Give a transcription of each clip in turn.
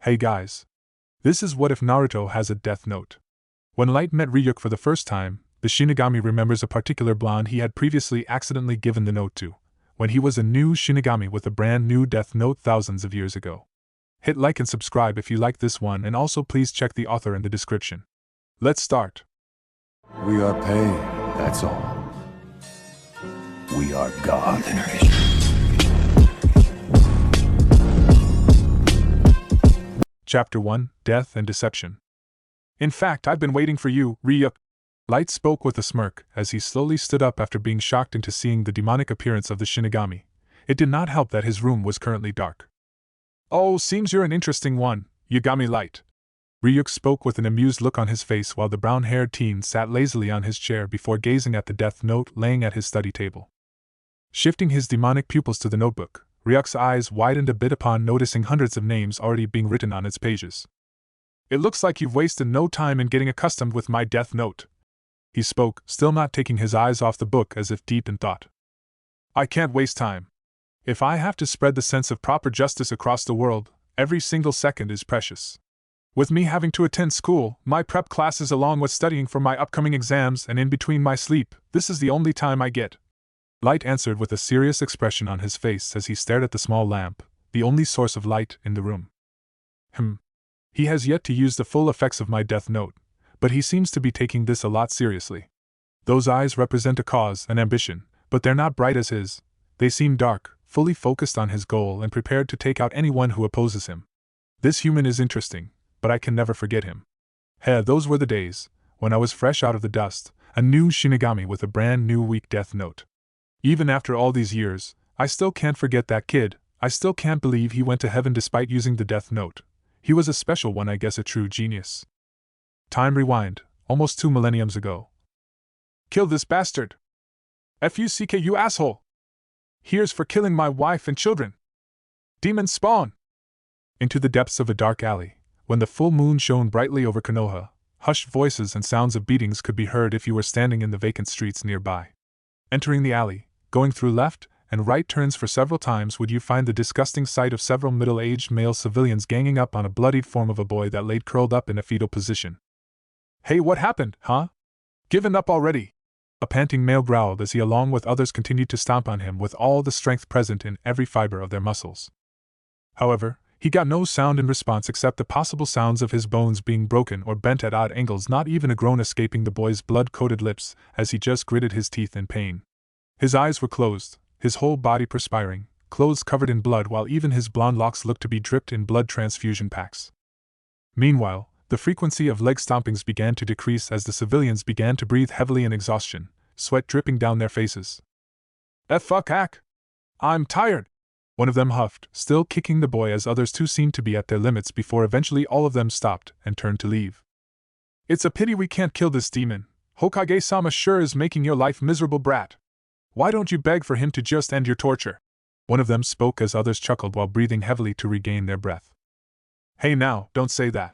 Hey guys. This is What If Naruto Has a Death Note. When Light met Ryuk for the first time, the Shinigami remembers a particular blonde he had previously accidentally given the note to, when he was a new Shinigami with a brand new Death Note thousands of years ago. Hit like and subscribe if you like this one, and also please check the author in the description. Let's start. We are pain, that's all. We are God. Chapter 1, Death and Deception. In fact, I've been waiting for you, Ryuk. Light spoke with a smirk as he slowly stood up after being shocked into seeing the demonic appearance of the Shinigami. It did not help that his room was currently dark. Oh, seems you're an interesting one, Yagami Light. Ryuk spoke with an amused look on his face while the brown-haired teen sat lazily on his chair before gazing at the death note laying at his study table. Shifting his demonic pupils to the notebook, Ryuk's eyes widened a bit upon noticing hundreds of names already being written on its pages. It looks like you've wasted no time in getting accustomed with my death note. He spoke, still not taking his eyes off the book as if deep in thought. I can't waste time. If I have to spread the sense of proper justice across the world, every single second is precious. With me having to attend school, my prep classes along with studying for my upcoming exams and in between my sleep, this is the only time I get. Light answered with a serious expression on his face as he stared at the small lamp, the only source of light in the room. He has yet to use the full effects of my death note, but he seems to be taking this a lot seriously. Those eyes represent a cause, an ambition, but they're not bright as his. They seem dark, fully focused on his goal and prepared to take out anyone who opposes him. This human is interesting, but I can never forget him. Those were the days, when I was fresh out of the dust, a new Shinigami with a brand new weak death note. Even after all these years, I still can't forget that kid. I still can't believe he went to heaven despite using the death note. He was a special one, I guess, a true genius. Time rewind, almost 2 millenniums ago. Kill this bastard! Fuck you asshole! Here's for killing my wife and children! Demon spawn! Into the depths of a dark alley, when the full moon shone brightly over Konoha, hushed voices and sounds of beatings could be heard if you were standing in the vacant streets nearby. Entering the alley, going through left and right turns for several times would you find the disgusting sight of several middle-aged male civilians ganging up on a bloodied form of a boy that laid curled up in a fetal position. Hey, what happened, huh? Given up already? A panting male growled as he along with others continued to stomp on him with all the strength present in every fiber of their muscles. However, he got no sound in response except the possible sounds of his bones being broken or bent at odd angles, not even a groan escaping the boy's blood-coated lips as he just gritted his teeth in pain. His eyes were closed, his whole body perspiring, clothes covered in blood while even his blonde locks looked to be dripped in blood transfusion packs. Meanwhile, the frequency of leg stompings began to decrease as the civilians began to breathe heavily in exhaustion, sweat dripping down their faces. Fuck. I'm tired. One of them huffed, still kicking the boy as others too seemed to be at their limits before eventually all of them stopped and turned to leave. It's a pity we can't kill this demon. Hokage-sama sure is making your life miserable, brat. Why don't you beg for him to just end your torture? One of them spoke as others chuckled while breathing heavily to regain their breath. Hey now, don't say that.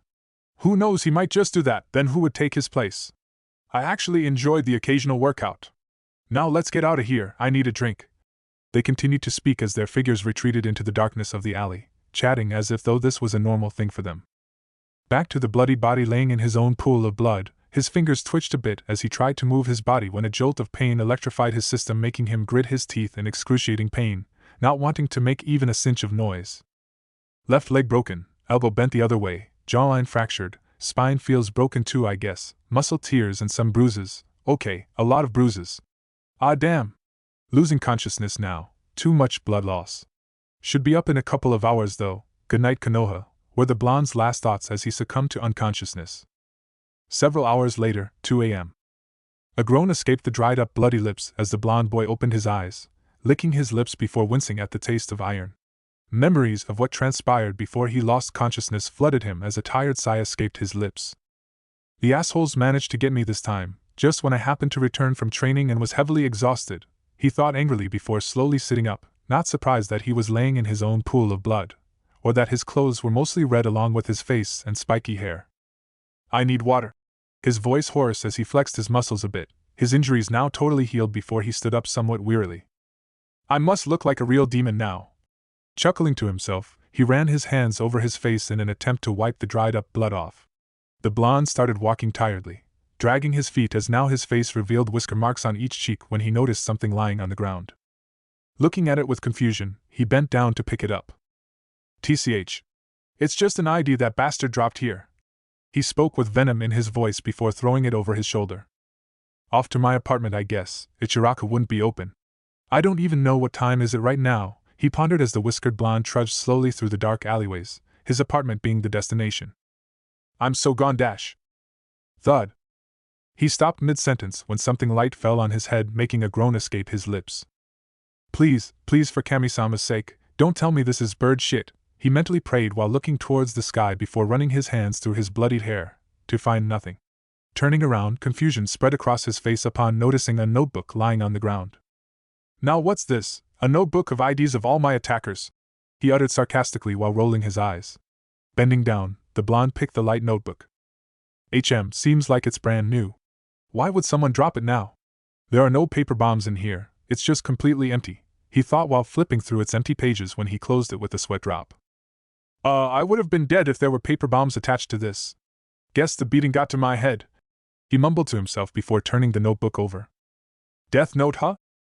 Who knows, he might just do that, then who would take his place? I actually enjoyed the occasional workout. Now let's get out of here, I need a drink. They continued to speak as their figures retreated into the darkness of the alley, chatting as if though this was a normal thing for them. Back to the bloody body laying in his own pool of blood, his fingers twitched a bit as he tried to move his body when a jolt of pain electrified his system, making him grit his teeth in excruciating pain, not wanting to make even a cinch of noise. Left leg broken, elbow bent the other way, jawline fractured, spine feels broken too, I guess, muscle tears and some bruises, okay, a lot of bruises. Ah damn. Losing consciousness now, too much blood loss. Should be up in a couple of hours though, good night Konoha, were the blonde's last thoughts as he succumbed to unconsciousness. Several hours later, 2 a.m. A groan escaped the dried-up bloody lips as the blonde boy opened his eyes, licking his lips before wincing at the taste of iron. Memories of what transpired before he lost consciousness flooded him as a tired sigh escaped his lips. The assholes managed to get me this time, just when I happened to return from training and was heavily exhausted, he thought angrily before slowly sitting up, not surprised that he was laying in his own pool of blood, or that his clothes were mostly red along with his face and spiky hair. I need water. His voice hoarse as he flexed his muscles a bit, his injuries now totally healed before he stood up somewhat wearily. I must look like a real demon now. Chuckling to himself, he ran his hands over his face in an attempt to wipe the dried-up blood off. The blonde started walking tiredly, dragging his feet as now his face revealed whisker marks on each cheek when he noticed something lying on the ground. Looking at it with confusion, he bent down to pick it up. "TCH. It's just an ID that bastard dropped here." He spoke with venom in his voice before throwing it over his shoulder. "Off to my apartment, I guess. Ichiraku wouldn't be open. I don't even know what time is it right now," he pondered as the whiskered blonde trudged slowly through the dark alleyways, his apartment being the destination. "I'm so gone dash." Thud. He stopped mid-sentence when something light fell on his head, making a groan escape his lips. Please, for Kami-sama's sake, don't tell me this is bird shit," he mentally prayed while looking towards the sky before running his hands through his bloodied hair, to find nothing. Turning around, confusion spread across his face upon noticing a notebook lying on the ground. "Now what's this? A notebook of IDs of all my attackers?" he uttered sarcastically while rolling his eyes. Bending down, the blonde picked the light notebook. Seems like it's brand new. Why would someone drop it now? There are no paper bombs in here, it's just completely empty, he thought while flipping through its empty pages when he closed it with a sweat drop. I would have been dead if there were paper bombs attached to this. Guess the beating got to my head," he mumbled to himself before turning the notebook over. "Death note, huh?"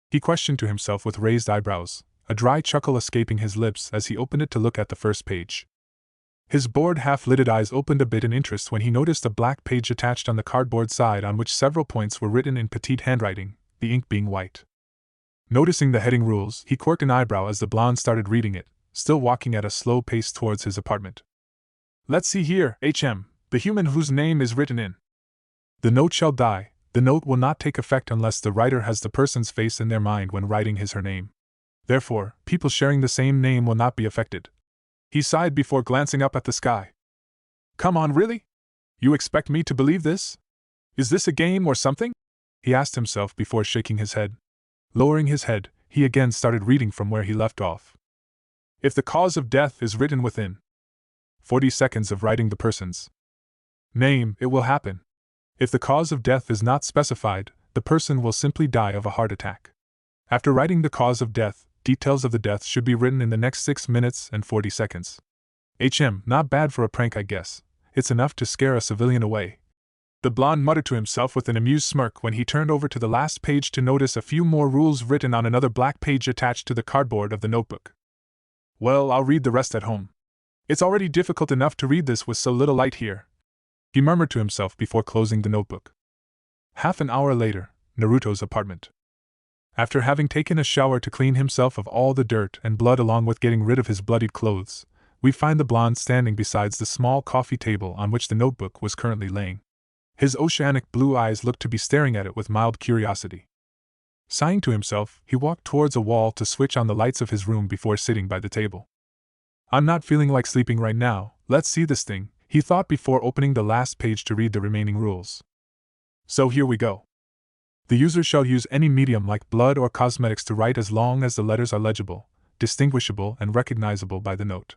he questioned to himself with raised eyebrows, a dry chuckle escaping his lips as he opened it to look at the first page. His bored, half-lidded eyes opened a bit in interest when he noticed a black page attached on the cardboard side on which several points were written in petite handwriting, the ink being white. Noticing the heading rules, he quirked an eyebrow as the blonde started reading it, still walking at a slow pace towards his apartment. "Let's see here, the human whose name is written in. The note shall die. The note will not take effect unless the writer has the person's face in their mind when writing his or her name. Therefore, people sharing the same name will not be affected." He sighed before glancing up at the sky. "Come on, really? You expect me to believe this? Is this a game or something?" he asked himself before shaking his head. Lowering his head, he again started reading from where he left off. "If the cause of death is written within 40 seconds of writing the person's name, it will happen. If the cause of death is not specified, the person will simply die of a heart attack. After writing the cause of death, details of the death should be written in the next 6 minutes and 40 seconds. Not bad for a prank, I guess. It's enough to scare a civilian away." The blonde muttered to himself with an amused smirk when he turned over to the last page to notice a few more rules written on another black page attached to the cardboard of the notebook. "Well, I'll read the rest at home. It's already difficult enough to read this with so little light here," he murmured to himself before closing the notebook. Half an hour later, Naruto's apartment. After having taken a shower to clean himself of all the dirt and blood along with getting rid of his bloodied clothes, we find the blonde standing beside the small coffee table on which the notebook was currently laying. His oceanic blue eyes looked to be staring at it with mild curiosity. Sighing to himself, he walked towards a wall to switch on the lights of his room before sitting by the table. "I'm not feeling like sleeping right now, let's see this thing," he thought before opening the last page to read the remaining rules. So here we go. The user shall use any medium like blood or cosmetics to write as long as the letters are legible, distinguishable, and recognizable by the note.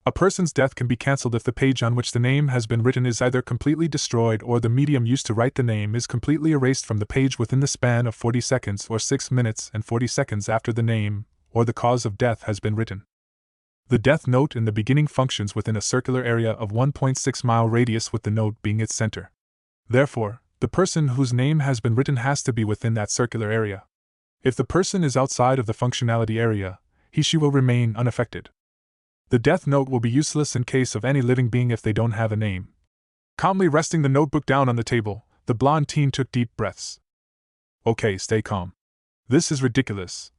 A person's death can be cancelled if the page on which the name has been written is either completely destroyed or the medium used to write the name is completely erased from the page within the span of 40 seconds or 6 minutes and 40 seconds after the name or the cause of death has been written. The death note in the beginning functions within a circular area of 1.6-mile radius with the note being its center. Therefore, the person whose name has been written has to be within that circular area. If the person is outside of the functionality area, she will remain unaffected. The death note will be useless in case of any living being if they don't have a name. Calmly resting the notebook down on the table, the blonde teen took deep breaths. "Okay, stay calm. This is ridiculous.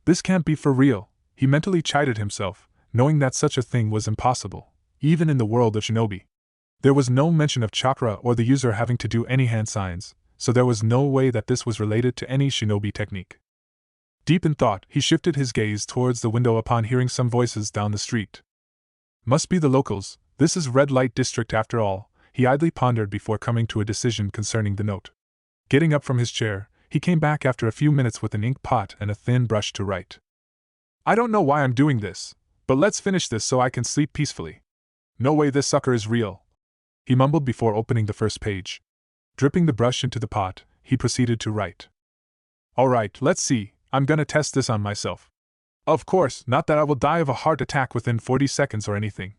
This can't be for real," he mentally chided himself, knowing that such a thing was impossible, even in the world of shinobi. There was no mention of chakra or the user having to do any hand signs, so there was no way that this was related to any shinobi technique. Deep in thought, he shifted his gaze towards the window upon hearing some voices down the street. Must be the locals, this is red light district after all, he idly pondered before coming to a decision concerning the note. Getting up from his chair, he came back after a few minutes with an ink pot and a thin brush to write. "I don't know why I'm doing this, but let's finish this so I can sleep peacefully. No way this sucker is real," he mumbled before opening the first page. Dripping the brush into the pot, he proceeded to write. "Alright, let's see, I'm gonna test this on myself. Of course, not that I will die of a heart attack within 40 seconds or anything,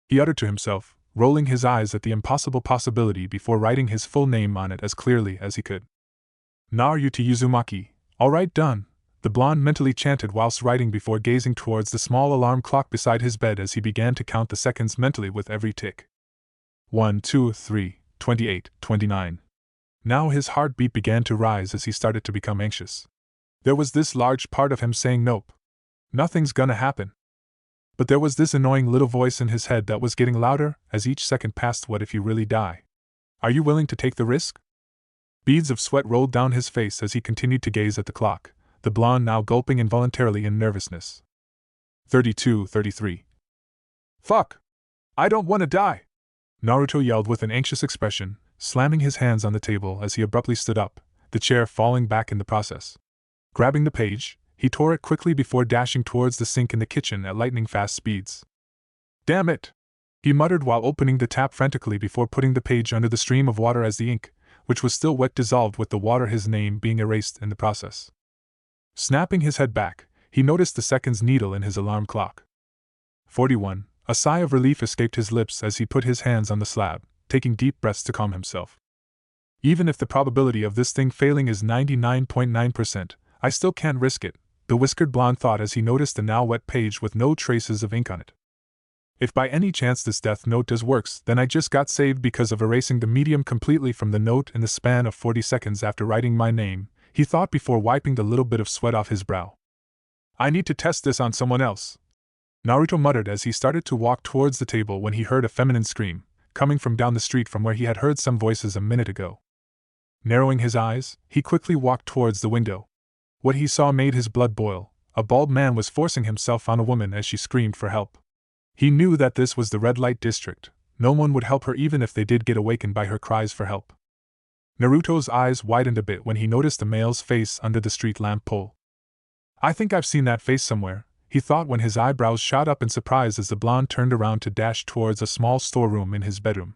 he uttered to himself, rolling his eyes at the impossible possibility before writing his full name on it as clearly as he could. Naruto Uzumaki. All right, done, the blonde mentally chanted whilst writing before gazing towards the small alarm clock beside his bed as he began to count the seconds mentally with every tick. 1, 2, 3, 28, 29. Now his heartbeat began to rise as he started to become anxious. There was this large part of him saying nope. Nothing's gonna happen. But there was this annoying little voice in his head that was getting louder as each second passed. What if you really die? Are you willing to take the risk? Beads of sweat rolled down his face as he continued to gaze at the clock, the blonde now gulping involuntarily in nervousness. 32, 33. Fuck! I don't want to die! Naruto yelled with an anxious expression, slamming his hands on the table as he abruptly stood up, the chair falling back in the process. Grabbing the page, he tore it quickly before dashing towards the sink in the kitchen at lightning-fast speeds. Damn it! He muttered while opening the tap frantically before putting the page under the stream of water as the ink, which was still wet, dissolved with the water, his name being erased in the process. Snapping his head back, he noticed the seconds needle in his alarm clock. 41. A sigh of relief escaped his lips as he put his hands on the slab, taking deep breaths to calm himself. Even if the probability of this thing failing is 99.9%, I still can't risk it, the whiskered blonde thought as he noticed the now wet page with no traces of ink on it. If by any chance this death note does works, then I just got saved because of erasing the medium completely from the note in the span of 40 seconds after writing my name, he thought before wiping the little bit of sweat off his brow. I need to test this on someone else, Naruto muttered as he started to walk towards the table when he heard a feminine scream, coming from down the street from where he had heard some voices a minute ago. Narrowing his eyes, he quickly walked towards the window. What he saw made his blood boil. A bald man was forcing himself on a woman as she screamed for help. He knew that this was the red light district. No one would help her even if they did get awakened by her cries for help. Naruto's eyes widened a bit when he noticed a male's face under the street lamp pole. I think I've seen that face somewhere, he thought when his eyebrows shot up in surprise as the blonde turned around to dash towards a small storeroom in his bedroom.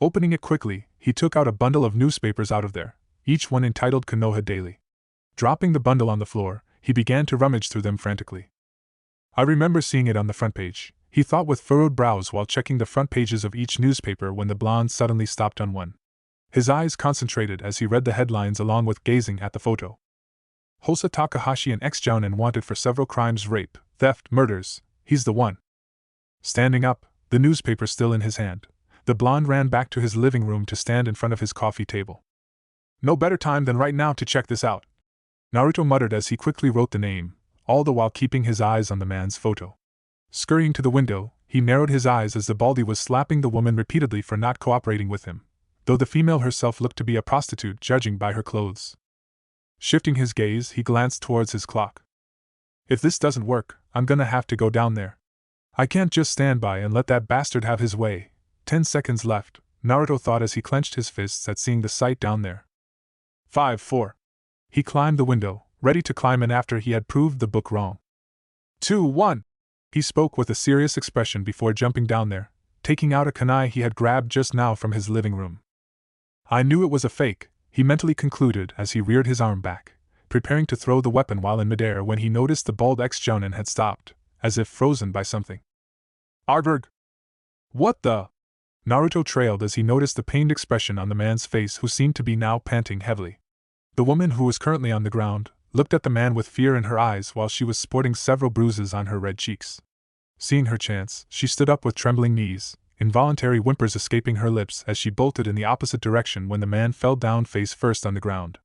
Opening it quickly, he took out a bundle of newspapers out of there, each one entitled Konoha Daily. Dropping the bundle on the floor, he began to rummage through them frantically. I remember seeing it on the front page, he thought with furrowed brows while checking the front pages of each newspaper when the blonde suddenly stopped on one. His eyes concentrated as he read the headlines along with gazing at the photo. Hosa Takahashi, an ex-jounin wanted for several crimes: rape, theft, murders. He's the one. Standing up, the newspaper still in his hand, the blonde ran back to his living room to stand in front of his coffee table. No better time than right now to check this out, Naruto muttered as he quickly wrote the name, all the while keeping his eyes on the man's photo. Scurrying to the window, he narrowed his eyes as the baldy was slapping the woman repeatedly for not cooperating with him, though the female herself looked to be a prostitute judging by her clothes. Shifting his gaze, he glanced towards his clock. If this doesn't work, I'm gonna have to go down there. I can't just stand by and let that bastard have his way. 10 seconds left, Naruto thought as he clenched his fists at seeing the sight down there. 5, 4. He climbed the window, ready to climb in after he had proved the book wrong. 2, 1. He spoke with a serious expression before jumping down there, taking out a kunai he had grabbed just now from his living room. I knew it was a fake, he mentally concluded as he reared his arm back, preparing to throw the weapon while in midair when he noticed the bald ex-jounin had stopped, as if frozen by something. Arberg! What the? Naruto trailed as he noticed the pained expression on the man's face, who seemed to be now panting heavily. The woman, who was currently on the ground, looked at the man with fear in her eyes while she was sporting several bruises on her red cheeks. Seeing her chance, she stood up with trembling knees, involuntary whimpers escaping her lips as she bolted in the opposite direction when the man fell down face first on the ground.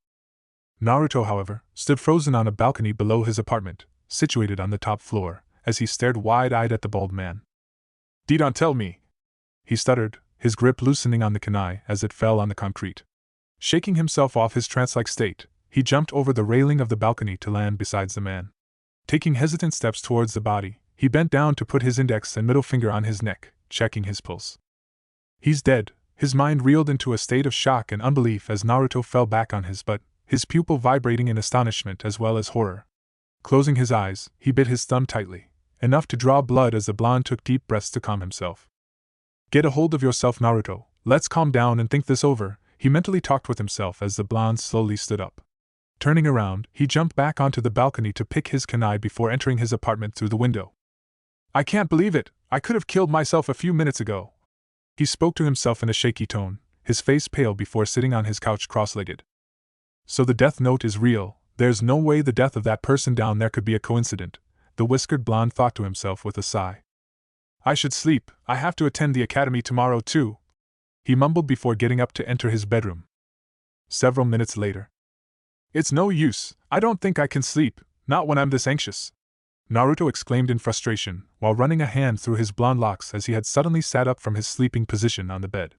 Naruto, however, stood frozen on a balcony below his apartment, situated on the top floor, as he stared wide-eyed at the bald man. "Don't tell me," he stuttered, his grip loosening on the kunai as it fell on the concrete. Shaking himself off his trance-like state, he jumped over the railing of the balcony to land beside the man. Taking hesitant steps towards the body, he bent down to put his index and middle finger on his neck, checking his pulse. He's dead. His mind reeled into a state of shock and unbelief as Naruto fell back on his butt, his pupil vibrating in astonishment as well as horror. Closing his eyes, he bit his thumb tightly, enough to draw blood as the blonde took deep breaths to calm himself. Get a hold of yourself, Naruto. Let's calm down and think this over, he mentally talked with himself as the blonde slowly stood up. Turning around, he jumped back onto the balcony to pick his kunai before entering his apartment through the window. I can't believe it, I could have killed myself a few minutes ago. He spoke to himself in a shaky tone, his face pale before sitting on his couch cross-legged. So the death note is real, there's no way the death of that person down there could be a coincidence, the whiskered blonde thought to himself with a sigh. I should sleep, I have to attend the academy tomorrow too, he mumbled before getting up to enter his bedroom. Several minutes later. It's no use, I don't think I can sleep, not when I'm this anxious, Naruto exclaimed in frustration, while running a hand through his blonde locks as he had suddenly sat up from his sleeping position on the bed.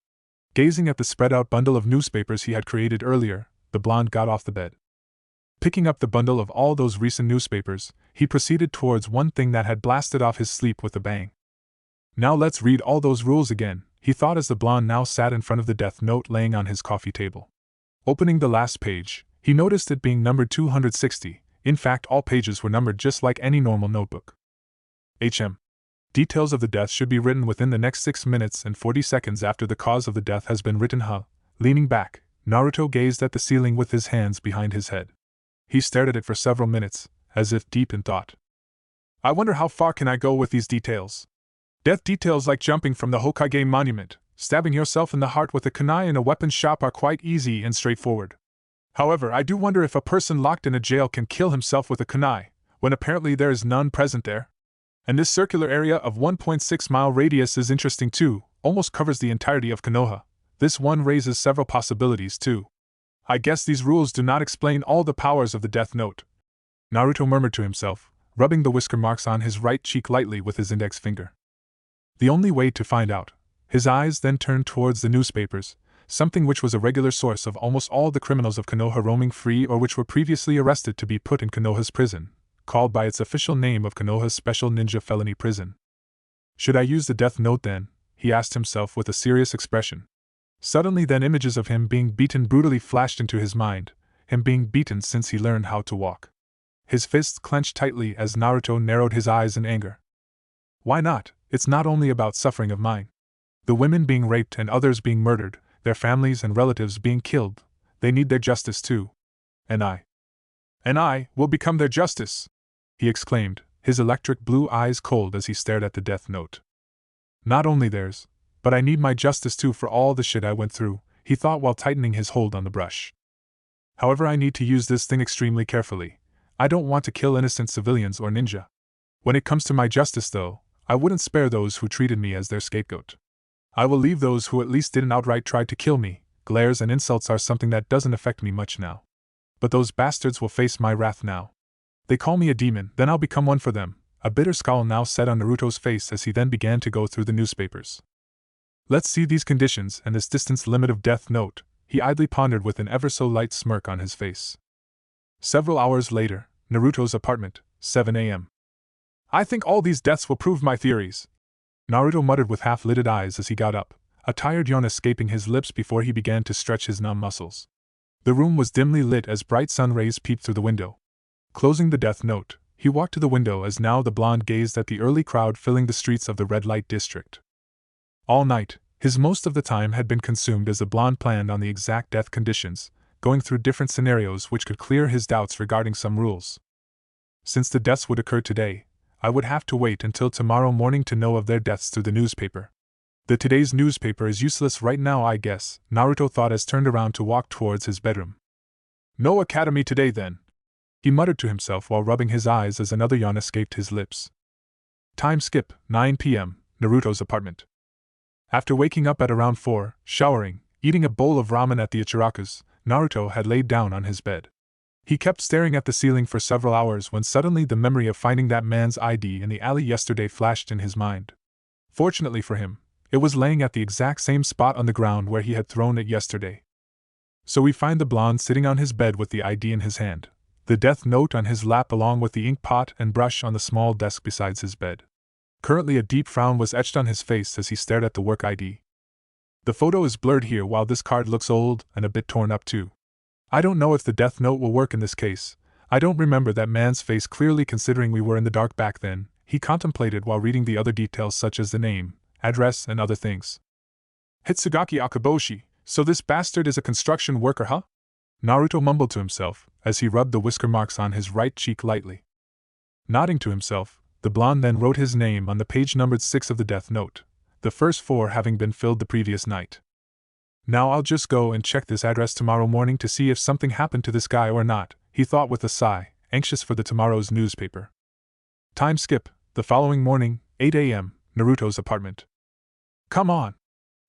Gazing at the spread-out bundle of newspapers he had created earlier, the blonde got off the bed. Picking up the bundle of all those recent newspapers, he proceeded towards one thing that had blasted off his sleep with a bang. Now let's read all those rules again, he thought as the blonde now sat in front of the death note laying on his coffee table. Opening the last page, he noticed it being numbered 260, in fact all pages were numbered just like any normal notebook. Details of the death should be written within the next 6 minutes and 40 seconds after the cause of the death has been written. Leaning back, Naruto gazed at the ceiling with his hands behind his head. He stared at it for several minutes, as if deep in thought. I wonder how far can I go with these details? Death details like jumping from the Hokage monument, stabbing yourself in the heart with a kunai in a weapons shop are quite easy and straightforward. However, I do wonder if a person locked in a jail can kill himself with a kunai, when apparently there is none present there. And this circular area of 1.6-mile radius is interesting too, almost covers the entirety of Konoha. This one raises several possibilities too. I guess these rules do not explain all the powers of the Death Note, Naruto murmured to himself, rubbing the whisker marks on his right cheek lightly with his index finger. The only way to find out. His eyes then turned towards the newspapers, something which was a regular source of almost all the criminals of Konoha roaming free or which were previously arrested to be put in Konoha's prison, called by its official name of Konoha's Special Ninja Felony Prison. Should I use the Death Note then? He asked himself with a serious expression. Suddenly then images of him being beaten brutally flashed into his mind, him being beaten since he learned how to walk. His fists clenched tightly as Naruto narrowed his eyes in anger. Why not? It's not only about suffering of mine. The women being raped and others being murdered, their families and relatives being killed, they need their justice too. And I will become their justice, he exclaimed, his electric blue eyes cold as he stared at the Death Note. Not only theirs, but I need my justice too for all the shit I went through, he thought while tightening his hold on the brush. However, I need to use this thing extremely carefully. I don't want to kill innocent civilians or ninja. When it comes to my justice though, I wouldn't spare those who treated me as their scapegoat. I will leave those who at least didn't outright try to kill me. Glares and insults are something that doesn't affect me much now. But those bastards will face my wrath now. They call me a demon, then I'll become one for them. A bitter scowl now set on Naruto's face as he then began to go through the newspapers. Let's see these conditions and this distance limit of Death Note, he idly pondered with an ever so light smirk on his face. Several hours later, Naruto's apartment, 7 a.m. I think all these deaths will prove my theories, Naruto muttered with half-lidded eyes as he got up, a tired yawn escaping his lips before he began to stretch his numb muscles. The room was dimly lit as bright sun rays peeped through the window. Closing the Death Note, he walked to the window as now the blonde gazed at the early crowd filling the streets of the red light district. All night, his most of the time had been consumed as the blonde planned on the exact death conditions, going through different scenarios which could clear his doubts regarding some rules. Since the deaths would occur today, I would have to wait until tomorrow morning to know of their deaths through the newspaper. Today's newspaper is useless right now, I guess, Naruto thought as turned around to walk towards his bedroom. No academy today then, he muttered to himself while rubbing his eyes as another yawn escaped his lips. Time skip, 9 p.m., Naruto's apartment. After waking up at around 4, showering, eating a bowl of ramen at the Ichiraku's, Naruto had laid down on his bed. He kept staring at the ceiling for several hours when suddenly the memory of finding that man's ID in the alley yesterday flashed in his mind. Fortunately for him, it was laying at the exact same spot on the ground where he had thrown it yesterday. So we find the blonde sitting on his bed with the ID in his hand, the Death Note on his lap along with the ink pot and brush on the small desk beside his bed. Currently a deep frown was etched on his face as he stared at the work ID. The photo is blurred here while this card looks old and a bit torn up too. I don't know if the Death Note will work in this case. I don't remember that man's face clearly considering we were in the dark back then, he contemplated while reading the other details such as the name, address and other things. Hitsugaki Akaboshi, so this bastard is a construction worker, huh? Naruto mumbled to himself, as he rubbed the whisker marks on his right cheek lightly. Nodding to himself, the blonde then wrote his name on the page numbered 6 of the death note, the first 4 having been filled the previous night. Now I'll just go and check this address tomorrow morning to see if something happened to this guy or not, he thought with a sigh, anxious for the tomorrow's newspaper. Time skip, the following morning, 8 a.m., Naruto's apartment. Come on!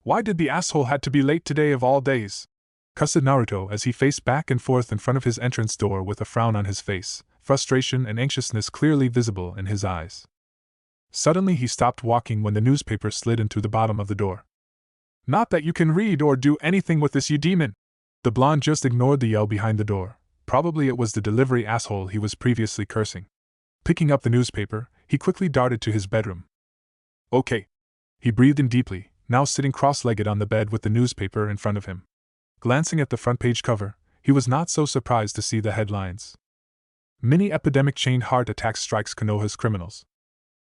Why did the asshole had to be late today of all days? Cussed Naruto as he faced back and forth in front of his entrance door with a frown on his face, frustration and anxiousness clearly visible in his eyes. Suddenly he stopped walking when the newspaper slid into the bottom of the door. Not that you can read or do anything with this, you demon! The blonde just ignored the yell behind the door. Probably it was the delivery asshole he was previously cursing. Picking up the newspaper, he quickly darted to his bedroom. Okay. He breathed in deeply, now sitting cross-legged on the bed with the newspaper in front of him. Glancing at the front page cover, he was not so surprised to see the headlines. Mini-epidemic chain heart attack strikes Konoha's criminals.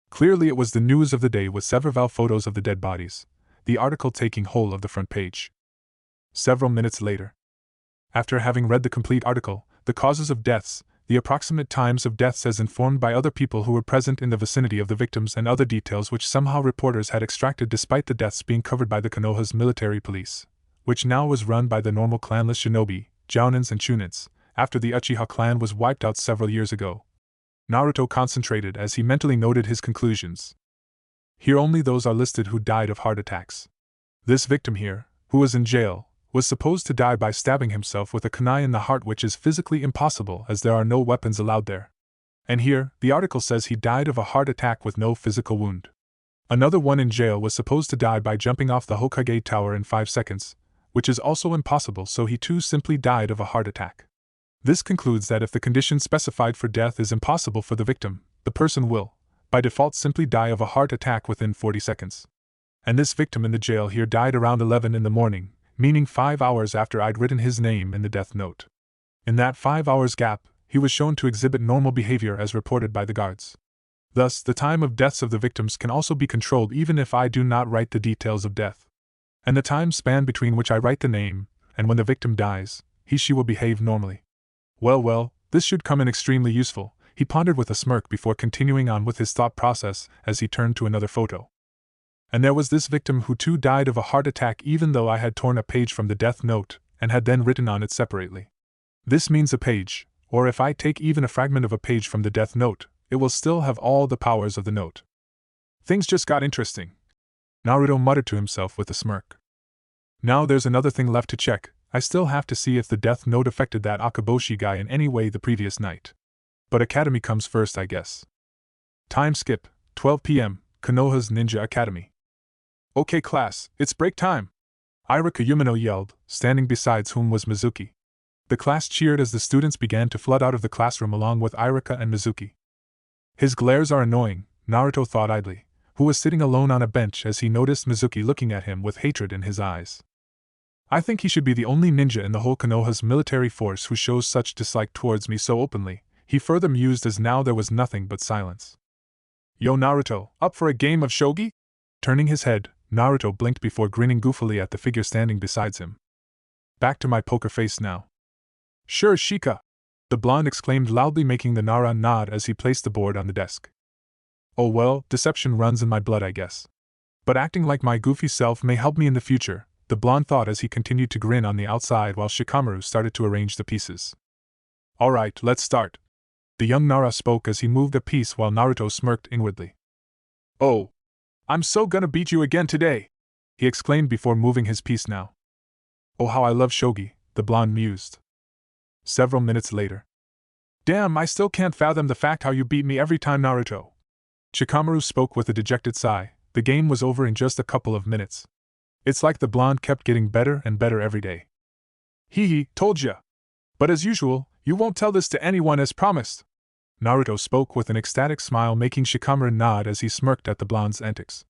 Clearly it was the news of the day with several photos of the dead bodies, the article taking whole of the front page. Several minutes later, after having read the complete article, the causes of deaths, the approximate times of deaths as informed by other people who were present in the vicinity of the victims and other details which somehow reporters had extracted despite the deaths being covered by the Konoha's military police, which now was run by the normal clanless shinobi, jounins and chunins, after the Uchiha clan was wiped out several years ago. Naruto concentrated as he mentally noted his conclusions. Here only those are listed who died of heart attacks. This victim here, who was in jail, was supposed to die by stabbing himself with a kunai in the heart, which is physically impossible as there are no weapons allowed there. And here, the article says he died of a heart attack with no physical wound. Another one in jail was supposed to die by jumping off the Hokage tower in 5 seconds, which is also impossible, so he too simply died of a heart attack. This concludes that if the condition specified for death is impossible for the victim, the person will, by default, simply die of a heart attack within 40 seconds. And this victim in the jail here died around 11 in the morning, meaning 5 hours after I'd written his name in the death note. In that 5 hours gap, he was shown to exhibit normal behavior as reported by the guards. Thus, the time of deaths of the victims can also be controlled even if I do not write the details of death. And the time span between which I write the name, and when the victim dies, she will behave normally. Well, this should come in extremely useful, he pondered with a smirk before continuing on with his thought process as he turned to another photo. And there was this victim who too died of a heart attack, even though I had torn a page from the death note and had then written on it separately. This means a page, or if I take even a fragment of a page from the death note, it will still have all the powers of the note. Things just got interesting, Naruto muttered to himself with a smirk. Now there's another thing left to check. I still have to see if the death note affected that Akaboshi guy in any way the previous night. But Academy comes first, I guess. Time skip, 12 p.m., Konoha's Ninja Academy. Okay class, it's break time! Iruka Yumino yelled, standing beside whom was Mizuki. The class cheered as the students began to flood out of the classroom along with Iruka and Mizuki. His glares are annoying, Naruto thought idly, who was sitting alone on a bench as he noticed Mizuki looking at him with hatred in his eyes. I think he should be the only ninja in the whole Konoha's military force who shows such dislike towards me so openly, he further mused as now there was nothing but silence. Yo Naruto, up for a game of shogi? Turning his head, Naruto blinked before grinning goofily at the figure standing beside him. Back to my poker face now. Sure, Shika! The blonde exclaimed loudly, making the Nara nod as he placed the board on the desk. Oh well, deception runs in my blood, I guess. But acting like my goofy self may help me in the future, the blonde thought as he continued to grin on the outside while Shikamaru started to arrange the pieces. Alright, let's start. The young Nara spoke as he moved a piece while Naruto smirked inwardly. Oh! I'm so gonna beat you again today! He exclaimed before moving his piece now. Oh how I love shogi, the blonde mused. Several minutes later. Damn, I still can't fathom the fact how you beat me every time, Naruto. Shikamaru spoke with a dejected sigh. The game was over in just a couple of minutes. It's like the blonde kept getting better and better every day. Hee, told ya! But as usual, you won't tell this to anyone as promised. Naruto spoke with an ecstatic smile, making Shikamaru nod as he smirked at the blonde's antics.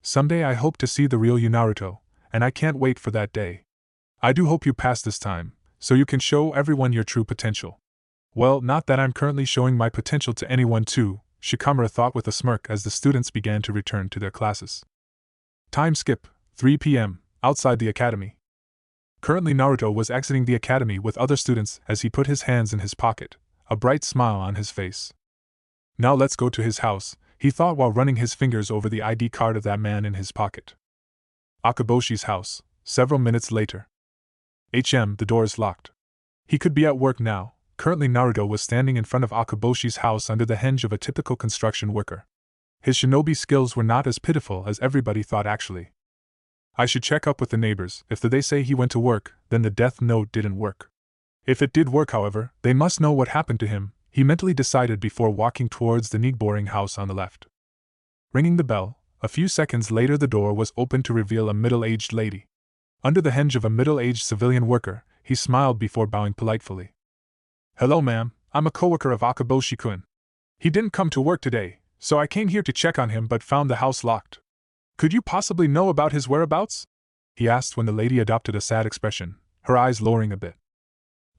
Someday I hope to see the real you, Naruto, and I can't wait for that day. I do hope you pass this time, so you can show everyone your true potential. Well, not that I'm currently showing my potential to anyone too, Shikamaru thought with a smirk as the students began to return to their classes. Time skip, 3 p.m., outside the academy. Currently Naruto was exiting the academy with other students as he put his hands in his pocket, a bright smile on his face. Now let's go to his house, he thought while running his fingers over the ID card of that man in his pocket. Akaboshi's house, several minutes later. The door is locked. He could be at work now. Currently Naruto was standing in front of Akaboshi's house under the henge of a typical construction worker. His shinobi skills were not as pitiful as everybody thought actually. I should check up with the neighbors. If they say he went to work, then the death note didn't work. If it did work, however, they must know what happened to him, he mentally decided before walking towards the neat-boring house on the left. Ringing the bell, a few seconds later the door was opened to reveal a middle-aged lady. Under the henge of a middle-aged civilian worker, he smiled before bowing politely. Hello ma'am, I'm a coworker of Akaboshi-kun. He didn't come to work today, so I came here to check on him but found the house locked. Could you possibly know about his whereabouts? He asked when the lady adopted a sad expression, her eyes lowering a bit.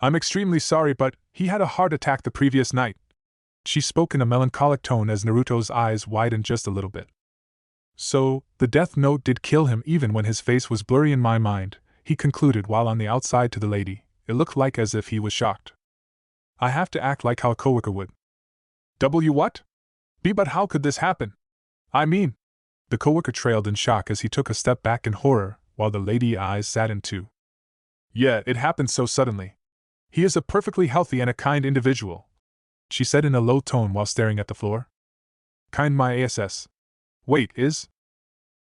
I'm extremely sorry but he had a heart attack the previous night. She spoke in a melancholic tone as Naruto's eyes widened just a little bit. So, the death note did kill him even when his face was blurry in my mind, he concluded while on the outside to the lady. It looked like as if he was shocked. I have to act like how a coworker would. What? But how could this happen? I mean. The coworker trailed in shock as he took a step back in horror, while the lady's eyes saddened too. Yeah, it happened so suddenly. He is a perfectly healthy and a kind individual, she said in a low tone while staring at the floor. Kind my ass. Wait, is?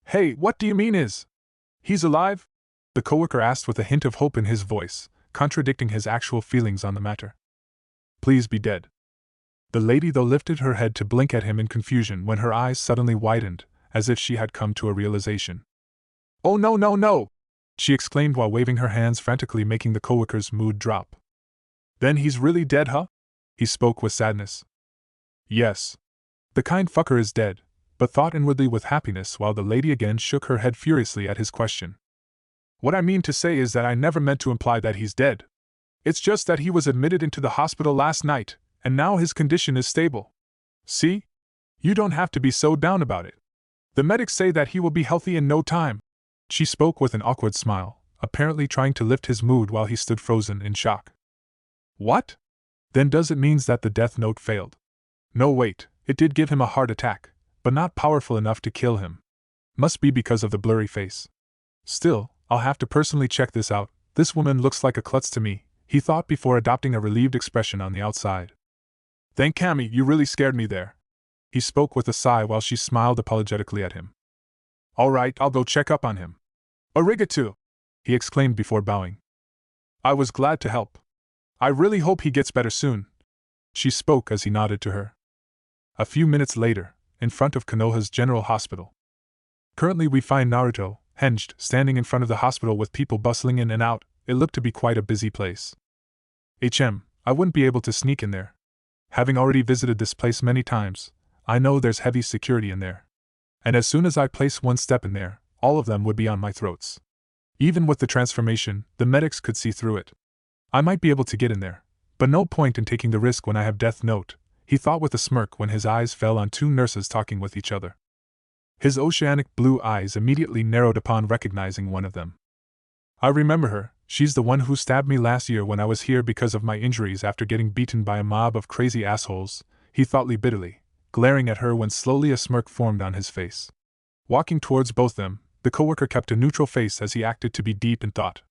Hey, what do you mean is? He's alive? The coworker asked with a hint of hope in his voice, contradicting his actual feelings on the matter. Please be dead. The lady though lifted her head to blink at him in confusion when her eyes suddenly widened, as if she had come to a realization. Oh no, she exclaimed while waving her hands frantically, making the coworker's mood drop. Then he's really dead, huh? He spoke with sadness. Yes. The kind fucker is dead, but thought inwardly with happiness while the lady again shook her head furiously at his question. What I mean to say is that I never meant to imply that he's dead. It's just that he was admitted into the hospital last night, and now his condition is stable. See? You don't have to be so down about it. The medics say that he will be healthy in no time. She spoke with an awkward smile, apparently trying to lift his mood while he stood frozen in shock. What? Then does it mean that the death note failed? No wait, it did give him a heart attack, but not powerful enough to kill him. Must be because of the blurry face. Still, I'll have to personally check this out. This woman looks like a klutz to me, he thought before adopting a relieved expression on the outside. Thank Kami, you really scared me there. He spoke with a sigh while she smiled apologetically at him. All right, I'll go check up on him. Arigato, he exclaimed before bowing. I was glad to help. I really hope he gets better soon. She spoke as he nodded to her. A few minutes later, in front of Konoha's General Hospital. Currently we find Naruto, henged, standing in front of the hospital with people bustling in and out. It looked to be quite a busy place. I wouldn't be able to sneak in there. Having already visited this place many times, I know there's heavy security in there. And as soon as I place one step in there, all of them would be on my throats. Even with the transformation, the medics could see through it. I might be able to get in there, but no point in taking the risk when I have Death Note, he thought with a smirk when his eyes fell on two nurses talking with each other. His oceanic blue eyes immediately narrowed upon recognizing one of them. I remember her, she's the one who stabbed me last year when I was here because of my injuries after getting beaten by a mob of crazy assholes, he thought bitterly, glaring at her when slowly a smirk formed on his face. Walking towards both them, the coworker kept a neutral face as he acted to be deep in thought.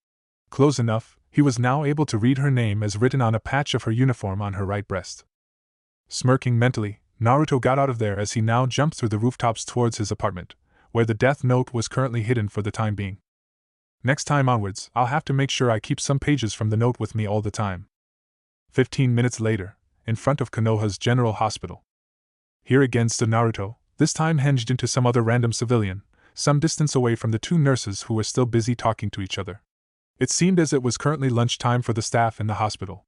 Close enough, he was now able to read her name as written on a patch of her uniform on her right breast. Smirking mentally, Naruto got out of there as he now jumped through the rooftops towards his apartment, where the Death Note was currently hidden for the time being. Next time onwards, I'll have to make sure I keep some pages from the note with me all the time. 15 minutes later, in front of Konoha's General Hospital. Here again stood Naruto, this time hinged into some other random civilian, some distance away from the two nurses who were still busy talking to each other. It seemed as it was currently lunchtime for the staff in the hospital.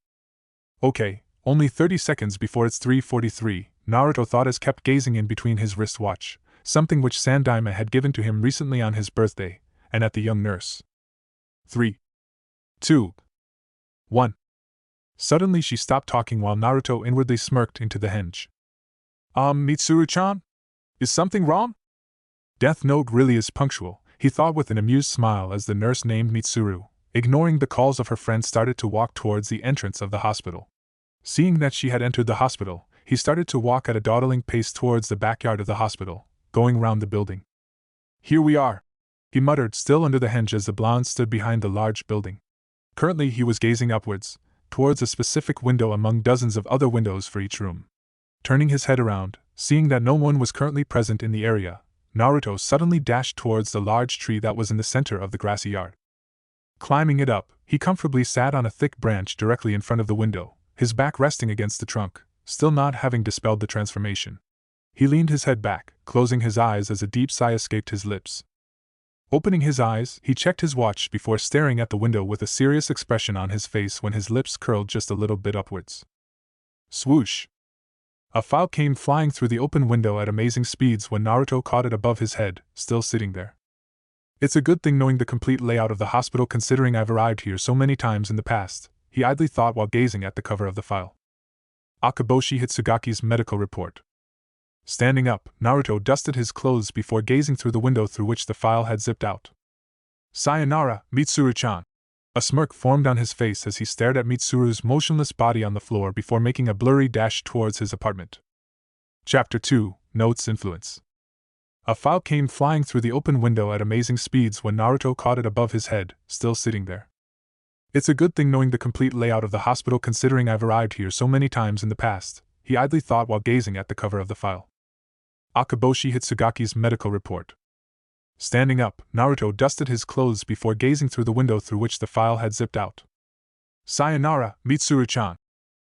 Okay, only 30 seconds before it's 3:43, Naruto thought as kept gazing in between his wristwatch, something which Sandaime had given to him recently on his birthday, and at the young nurse. 3, 2, 1. Suddenly she stopped talking while Naruto inwardly smirked into the henge. Mitsuru-chan? Is something wrong? Death Note really is punctual, he thought with an amused smile as the nurse named Mitsuru, ignoring the calls of her friend, started to walk towards the entrance of the hospital. Seeing that she had entered the hospital, he started to walk at a dawdling pace towards the backyard of the hospital, going round the building. "Here we are," he muttered, still under the henge, as the blonde stood behind the large building. Currently he was gazing upwards, towards a specific window among dozens of other windows for each room. Turning his head around, seeing that no one was currently present in the area, Naruto suddenly dashed towards the large tree that was in the center of the grassy yard. Climbing it up, he comfortably sat on a thick branch directly in front of the window, his back resting against the trunk, still not having dispelled the transformation. He leaned his head back, closing his eyes as a deep sigh escaped his lips. Opening his eyes, he checked his watch before staring at the window with a serious expression on his face when his lips curled just a little bit upwards. Swoosh! A file came flying through the open window at amazing speeds when Naruto caught it above his head, still sitting there. It's a good thing knowing the complete layout of the hospital, considering I've arrived here so many times in the past, he idly thought while gazing at the cover of the file. Akeboshi Hitsugaki's medical report. Standing up, Naruto dusted his clothes before gazing through the window through which the file had zipped out. "Sayonara, Mitsuru-chan." A smirk formed on his face as he stared at Mitsuru's motionless body on the floor before making a blurry dash towards his apartment. Chapter 2, Notes Influence. A file came flying through the open window at amazing speeds when Naruto caught it above his head, still sitting there. It's a good thing knowing the complete layout of the hospital, considering I've arrived here so many times in the past, he idly thought while gazing at the cover of the file. Akeboshi Hitsugaki's medical report. Standing up, Naruto dusted his clothes before gazing through the window through which the file had zipped out. "Sayonara, Mitsuru-chan."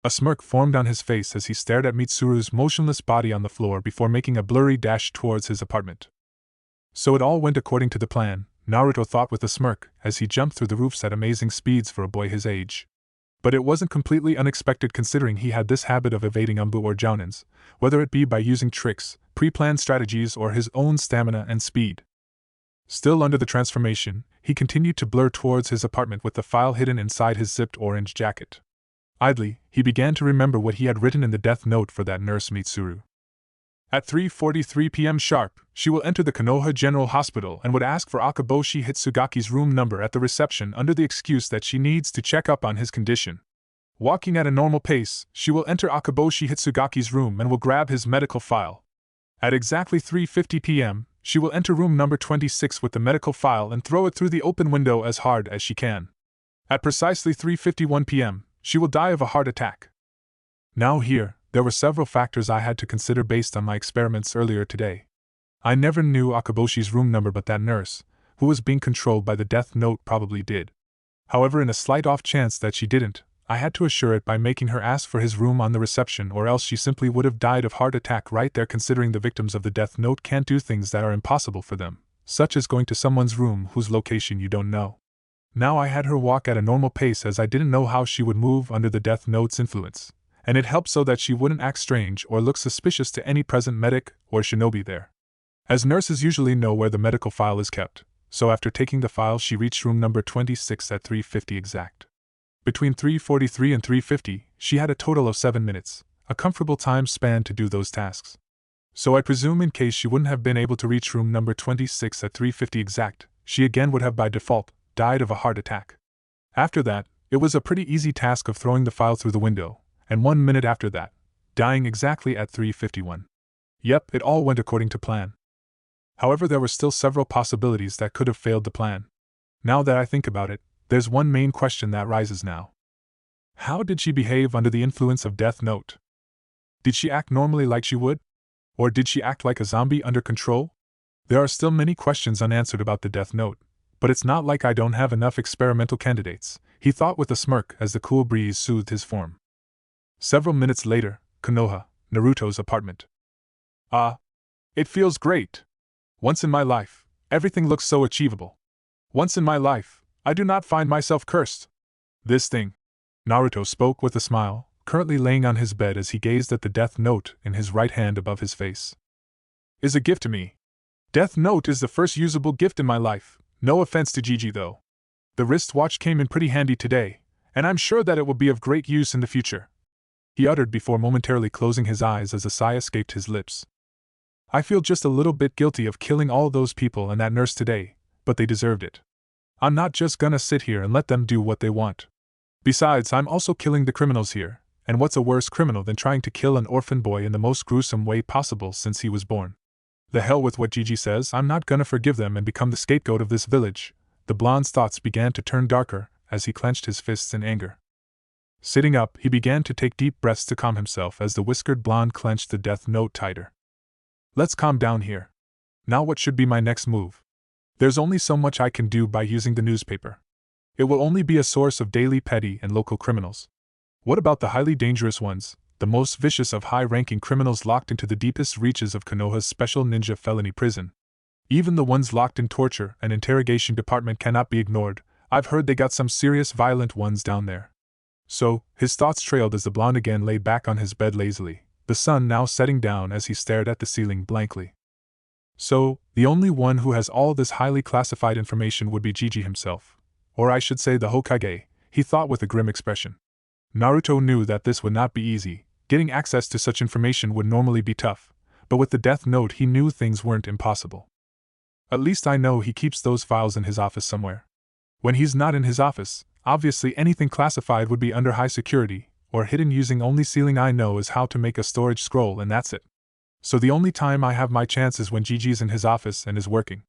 A smirk formed on his face as he stared at Mitsuru's motionless body on the floor before making a blurry dash towards his apartment. So it all went according to the plan, Naruto thought with a smirk as he jumped through the roofs at amazing speeds for a boy his age. But it wasn't completely unexpected, considering he had this habit of evading Umbu or Jounins, whether it be by using tricks, pre-planned strategies, or his own stamina and speed. Still under the transformation, he continued to blur towards his apartment with the file hidden inside his zipped orange jacket. Idly, he began to remember what he had written in the death note for that nurse Mitsuru. At 3:43 p.m. sharp, she will enter the Konoha General Hospital and would ask for Akeboshi Hitsugaki's room number at the reception under the excuse that she needs to check up on his condition. Walking at a normal pace, she will enter Akeboshi Hitsugaki's room and will grab his medical file. At exactly 3:50 p.m., she will enter room number 26 with the medical file and throw it through the open window as hard as she can. At precisely 3:51 p.m., she will die of a heart attack. Now here, there were several factors I had to consider based on my experiments earlier today. I never knew Akeboshi's room number, but that nurse, who was being controlled by the death note, probably did. However, in a slight off chance that she didn't, I had to assure it by making her ask for his room on the reception, or else she simply would have died of heart attack right there, considering the victims of the death note can't do things that are impossible for them, such as going to someone's room whose location you don't know. Now I had her walk at a normal pace as I didn't know how she would move under the death note's influence, and it helped so that she wouldn't act strange or look suspicious to any present medic or shinobi there. As nurses usually know where the medical file is kept, so after taking the file she reached room number 26 at 3:50 exact. Between 3:43 and 3:50, she had a total of 7 minutes, a comfortable time span to do those tasks. So I presume in case she wouldn't have been able to reach room number 26 at 3:50 exact, she again would have by default died of a heart attack. After that, it was a pretty easy task of throwing the file through the window, and 1 minute after that, dying exactly at 3:51. Yep, it all went according to plan. However, there were still several possibilities that could have failed the plan. Now that I think about it, there's one main question that rises now. How did she behave under the influence of Death Note? Did she act normally like she would? Or did she act like a zombie under control? There are still many questions unanswered about the Death Note, but it's not like I don't have enough experimental candidates, he thought with a smirk as the cool breeze soothed his form. Several minutes later, Konoha, Naruto's apartment. It feels great. Once in my life, everything looks so achievable. Once in my life, I do not find myself cursed. This thing, Naruto spoke with a smile, currently laying on his bed as he gazed at the Death Note in his right hand above his face, is a gift to me. Death Note is the first usable gift in my life. No offense to Gigi though. The wristwatch came in pretty handy today, and I'm sure that it will be of great use in the future, he uttered before momentarily closing his eyes as a sigh escaped his lips. I feel just a little bit guilty of killing all those people and that nurse today, but they deserved it. I'm not just gonna sit here and let them do what they want. Besides, I'm also killing the criminals here, and what's a worse criminal than trying to kill an orphan boy in the most gruesome way possible since he was born? The hell with what Gigi says, I'm not gonna forgive them and become the scapegoat of this village. The blonde's thoughts began to turn darker as he clenched his fists in anger. Sitting up, he began to take deep breaths to calm himself as the whiskered blonde clenched the death note tighter. Let's calm down here. Now what should be my next move? There's only so much I can do by using the newspaper. It will only be a source of daily petty and local criminals. What about the highly dangerous ones, the most vicious of high-ranking criminals locked into the deepest reaches of Konoha's special ninja felony prison? Even the ones locked in torture and interrogation department cannot be ignored. I've heard they got some serious violent ones down there. So, his thoughts trailed as the blonde again lay back on his bed lazily, the sun now setting down as he stared at the ceiling blankly. So, the only one who has all this highly classified information would be Gigi himself. Or I should say the Hokage, he thought with a grim expression. Naruto knew that this would not be easy. Getting access to such information would normally be tough, but with the death note he knew things weren't impossible. At least I know he keeps those files in his office somewhere. When he's not in his office, obviously anything classified would be under high security, or hidden using only sealing. I know is how to make a storage scroll and that's it. So the only time I have my chance is when Gigi's in his office and is working.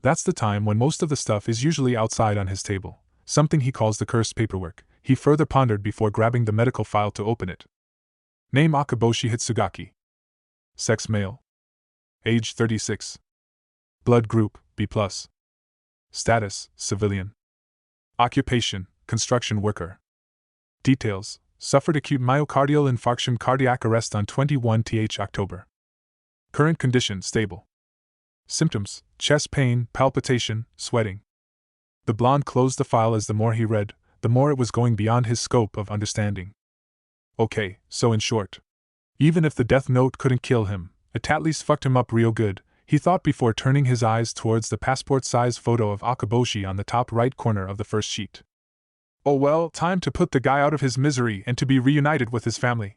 That's the time when most of the stuff is usually outside on his table, something he calls the cursed paperwork. He further pondered before grabbing the medical file to open it. Name Akaboshi Hitsugaki. Sex male. Age 36. Blood group B+. Status civilian. Occupation construction worker. Details: suffered acute myocardial infarction cardiac arrest on 21th October. Current condition stable. Symptoms: chest pain, palpitation, sweating. The blonde closed the file as the more he read, the more it was going beyond his scope of understanding. Okay, so in short, even if the death note couldn't kill him, it at least fucked him up real good, he thought before turning his eyes towards the passport-size photo of Akaboshi on the top right corner of the first sheet. Oh well, time to put the guy out of his misery and to be reunited with his family.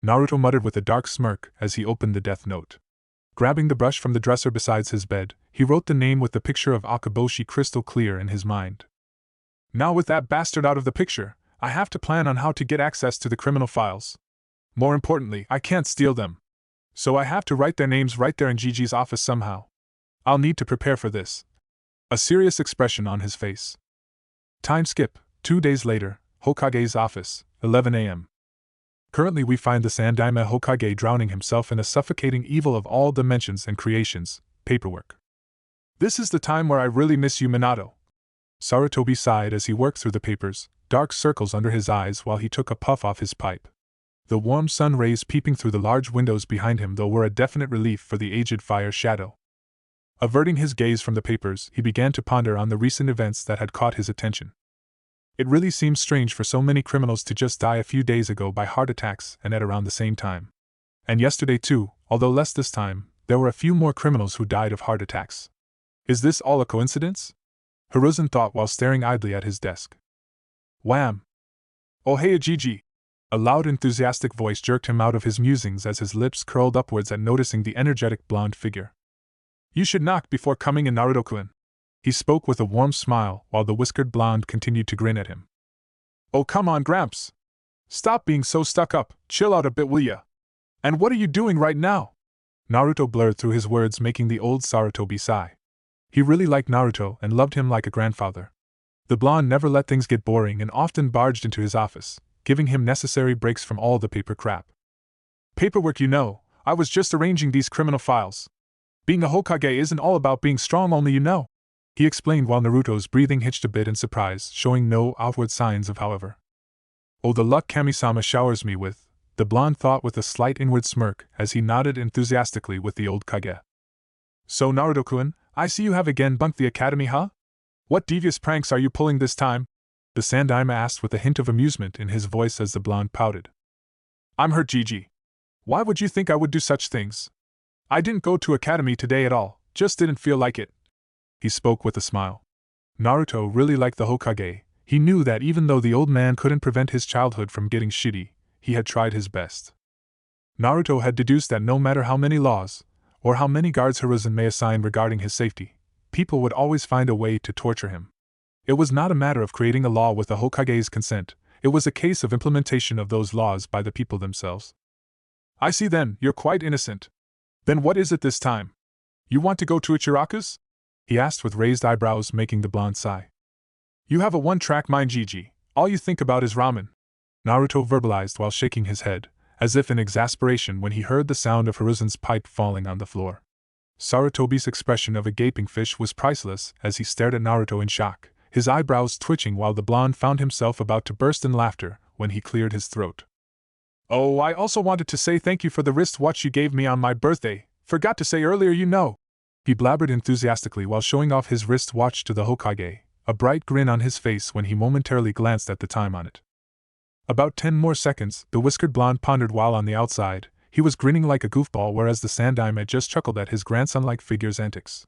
Naruto muttered with a dark smirk as he opened the death note. Grabbing the brush from the dresser beside his bed, he wrote the name with the picture of Akaboshi crystal clear in his mind. Now with that bastard out of the picture, I have to plan on how to get access to the criminal files. More importantly, I can't steal them. So I have to write their names right there in Gigi's office somehow. I'll need to prepare for this. A serious expression on his face. Time skip, 2 days later, Hokage's office, 11 a.m. Currently we find the Sandaime Hokage drowning himself in a suffocating evil of all dimensions and creations, paperwork. This is the time where I really miss you, Minato. Sarutobi sighed as he worked through the papers, dark circles under his eyes while he took a puff off his pipe. The warm sun rays peeping through the large windows behind him though were a definite relief for the aged fire shadow. Averting his gaze from the papers, he began to ponder on the recent events that had caught his attention. It really seems strange for so many criminals to just die a few days ago by heart attacks and at around the same time. And yesterday too, although less this time, there were a few more criminals who died of heart attacks. Is this all a coincidence? Hiruzen thought while staring idly at his desk. Wham! Oh hey Gigi! A loud enthusiastic voice jerked him out of his musings as his lips curled upwards at noticing the energetic blonde figure. You should knock before coming in, Naruto-kun. He spoke with a warm smile while the whiskered blonde continued to grin at him. Oh come on, Gramps! Stop being so stuck up, chill out a bit will ya? And what are you doing right now? Naruto blurred through his words, making the old Sarutobi sigh. He really liked Naruto and loved him like a grandfather. The blonde never let things get boring and often barged into his office, giving him necessary breaks from all the paper crap. Paperwork, you know, I was just arranging these criminal files. Being a Hokage isn't all about being strong only, you know, he explained while Naruto's breathing hitched a bit in surprise, showing no outward signs of however. Oh, the luck Kami-sama showers me with, the blonde thought with a slight inward smirk as he nodded enthusiastically with the old Kage. So Naruto-kun, I see you have again bunked the academy, huh? What devious pranks are you pulling this time? The Sandaime asked with a hint of amusement in his voice as the blonde pouted. I'm hurt, Gigi. Why would you think I would do such things? I didn't go to academy today at all, just didn't feel like it. He spoke with a smile. Naruto really liked the Hokage. He knew that even though the old man couldn't prevent his childhood from getting shitty, he had tried his best. Naruto had deduced that no matter how many laws, or how many guards Hiruzen may assign regarding his safety, people would always find a way to torture him. It was not a matter of creating a law with the Hokage's consent, it was a case of implementation of those laws by the people themselves. I see then, you're quite innocent. Then what is it this time? You want to go to Ichiraku's? He asked with raised eyebrows, making the blonde sigh. You have a one-track mind, Gigi. All you think about is ramen. Naruto verbalized while shaking his head, as if in exasperation when he heard the sound of Hiruzen's pipe falling on the floor. Sarutobi's expression of a gaping fish was priceless as he stared at Naruto in shock, his eyebrows twitching while the blonde found himself about to burst in laughter when he cleared his throat. Oh, I also wanted to say thank you for the wristwatch you gave me on my birthday. Forgot to say earlier, you know. He blabbered enthusiastically while showing off his wristwatch to the Hokage, a bright grin on his face when he momentarily glanced at the time on it. About 10 more seconds, the whiskered blonde pondered while on the outside. He was grinning like a goofball, whereas the Sandaime had just chuckled at his grandson-like figure's antics.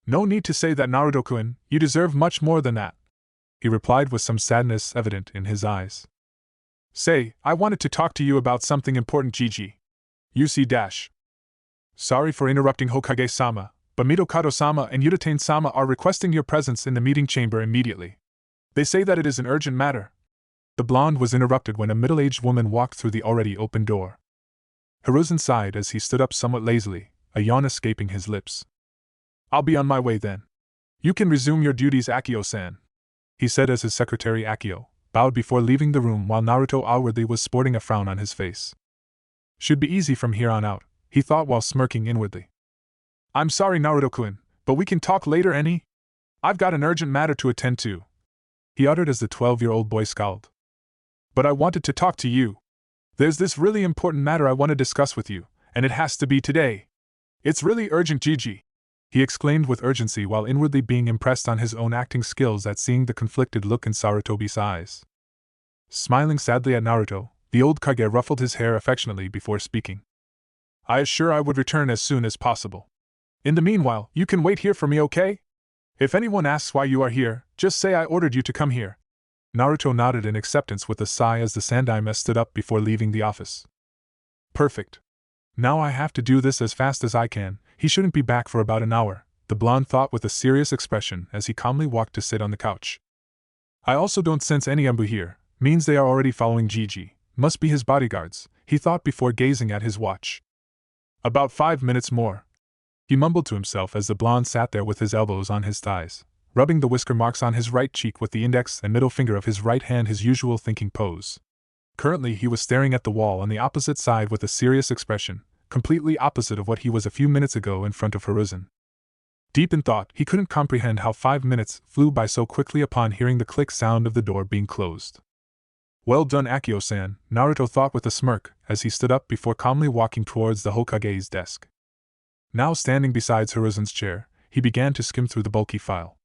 No need to say that, Naruto-kun, you deserve much more than that, he replied with some sadness evident in his eyes. Say, I wanted to talk to you about something important, Gigi. UC-. Sorry for interrupting, Hokage-sama, but Mitokado-sama and Udatane-sama are requesting your presence in the meeting chamber immediately. They say that it is an urgent matter. The blonde was interrupted when a middle-aged woman walked through the already open door. Hiruzen sighed as he stood up somewhat lazily, a yawn escaping his lips. I'll be on my way then. You can resume your duties, Akio-san, he said as his secretary Akio bowed before leaving the room while Naruto outwardly was sporting a frown on his face. Should be easy from here on out, he thought while smirking inwardly. I'm sorry, Naruto-kun, but we can talk later, any? I've got an urgent matter to attend to, he uttered as the 12-year-old boy scowled. But I wanted to talk to you. There's this really important matter I want to discuss with you, and it has to be today. It's really urgent, Gigi, he exclaimed with urgency while inwardly being impressed on his own acting skills at seeing the conflicted look in Sarutobi's eyes. Smiling sadly at Naruto, the old Kage ruffled his hair affectionately before speaking. I assure I would return as soon as possible. In the meanwhile, you can wait here for me, okay? If anyone asks why you are here, just say I ordered you to come here. Naruto nodded in acceptance with a sigh as the Sandaime stood up before leaving the office. Perfect. Now I have to do this as fast as I can. He shouldn't be back for about an hour, the blonde thought with a serious expression as he calmly walked to sit on the couch. I also don't sense any Embu here, means they are already following Gigi, must be his bodyguards, he thought before gazing at his watch. About 5 minutes more. He mumbled to himself as the blonde sat there with his elbows on his thighs, rubbing the whisker marks on his right cheek with the index and middle finger of his right hand, his usual thinking pose. Currently he was staring at the wall on the opposite side with a serious expression, completely opposite of what he was a few minutes ago in front of Hiruzen. Deep in thought, he couldn't comprehend how 5 minutes flew by so quickly upon hearing the click sound of the door being closed. Well done, Akio-san, Naruto thought with a smirk as he stood up before calmly walking towards the Hokage's desk. Now standing beside Hiruzen's chair, he began to skim through the bulky file.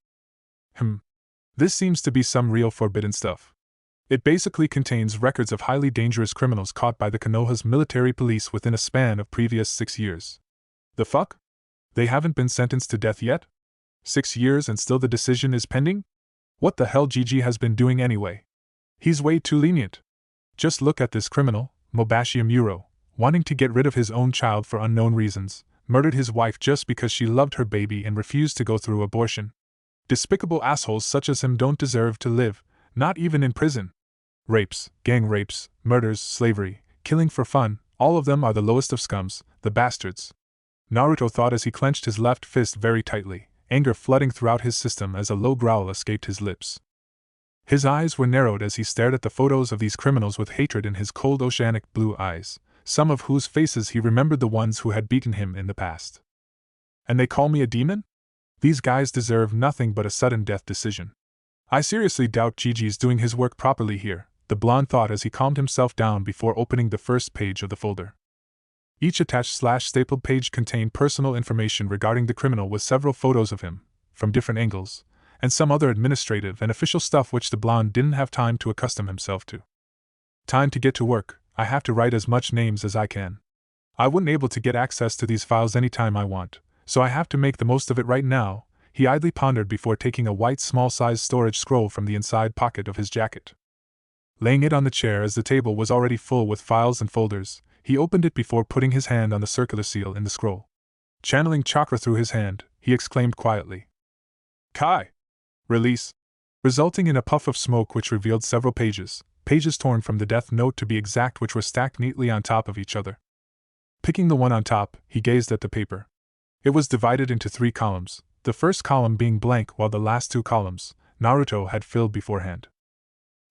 This seems to be some real forbidden stuff. It basically contains records of highly dangerous criminals caught by the Konoha's military police within a span of previous 6 years. The fuck? They haven't been sentenced to death yet? 6 years and still the decision is pending? What the hell Gigi has been doing anyway? He's way too lenient. Just look at this criminal, Mobashi Amuro, wanting to get rid of his own child for unknown reasons, murdered his wife just because she loved her baby and refused to go through abortion. Despicable assholes such as him don't deserve to live, not even in prison. Rapes, gang rapes, murders, slavery, killing for fun, all of them are the lowest of scums, the bastards. Naruto thought as he clenched his left fist very tightly, anger flooding throughout his system as a low growl escaped his lips. His eyes were narrowed as he stared at the photos of these criminals with hatred in his cold oceanic blue eyes, some of whose faces he remembered the ones who had beaten him in the past. And they call me a demon? These guys deserve nothing but a sudden death decision. I seriously doubt Gigi's doing his work properly here, the blonde thought as he calmed himself down before opening the first page of the folder. Each attached stapled page contained personal information regarding the criminal with several photos of him, from different angles, and some other administrative and official stuff which the blonde didn't have time to accustom himself to. Time to get to work, I have to write as much names as I can. I wouldn't able to get access to these files anytime I want, so I have to make the most of it right now, he idly pondered before taking a white small-sized storage scroll from the inside pocket of his jacket. Laying it on the chair as the table was already full with files and folders, he opened it before putting his hand on the circular seal in the scroll. Channeling chakra through his hand, he exclaimed quietly. Kai! Release! resulting in a puff of smoke which revealed several pages torn from the death note to be exact, which were stacked neatly on top of each other. Picking the one on top, he gazed at the paper. It was divided into 3 columns, the first column being blank while the last 2 columns, Naruto had filled beforehand.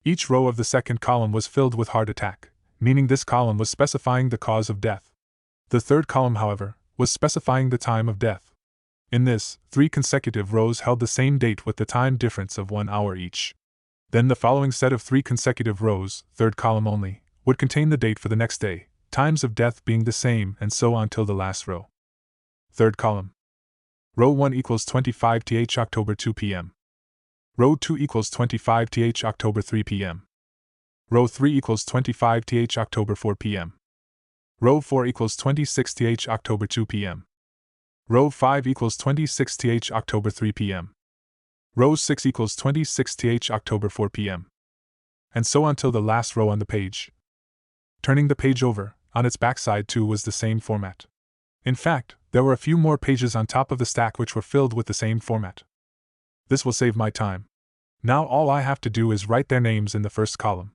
Each row of the second column was filled with heart attack, meaning this column was specifying the cause of death. The third column, however, was specifying the time of death. In this, 3 consecutive rows held the same date with the time difference of 1 hour each. Then the following set of 3 consecutive rows, third column only, would contain the date for the next day, times of death being the same, and so on till the last row. Third column. Row 1 equals 25th October 2 p.m. Row 2 equals 25th October 3 p.m. Row 3 equals 25th October 4 p.m. Row 4 equals 26th October 2 p.m. Row 5 equals 26th October 3 p.m. Row 6 equals 26th October 4 p.m. And so on till the last row on the page. Turning the page over, on its backside too was the same format. In fact, there were a few more pages on top of the stack which were filled with the same format. This will save my time. Now all I have to do is write their names in the first column.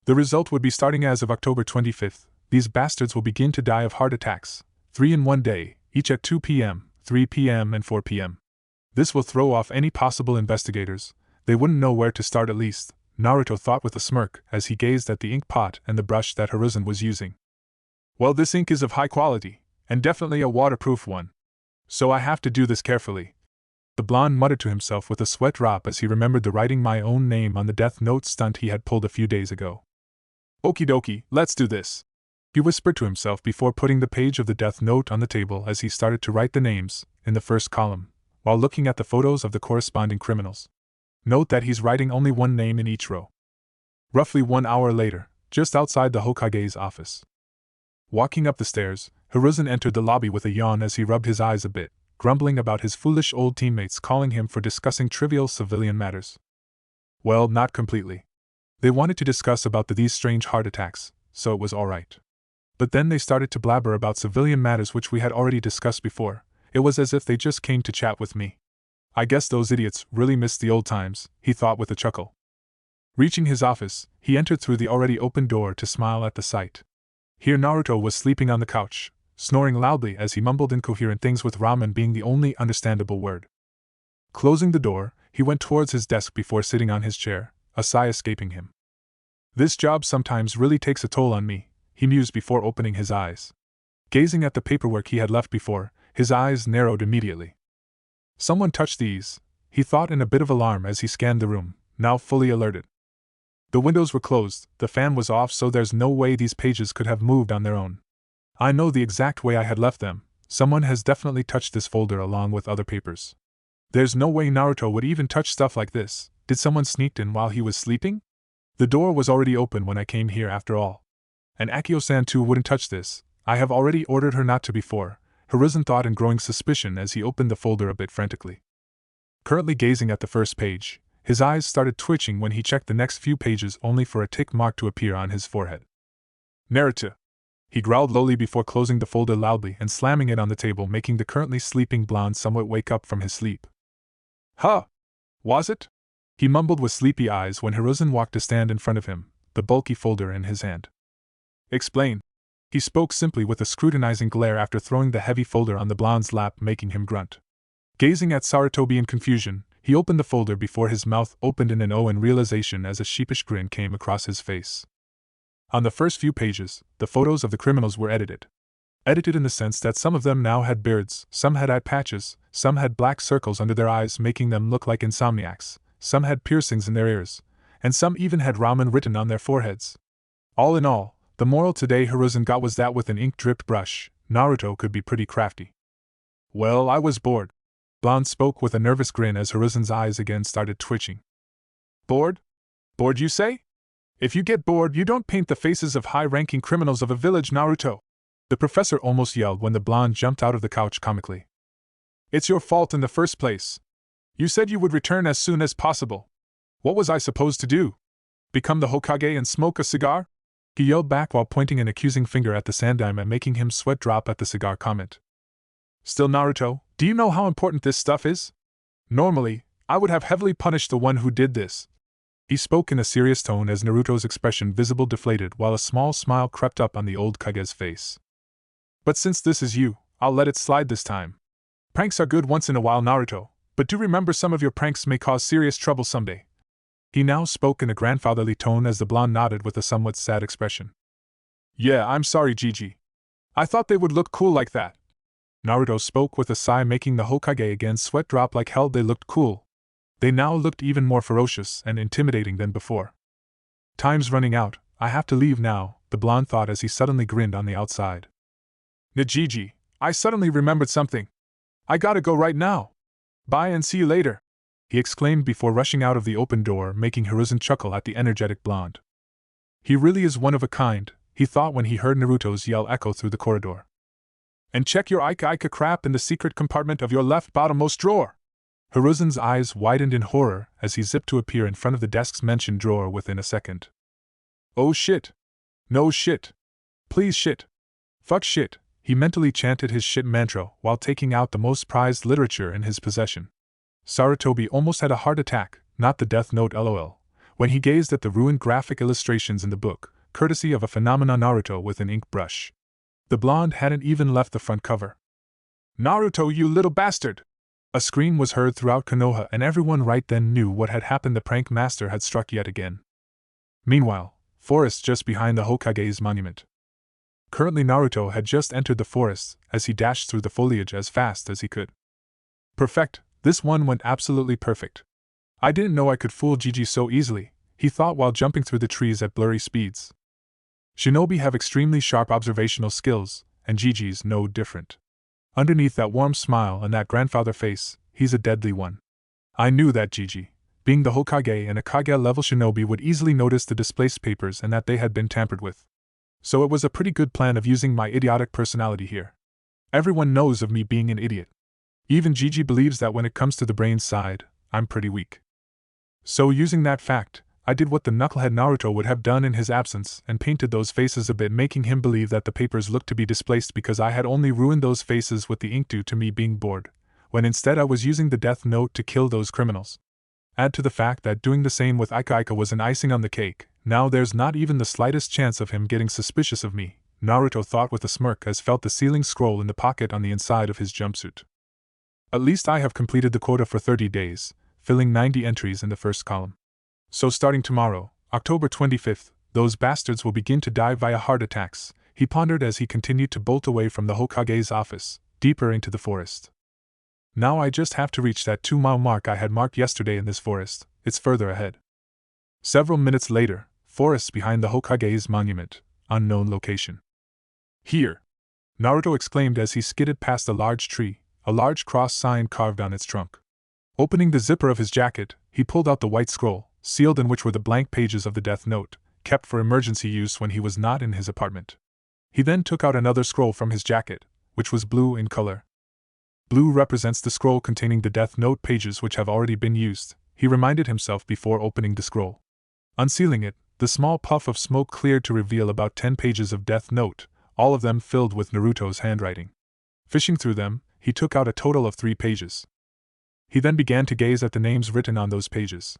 The result would be starting as of October 25th, these bastards will begin to die of heart attacks, 3 in one day, each at 2 p.m., 3 p.m. and 4 p.m. This will throw off any possible investigators, they wouldn't know where to start at least, Naruto thought with a smirk as he gazed at the ink pot and the brush that Hiruzen was using. Well, this ink is of high quality, and definitely a waterproof one. So I have to do this carefully. The blonde muttered to himself with a sweat drop as he remembered the writing my own name on the death note stunt he had pulled a few days ago. Okie dokie, let's do this, he whispered to himself before putting the page of the death note on the table as he started to write the names, in the first column, while looking at the photos of the corresponding criminals. Note that he's writing only one name in each row. Roughly 1 hour later, just outside the Hokage's office. Walking up the stairs, Hiruzen entered the lobby with a yawn as he rubbed his eyes a bit, grumbling about his foolish old teammates calling him for discussing trivial civilian matters. Well, not completely. They wanted to discuss about these strange heart attacks, so it was alright. But then they started to blabber about civilian matters which we had already discussed before. It was as if they just came to chat with me. I guess those idiots really missed the old times, he thought with a chuckle. Reaching his office, he entered through the already open door to smile at the sight. Here Naruto was sleeping on the couch, snoring loudly as he mumbled incoherent things with ramen being the only understandable word. Closing the door, he went towards his desk before sitting on his chair, a sigh escaping him. This job sometimes really takes a toll on me, he mused before opening his eyes. Gazing at the paperwork he had left before, his eyes narrowed immediately. Someone touched these, he thought in a bit of alarm as he scanned the room, now fully alerted. The windows were closed, the fan was off, so there's no way these pages could have moved on their own. I know the exact way I had left them, someone has definitely touched this folder along with other papers. There's no way Naruto would even touch stuff like this, did someone sneak in while he was sleeping? The door was already open when I came here after all. And Akio-san too wouldn't touch this, I have already ordered her not to before, Hiruzen thought in growing suspicion as he opened the folder a bit frantically. Currently gazing at the first page, his eyes started twitching when he checked the next few pages only for a tick mark to appear on his forehead. Naruto, he growled lowly before closing the folder loudly and slamming it on the table, making the currently sleeping blonde somewhat wake up from his sleep. Huh? Was it? He mumbled with sleepy eyes when Hiruzen walked to stand in front of him, the bulky folder in his hand. Explain. He spoke simply with a scrutinizing glare after throwing the heavy folder on the blonde's lap, making him grunt. Gazing at Sarutobi in confusion, he opened the folder before his mouth opened in an O in realization as a sheepish grin came across his face. On the first few pages, the photos of the criminals were edited. Edited in the sense that some of them now had beards, some had eye patches, some had black circles under their eyes making them look like insomniacs, some had piercings in their ears, and some even had ramen written on their foreheads. All in all, the moral today Hiruzen got was that with an ink-dripped brush, Naruto could be pretty crafty. Well, I was bored. Blonde spoke with a nervous grin as Hiruzen's eyes again started twitching. Bored? Bored, you say? If you get bored, you don't paint the faces of high-ranking criminals of a village, Naruto. The professor almost yelled when the blonde jumped out of the couch comically. It's your fault in the first place. You said you would return as soon as possible. What was I supposed to do? Become the Hokage and smoke a cigar? He yelled back while pointing an accusing finger at the Sandaime, making him sweat drop at the cigar comment. Still, Naruto, do you know how important this stuff is? Normally, I would have heavily punished the one who did this. He spoke in a serious tone as Naruto's expression visible deflated while a small smile crept up on the old Kage's face. But since this is you, I'll let it slide this time. Pranks are good once in a while, Naruto, but do remember some of your pranks may cause serious trouble someday. He now spoke in a grandfatherly tone as the blonde nodded with a somewhat sad expression. Yeah, I'm sorry, Gigi. I thought they would look cool like that. Naruto spoke with a sigh, making the Hokage again sweat drop like hell. They looked cool. They now looked even more ferocious and intimidating than before. Time's running out, I have to leave now, the blonde thought as he suddenly grinned on the outside. Gigi, I suddenly remembered something. I gotta go right now. Bye and see you later, he exclaimed before rushing out of the open door, making Hiruzen chuckle at the energetic blonde. He really is one of a kind, he thought when he heard Naruto's yell echo through the corridor. And check your Ika crap in the secret compartment of your left bottommost drawer. Hiruzen's eyes widened in horror as he zipped to appear in front of the desk's mentioned drawer within a second. Oh shit. No shit. Please shit. Fuck shit, he mentally chanted his shit mantra while taking out the most prized literature in his possession. Sarutobi almost had a heart attack, not the Death Note LOL, when he gazed at the ruined graphic illustrations in the book, courtesy of a phenomenon Naruto with an ink brush. The blonde hadn't even left the front cover. Naruto, you little bastard! A scream was heard throughout Konoha, and everyone right then knew what had happened. The prank master had struck yet again. Meanwhile, forest just behind the Hokage's monument. Currently Naruto had just entered the forest as he dashed through the foliage as fast as he could. Perfect, this one went absolutely perfect. I didn't know I could fool Gigi so easily, he thought while jumping through the trees at blurry speeds. Shinobi have extremely sharp observational skills, and Gigi's no different. Underneath that warm smile and that grandfather face, he's a deadly one. I knew that Gigi, being the Hokage and a Kage-level shinobi, would easily notice the displaced papers and that they had been tampered with. So it was a pretty good plan of using my idiotic personality here. Everyone knows of me being an idiot. Even Gigi believes that when it comes to the brains side, I'm pretty weak. So using that fact, I did what the knucklehead Naruto would have done in his absence and painted those faces a bit, making him believe that the papers looked to be displaced because I had only ruined those faces with the ink due to me being bored, when instead I was using the Death Note to kill those criminals. Add to the fact that doing the same with Ika was an icing on the cake. Now there's not even the slightest chance of him getting suspicious of me, Naruto thought with a smirk as felt the sealing scroll in the pocket on the inside of his jumpsuit. At least I have completed the quota for 30 days, filling 90 entries in the first column. So starting tomorrow, October 25th, those bastards will begin to die via heart attacks, he pondered as he continued to bolt away from the Hokage's office, deeper into the forest. Now I just have to reach that 2-mile mark I had marked yesterday in this forest, it's further ahead. Several minutes later, forests behind the Hokage's monument, unknown location. Here! Naruto exclaimed as he skidded past a large tree, a large cross sign carved on its trunk. Opening the zipper of his jacket, he pulled out the white scroll, sealed in which were the blank pages of the Death Note, kept for emergency use when he was not in his apartment. He then took out another scroll from his jacket, which was blue in color. Blue represents the scroll containing the Death Note pages which have already been used, he reminded himself before opening the scroll. Unsealing it, the small puff of smoke cleared to reveal about 10 pages of Death Note, all of them filled with Naruto's handwriting. Fishing through them, he took out a total of 3 pages. He then began to gaze at the names written on those pages.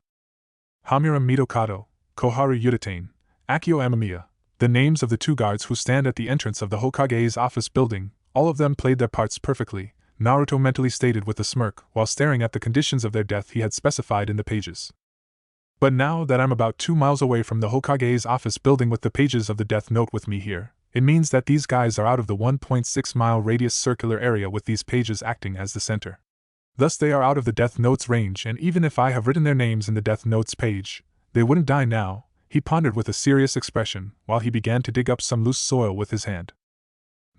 Hamura Mitokado, Koharu Yudatane, Akio Amamiya, the names of the 2 guards who stand at the entrance of the Hokage's office building, all of them played their parts perfectly, Naruto mentally stated with a smirk while staring at the conditions of their death he had specified in the pages. But now that I'm about 2 miles away from the Hokage's office building with the pages of the Death Note with me here, it means that these guys are out of the 1.6-mile radius circular area with these pages acting as the center. Thus they are out of the Death Note's range, and even if I have written their names in the Death Note's page, they wouldn't die now, he pondered with a serious expression while he began to dig up some loose soil with his hand.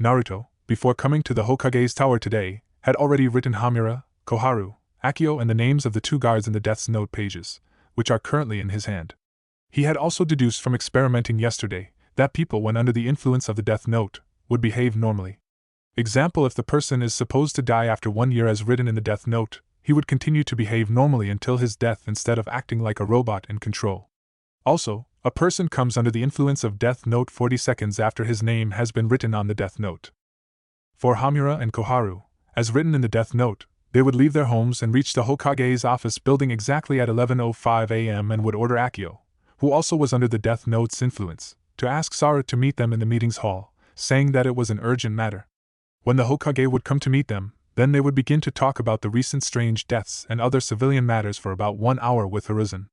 Naruto, before coming to the Hokage's tower today, had already written Hamura, Koharu, Akio and the names of the 2 guards in the Death Note pages, which are currently in his hand. He had also deduced from experimenting yesterday that people when under the influence of the Death Note would behave normally. Example, if the person is supposed to die after 1 year as written in the Death Note, he would continue to behave normally until his death instead of acting like a robot in control. Also, a person comes under the influence of Death Note 40 seconds after his name has been written on the Death Note. For Hamura and Koharu, as written in the Death Note, they would leave their homes and reach the Hokage's office building exactly at 11:05 a.m. and would order Akio, who also was under the Death Note's influence, to ask Sara to meet them in the meetings hall, saying that it was an urgent matter. When the Hokage would come to meet them, then they would begin to talk about the recent strange deaths and other civilian matters for about 1 hour with Hiruzen.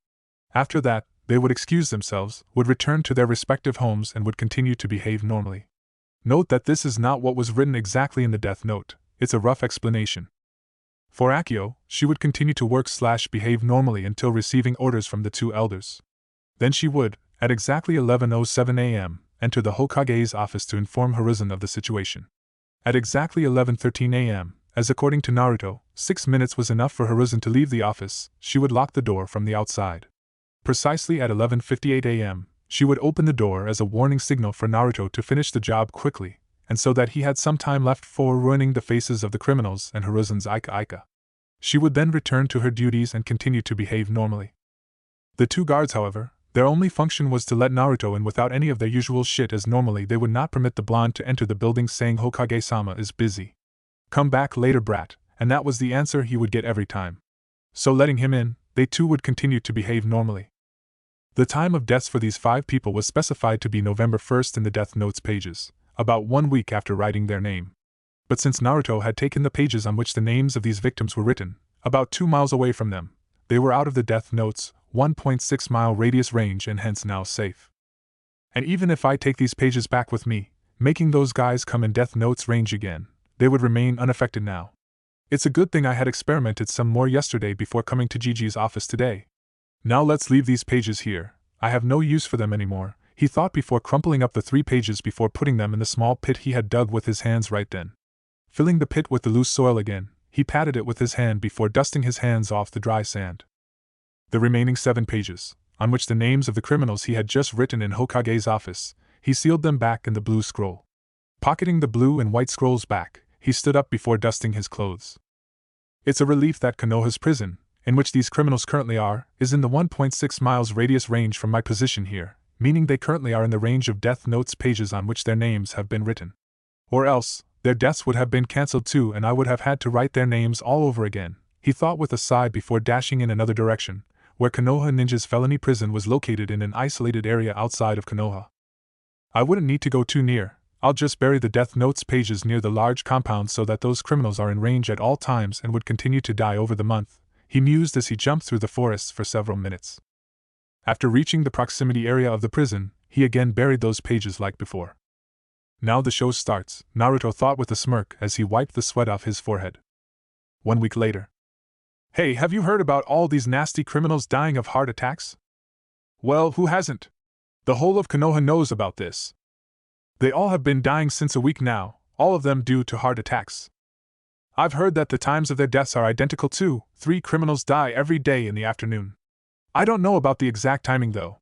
After that, they would excuse themselves, would return to their respective homes and would continue to behave normally. Note that this is not what was written exactly in the Death Note, it's a rough explanation. For Akio, she would continue to work/behave normally until receiving orders from the two elders. Then she would, at exactly 11:07 a.m., enter the Hokage's office to inform Hiruzen of the situation. At exactly 11:13 a.m., as according to Naruto, 6 minutes was enough for Hiruzen to leave the office, she would lock the door from the outside. Precisely at 11:58 a.m., she would open the door as a warning signal for Naruto to finish the job quickly, and so that he had some time left for ruining the faces of the criminals and Hiruzen's Ika. She would then return to her duties and continue to behave normally. The two guards, however, their only function was to let Naruto in without any of their usual shit, as normally they would not permit the blonde to enter the building saying Hokage-sama is busy. Come back later, brat, and that was the answer he would get every time. So letting him in, they too would continue to behave normally. The time of deaths for these 5 people was specified to be November 1st in the Death Note's pages, about 1 week after writing their name. But since Naruto had taken the pages on which the names of these victims were written, about 2 miles away from them, they were out of the Death Note's 1.6-mile radius range and hence now safe. And even if I take these pages back with me, making those guys come in Death Note's range again, they would remain unaffected now. It's a good thing I had experimented some more yesterday before coming to Gigi's office today. Now let's leave these pages here, I have no use for them anymore, he thought before crumpling up the 3 pages before putting them in the small pit he had dug with his hands right then. Filling the pit with the loose soil again, he patted it with his hand before dusting his hands off the dry sand. The remaining 7 pages, on which the names of the criminals he had just written in Hokage's office, he sealed them back in the blue scroll. Pocketing the blue and white scrolls back, he stood up before dusting his clothes. It's a relief that Konoha's prison, in which these criminals currently are, is in the 1.6 miles radius range from my position here, meaning they currently are in the range of Death Note's pages on which their names have been written. Or else, their deaths would have been cancelled too and I would have had to write their names all over again, he thought with a sigh before dashing in another direction, where Konoha Ninja's felony prison was located in an isolated area outside of Konoha. I wouldn't need to go too near, I'll just bury the Death Note's pages near the large compound so that those criminals are in range at all times and would continue to die over the month, he mused as he jumped through the forests for several minutes. After reaching the proximity area of the prison, he again buried those pages like before. Now the show starts, Naruto thought with a smirk as he wiped the sweat off his forehead. 1 week later. Hey, have you heard about all these nasty criminals dying of heart attacks? Well, who hasn't? The whole of Konoha knows about this. They all have been dying since a week now, all of them due to heart attacks. I've heard that the times of their deaths are identical too, 3 criminals die every day in the afternoon. I don't know about the exact timing though.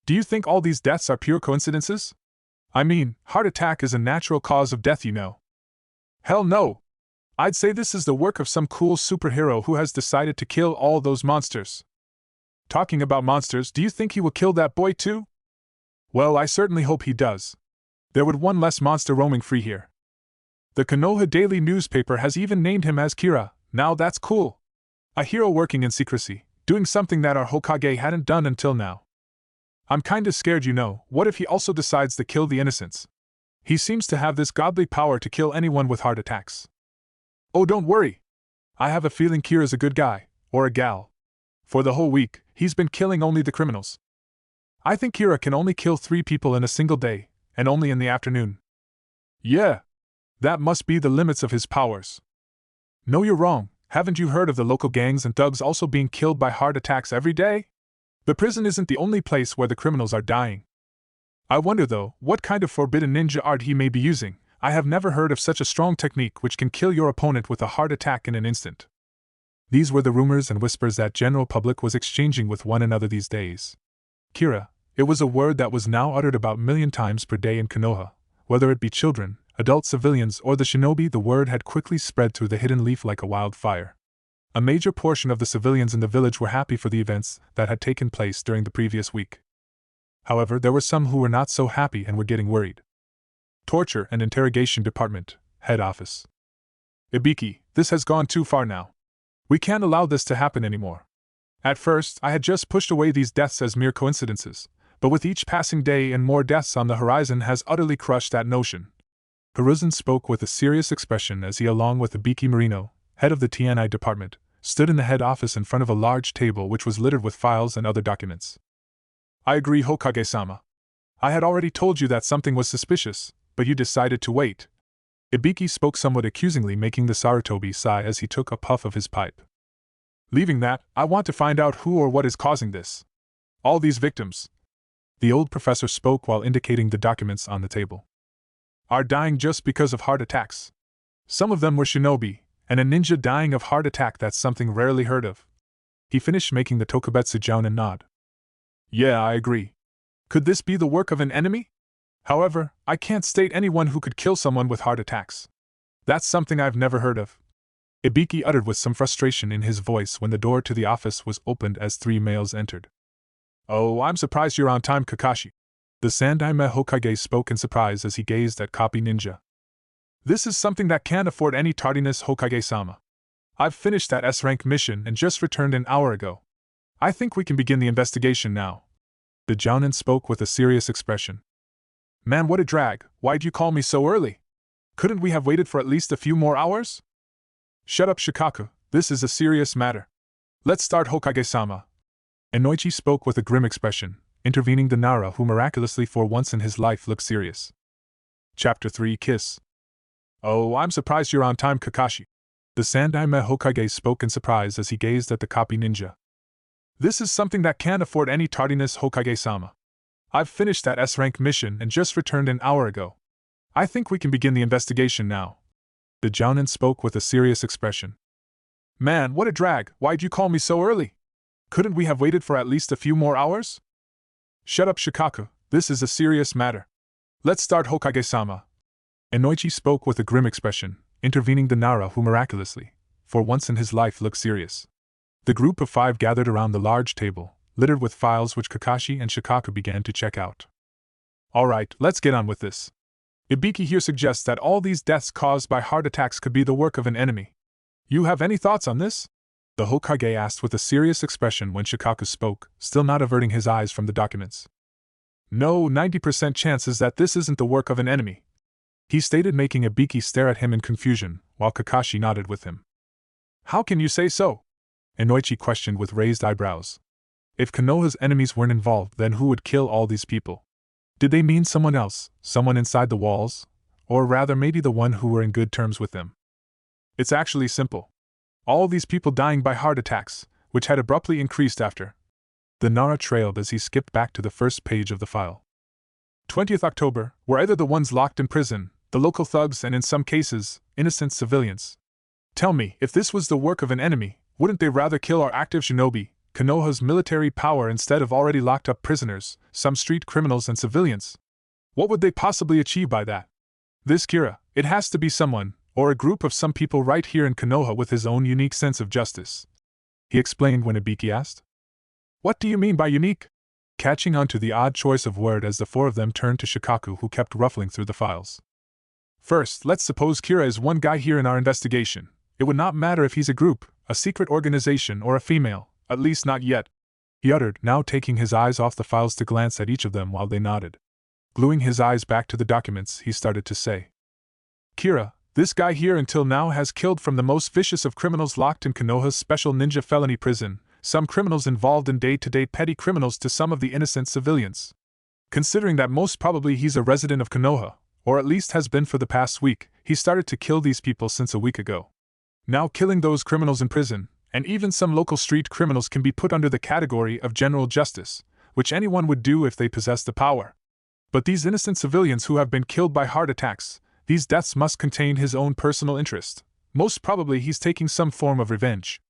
Do you think all these deaths are pure coincidences? I mean, heart attack is a natural cause of death, you know. Hell no! I'd say this is the work of some cool superhero who has decided to kill all those monsters. Talking about monsters, do you think he will kill that boy too? Well, I certainly hope he does. There would one less monster roaming free here. The Konoha Daily newspaper has even named him as Kira, now that's cool. A hero working in secrecy, doing something that our Hokage hadn't done until now. I'm kinda scared, you know, what if he also decides to kill the innocents? He seems to have this godly power to kill anyone with heart attacks. Oh, don't worry. I have a feeling Kira's a good guy, or a gal. For the whole week, he's been killing only the criminals. I think Kira can only kill 3 people in a single day, and only in the afternoon. Yeah. That must be the limits of his powers. No, you're wrong. Haven't you heard of the local gangs and thugs also being killed by heart attacks every day? The prison isn't the only place where the criminals are dying. I wonder though, what kind of forbidden ninja art he may be using. I have never heard of such a strong technique which can kill your opponent with a heart attack in an instant. These were the rumors and whispers that general public was exchanging with one another these days. Kira, it was a word that was now uttered about 1,000,000 times per day in Konoha. Whether it be children, adult civilians or the shinobi, the word had quickly spread through the hidden leaf like a wildfire. A major portion of the civilians in the village were happy for the events that had taken place during the previous week. However, there were some who were not so happy and were getting worried. Torture and Interrogation Department, Head Office. Ibiki, this has gone too far now. We can't allow this to happen anymore. At first, I had just pushed away these deaths as mere coincidences, but with each passing day and more deaths on the horizon has utterly crushed that notion. Hiruzen spoke with a serious expression as he, along with Ibiki Marino, head of the TNI department, stood in the head office in front of a large table which was littered with files and other documents. I agree, Hokage-sama. I had already told you that something was suspicious, but you decided to wait. Ibiki spoke somewhat accusingly, making the Sarutobi sigh as he took a puff of his pipe. Leaving that, I want to find out who or what is causing this. All these victims, the old professor spoke while indicating the documents on the table, are dying just because of heart attacks. Some of them were shinobi, and a ninja dying of heart attack, that's something rarely heard of. He finished making the Tokubetsu jounen nod. Yeah, I agree. Could this be the work of an enemy? However, I can't state anyone who could kill someone with heart attacks. That's something I've never heard of. Ibiki uttered with some frustration in his voice when the door to the office was opened as 3 males entered. Oh, I'm surprised you're on time, Kakashi. The Sandaime Hokage spoke in surprise as he gazed at Copy Ninja. This is something that can't afford any tardiness, Hokage-sama. I've finished that S-rank mission and just returned an hour ago. I think we can begin the investigation now. The jounen spoke with a serious expression. Man, what a drag, why'd you call me so early? Couldn't we have waited for at least a few more hours? Shut up, Shikaku, this is a serious matter. Let's start, Hokage-sama. Inoichi spoke with a grim expression, intervening the Nara who miraculously for once in his life looked serious. Chapter 3 Kiss. Oh, I'm surprised you're on time, Kakashi. The Sandaime Hokage spoke in surprise as he gazed at the Copy Ninja. This is something that can't afford any tardiness, Hokage-sama. I've finished that S-rank mission and just returned an hour ago. I think we can begin the investigation now. The jounen spoke with a serious expression. Man, what a drag, why'd you call me so early? Couldn't we have waited for at least a few more hours? Shut up, Shikaku, this is a serious matter. Let's start, Hokage-sama. Inoichi spoke with a grim expression, intervening the Nara who miraculously, for once in his life, looked serious. The group of 5 gathered around the large table, littered with files which Kakashi and Shikaku began to check out. Alright, let's get on with this. Ibiki here suggests that all these deaths caused by heart attacks could be the work of an enemy. You have any thoughts on this? The Hokage asked with a serious expression when Shikaku spoke, still not averting his eyes from the documents. No, 90% chances that this isn't the work of an enemy, he stated, making Ibiki stare at him in confusion, while Kakashi nodded with him. How can you say so? Inoichi questioned with raised eyebrows. If Konoha's enemies weren't involved, then who would kill all these people? Did they mean someone else, someone inside the walls? Or rather maybe the one who were in good terms with them? It's actually simple. All these people dying by heart attacks, which had abruptly increased after. The Nara trailed as he skipped back to the first page of the file. 20th October, were either the ones locked in prison, the local thugs, and in some cases, innocent civilians. Tell me, if this was the work of an enemy, wouldn't they rather kill our active shinobi, Konoha's military power, instead of already locked up prisoners, some street criminals and civilians? What would they possibly achieve by that? This Kira, it has to be someone, or a group of some people right here in Konoha with his own unique sense of justice, he explained when Ibiki asked. What do you mean by unique? Catching on to the odd choice of word as the 4 of them turned to Shikaku, who kept ruffling through the files. First, let's suppose Kira is one guy here in our investigation. It would not matter if he's a group, a secret organization, or a female, at least not yet, he uttered, now taking his eyes off the files to glance at each of them while they nodded. Gluing his eyes back to the documents, he started to say. Kira, this guy here until now has killed from the most vicious of criminals locked in Konoha's special ninja felony prison, some criminals involved in day-to-day petty criminals to some of the innocent civilians. Considering that most probably he's a resident of Konoha, or at least has been for the past week, he started to kill these people since a week ago. Now killing those criminals in prison, and even some local street criminals, can be put under the category of general justice, which anyone would do if they possessed the power. But these innocent civilians who have been killed by heart attacks, these deaths must contain his own personal interest. Most probably he's taking some form of revenge.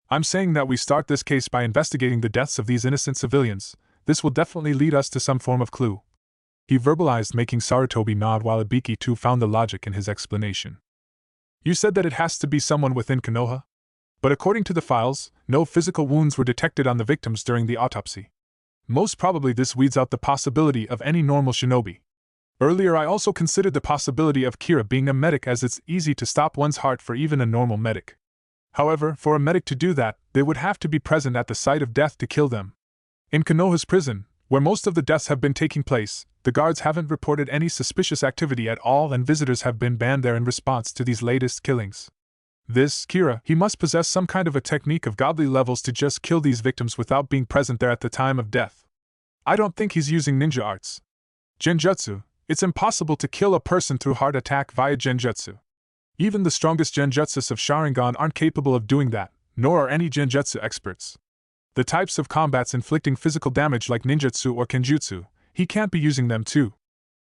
I'm saying that we start this case by investigating the deaths of these innocent civilians. This will definitely lead us to some form of clue. He verbalized, making Sarutobi nod while Ibiki too found the logic in his explanation. You said that it has to be someone within Konoha? But according to the files, no physical wounds were detected on the victims during the autopsy. Most probably this weeds out the possibility of any normal shinobi. Earlier I also considered the possibility of Kira being a medic, as it's easy to stop one's heart for even a normal medic. However, for a medic to do that, they would have to be present at the site of death to kill them. In Konoha's prison, where most of the deaths have been taking place, the guards haven't reported any suspicious activity at all, and visitors have been banned there in response to these latest killings. This Kira, he must possess some kind of a technique of godly levels to just kill these victims without being present there at the time of death. I don't think he's using ninja arts. Genjutsu. It's impossible to kill a person through heart attack via genjutsu. Even the strongest genjutsus of Sharingan aren't capable of doing that, nor are any genjutsu experts. The types of combats inflicting physical damage like ninjutsu or kenjutsu, he can't be using them too.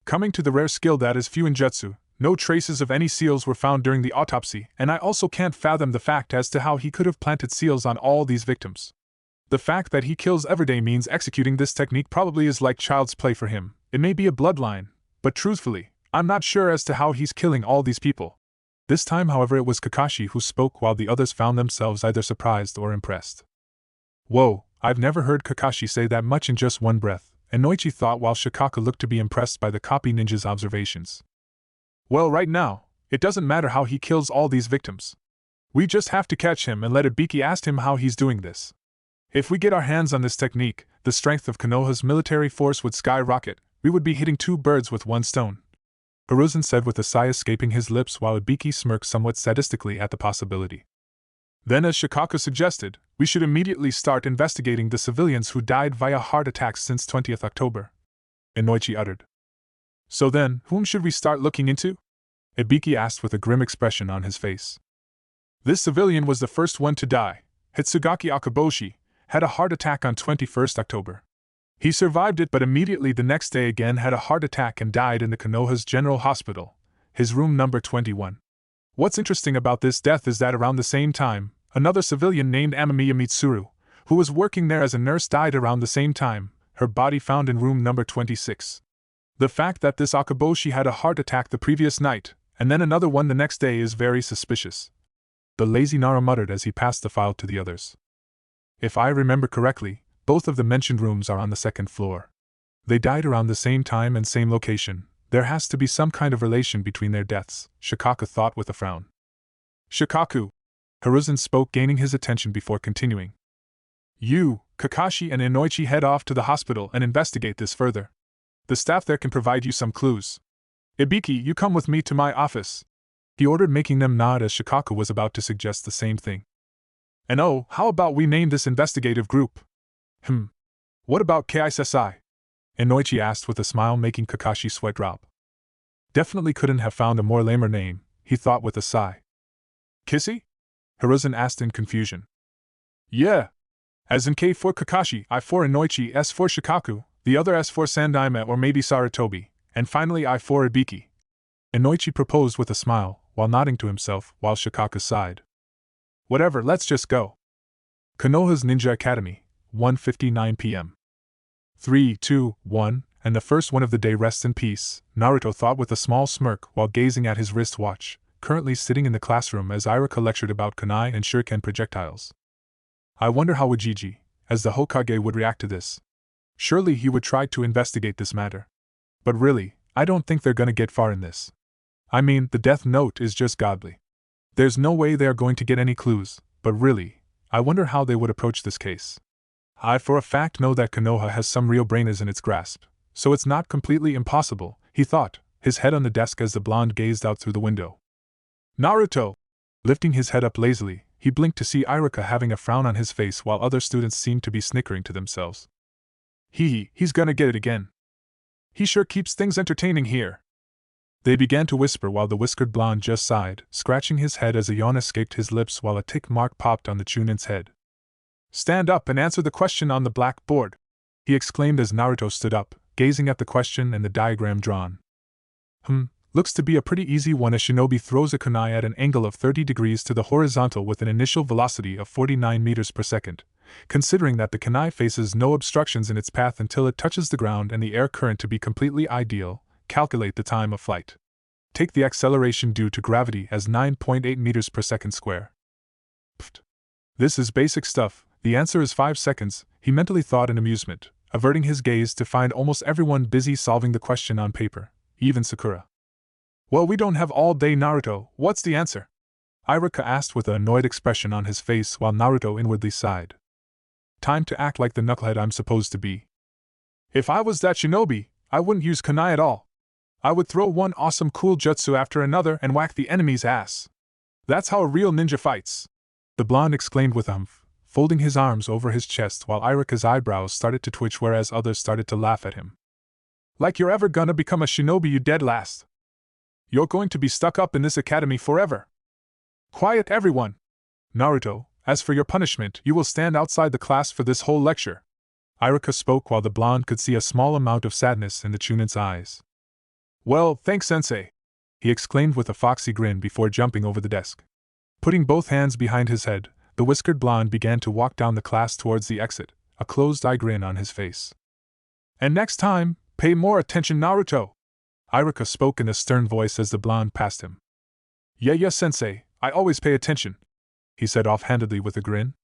Coming to the rare skill that is Fuinjutsu, no traces of any seals were found during the autopsy, and I also can't fathom the fact as to how he could have planted seals on all these victims. The fact that he kills everyday means executing this technique probably is like child's play for him. It may be a bloodline, but truthfully, I'm not sure as to how he's killing all these people. This time, however, it was Kakashi who spoke, while the others found themselves either surprised or impressed. Whoa, I've never heard Kakashi say that much in just one breath, Inoichi thought, while Shikaka looked to be impressed by the copy ninja's observations. Well, right now, it doesn't matter how he kills all these victims. We just have to catch him and let Ibiki ask him how he's doing this. If we get our hands on this technique, the strength of Konoha's military force would skyrocket. We would be hitting two birds with one stone. Hiruzen said with a sigh escaping his lips, while Ibiki smirked somewhat sadistically at the possibility. Then, as Shikaka suggested, we should immediately start investigating the civilians who died via heart attacks since 20th October. Inoichi uttered. So then, whom should we start looking into? Ibiki asked with a grim expression on his face. This civilian was the first one to die. Hitsugaki Akaboshi had a heart attack on 21st October. He survived it, but immediately the next day again had a heart attack and died in the Konoha's General Hospital, his room number 21. What's interesting about this death is that around the same time, another civilian named Amamiya Mitsuru, who was working there as a nurse, died around the same time, her body found in room number 26. The fact that this Akaboshi had a heart attack the previous night, and then another one the next day, is very suspicious. The lazy Nara muttered as he passed the file to the others. If I remember correctly, both of the mentioned rooms are on the second floor. They died around the same time and same location. There has to be some kind of relation between their deaths, Shikaka thought with a frown. Shikaku! Hiruzen spoke, gaining his attention before continuing. You, Kakashi and Inoichi head off to the hospital and investigate this further. The staff there can provide you some clues. Ibiki, you come with me to my office. He ordered, making them nod as Shikaka was about to suggest the same thing. And oh, how about we name this investigative group? What about KISSI? Inoichi asked with a smile, making Kakashi sweat drop. Definitely couldn't have found a more lamer name, he thought with a sigh. Kissy? Hiruzen asked in confusion. Yeah. As in K for Kakashi, I for Inoichi, S for Shikaku, the other S for Sandaime or maybe Saratobi, and finally I for Ibiki. Inoichi proposed with a smile, while nodding to himself, while Shikaka sighed. Whatever, let's just go. Konoha's Ninja Academy. 1:59 p.m. 3, 2, 1, and the first one of the day. Rest in peace, Naruto thought with a small smirk while gazing at his wristwatch, currently sitting in the classroom as Iruka lectured about kunai and shuriken projectiles. I wonder how Ujiji, as the Hokage, would react to this. Surely he would try to investigate this matter. But really, I don't think they're gonna get far in this. I mean, the death note is just godly. There's no way they are going to get any clues, but really, I wonder how they would approach this case. I for a fact know that Konoha has some real brainers in its grasp, so it's not completely impossible, he thought, his head on the desk as the blonde gazed out through the window. Naruto! Lifting his head up lazily, he blinked to see Iruka having a frown on his face while other students seemed to be snickering to themselves. He's gonna get it again. He sure keeps things entertaining here. They began to whisper while the whiskered blonde just sighed, scratching his head as a yawn escaped his lips while a tick mark popped on the Chunin's head. Stand up and answer the question on the blackboard, he exclaimed as Naruto stood up, gazing at the question and the diagram drawn. Looks to be a pretty easy one. A shinobi throws a kunai at an angle of 30 degrees to the horizontal with an initial velocity of 49 meters per second. Considering that the kunai faces no obstructions in its path until it touches the ground and the air current to be completely ideal, calculate the time of flight. Take the acceleration due to gravity as 9.8 meters per second square. Pfft. This is basic stuff. The answer is 5 seconds, he mentally thought in amusement, averting his gaze to find almost everyone busy solving the question on paper. even Sakura. Well, we don't have all day, Naruto. What's the answer? Iruka asked with an annoyed expression on his face while Naruto inwardly sighed. Time to act like the knucklehead I'm supposed to be. If I was that shinobi, I wouldn't use kunai at all. I would throw one awesome cool jutsu after another and whack the enemy's ass. That's how a real ninja fights. The blonde exclaimed with umph, folding his arms over his chest while Iruka's eyebrows started to twitch whereas others started to laugh at him. Like you're ever gonna become a shinobi, you dead last. You're going to be stuck up in this academy forever. Quiet, everyone! Naruto, as for your punishment, you will stand outside the class for this whole lecture. Iruka spoke while the blonde could see a small amount of sadness in the Chunin's eyes. Well, thanks, sensei, he exclaimed with a foxy grin before jumping over the desk. Putting both hands behind his head, the whiskered blonde began to walk down the class towards the exit, a closed-eye grin on his face. And next time, pay more attention, Naruto! Iruka spoke in a stern voice as the blonde passed him. Yeah, sensei, I always pay attention, he said offhandedly with a grin.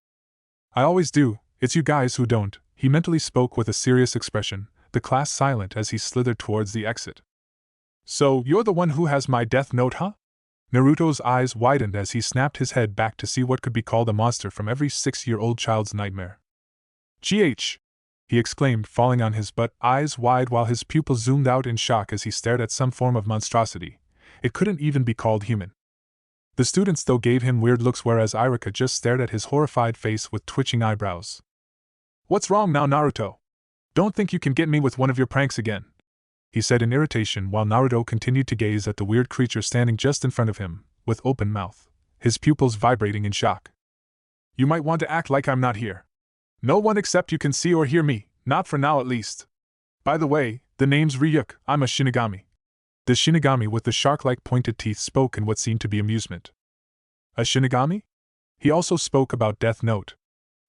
I always do, it's you guys who don't, he mentally spoke with a serious expression, the class silent as he slithered towards the exit. So, you're the one who has my death note, huh? Naruto's eyes widened as he snapped his head back to see what could be called a monster from every 6-year-old child's nightmare. GH! He exclaimed, falling on his butt, eyes wide while his pupils zoomed out in shock as he stared at some form of monstrosity. It couldn't even be called human. The students though gave him weird looks whereas Iruka just stared at his horrified face with twitching eyebrows. What's wrong now, Naruto? Don't think you can get me with one of your pranks again, he said in irritation while Naruto continued to gaze at the weird creature standing just in front of him, with open mouth, his pupils vibrating in shock. You might want to act like I'm not here. No one except you can see or hear me, not for now at least. By the way, the name's Ryuk, I'm a Shinigami. The Shinigami with the shark-like pointed teeth spoke in what seemed to be amusement. A Shinigami? He also spoke about Death Note.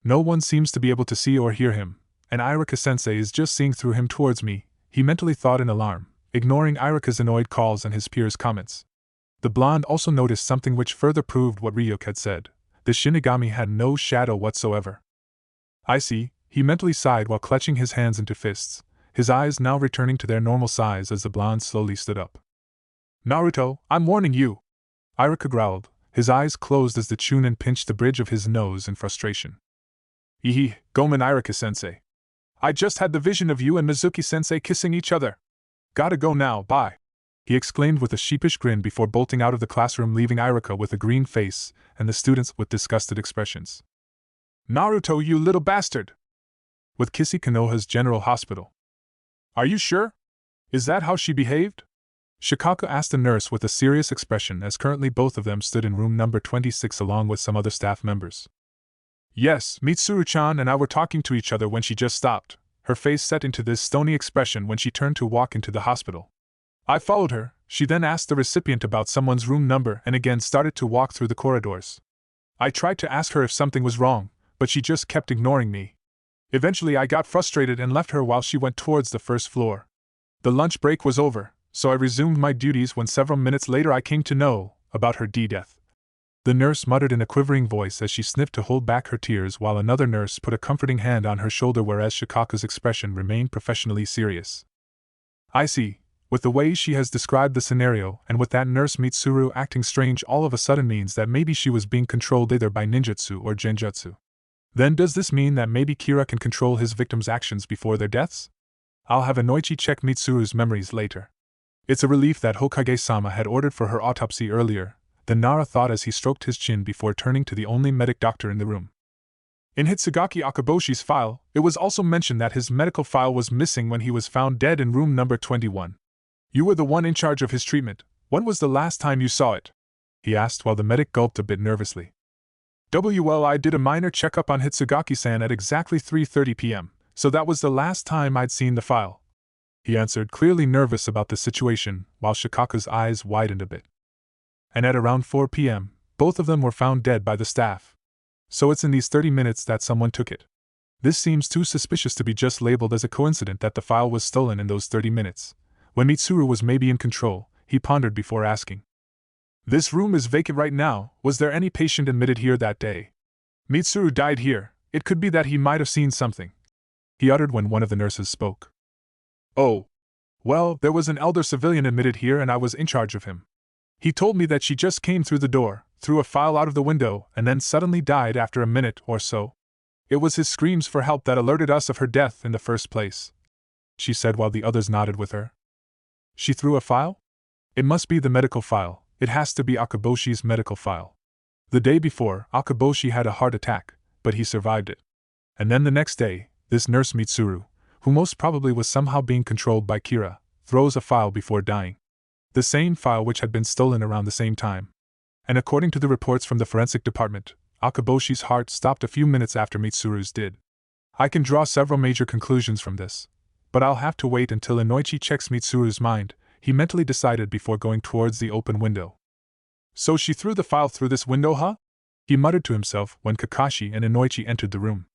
No one seems to be able to see or hear him, and Iruka-sensei is just seeing through him towards me, he mentally thought in alarm, ignoring Iruka's annoyed calls and his peers' comments. The blonde also noticed something which further proved what Ryuk had said. The Shinigami had no shadow whatsoever. I see, he mentally sighed while clutching his hands into fists, his eyes now returning to their normal size as the blonde slowly stood up. Naruto, I'm warning you! Iruka growled, his eyes closed as the Chunin pinched the bridge of his nose in frustration. Ehe, Gomen Iruka-sensei. I just had the vision of you and Mizuki-sensei kissing each other. Gotta go now, bye! He exclaimed with a sheepish grin before bolting out of the classroom, leaving Iruka with a green face and the students with disgusted expressions. Naruto, you little bastard! With Kissy Konoha's General Hospital. Are you sure? Is that how she behaved? Shikako asked the nurse with a serious expression as currently both of them stood in room number 26 along with some other staff members. Yes, Mitsuru-chan and I were talking to each other when she just stopped, her face set into this stony expression when she turned to walk into the hospital. I followed her, she then asked the recipient about someone's room number and again started to walk through the corridors. I tried to ask her if something was wrong, but she just kept ignoring me. Eventually I got frustrated and left her while she went towards the first floor. The lunch break was over, so I resumed my duties when several minutes later I came to know about her death. The nurse muttered in a quivering voice as she sniffed to hold back her tears while another nurse put a comforting hand on her shoulder whereas Shikaku's expression remained professionally serious. I see, with the way she has described the scenario and with that nurse Mitsuru acting strange all of a sudden means that maybe she was being controlled either by ninjutsu or genjutsu. Then does this mean that maybe Kira can control his victims' actions before their deaths? I'll have Inoichi check Mitsuru's memories later. It's a relief that Hokage-sama had ordered for her autopsy earlier, then Nara thought as he stroked his chin before turning to the only medic doctor in the room. In Hitsugaki Akaboshi's file, it was also mentioned that his medical file was missing when he was found dead in room number 21. You were the one in charge of his treatment. When was the last time you saw it? He asked while the medic gulped a bit nervously. Well, I did a minor checkup on Hitsugaki-san at exactly 3:30 p.m., so that was the last time I'd seen the file. He answered, clearly nervous about the situation, while Shikaku's eyes widened a bit. And at around 4 p.m., both of them were found dead by the staff. So it's in these 30 minutes that someone took it. This seems too suspicious to be just labeled as a coincidence that the file was stolen in those 30 minutes. When Mitsuru was maybe in control, he pondered before asking. This room is vacant right now. Was there any patient admitted here that day? Mitsuru died here. It could be that he might have seen something, he uttered when one of the nurses spoke. Oh. Well, there was an elder civilian admitted here and I was in charge of him. He told me that she just came through the door, threw a file out of the window, and then suddenly died after a minute or so. It was his screams for help that alerted us of her death in the first place," she said while the others nodded with her. "She threw a file? It must be the medical file. It has to be Akaboshi's medical file. The day before, Akaboshi had a heart attack, but he survived it. And then the next day, this nurse Mitsuru, who most probably was somehow being controlled by Kira, throws a file before dying. The same file which had been stolen around the same time. And according to the reports from the forensic department, Akaboshi's heart stopped a few minutes after Mitsuru's did. I can draw several major conclusions from this, but I'll have to wait until Inoichi checks Mitsuru's mind," he mentally decided before going towards the open window. "So she threw the file through this window, huh?" he muttered to himself when Kakashi and Inoichi entered the room.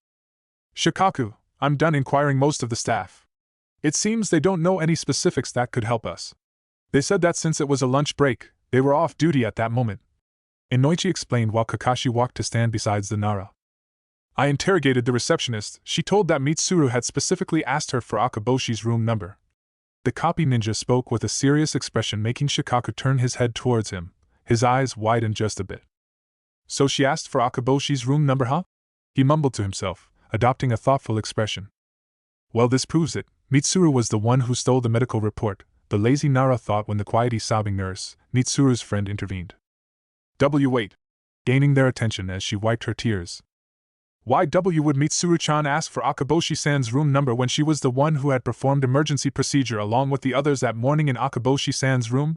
"Shikaku, I'm done inquiring most of the staff. It seems they don't know any specifics that could help us. They said that since it was a lunch break, they were off duty at that moment," Inoichi explained while Kakashi walked to stand beside the Nara. "I interrogated the receptionist. She told that Mitsuru had specifically asked her for Akaboshi's room number." The copy ninja spoke with a serious expression, making Shikaku turn his head towards him. His eyes widened just a bit. "So she asked for Akaboshi's room number, huh?" he mumbled to himself, adopting a thoughtful expression. "Well, this proves it. Mitsuru was the one who stole the medical report," the lazy Nara thought when the quietly sobbing nurse, Mitsuru's friend, intervened. Wait, gaining their attention as she wiped her tears. "Why would Mitsuru-chan ask for Akaboshi-san's room number when she was the one who had performed emergency procedure along with the others that morning in Akaboshi-san's room?"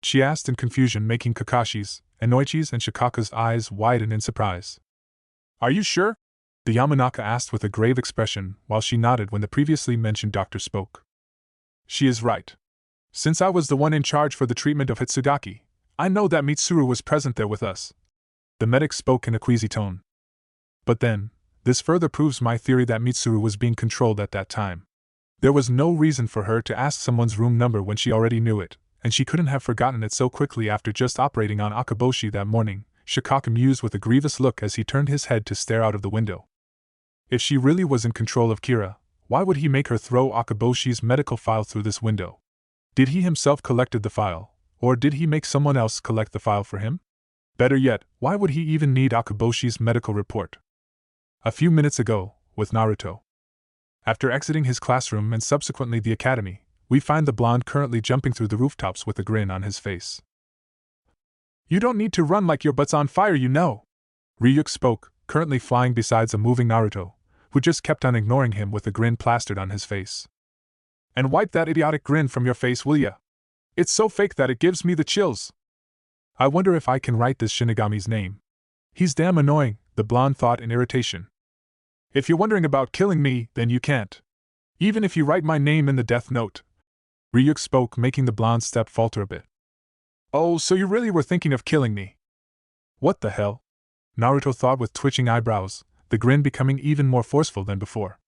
she asked in confusion, making Kakashi's, Inoichi's and Shikaku's eyes widen in surprise. "Are you sure?" the Yamanaka asked with a grave expression while she nodded when the previously mentioned doctor spoke. "She is right. Since I was the one in charge for the treatment of Hitsugaki, I know that Mitsuru was present there with us." The medic spoke in a queasy tone. "But then, this further proves my theory that Mitsuru was being controlled at that time. There was no reason for her to ask someone's room number when she already knew it, and she couldn't have forgotten it so quickly after just operating on Akaboshi that morning," Shikaku mused with a grievous look as he turned his head to stare out of the window. If she really was in control of Kira, why would he make her throw Akaboshi's medical file through this window? Did he himself collected the file, or did he make someone else collect the file for him? Better yet, why would he even need Akaboshi's medical report? A few minutes ago, with Naruto. After exiting his classroom and subsequently the academy, we find the blonde currently jumping through the rooftops with a grin on his face. "You don't need to run like your butt's on fire, you know," Ryuk spoke, currently flying beside a moving Naruto, who just kept on ignoring him with a grin plastered on his face. "And wipe that idiotic grin from your face, will ya? It's so fake that it gives me the chills. I wonder if I can write this Shinigami's name. He's damn annoying," the blonde thought in irritation. "If you're wondering about killing me, then you can't. Even if you write my name in the death note," Ryuk spoke, making the blonde's step falter a bit. "Oh, so you really were thinking of killing me?" "What the hell?" Naruto thought with twitching eyebrows, the grin becoming even more forceful than before.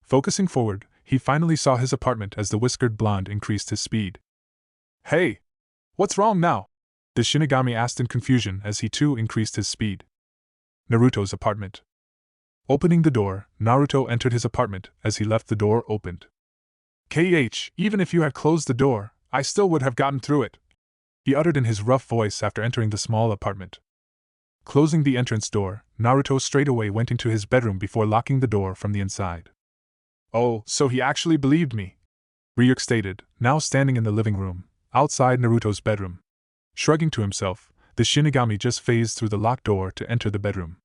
Focusing forward, he finally saw his apartment as the whiskered blonde increased his speed. "Hey! What's wrong now?" the Shinigami asked in confusion as he too increased his speed. Naruto's apartment. Opening the door, Naruto entered his apartment. As he left, the door opened. Even if you had closed the door, I still would have gotten through it," he uttered in his rough voice after entering the small apartment. Closing the entrance door, Naruto straightaway went into his bedroom before locking the door from the inside. "Oh, so he actually believed me," Ryuk stated, now standing in the living room, outside Naruto's bedroom. Shrugging to himself, the Shinigami just phased through the locked door to enter the bedroom.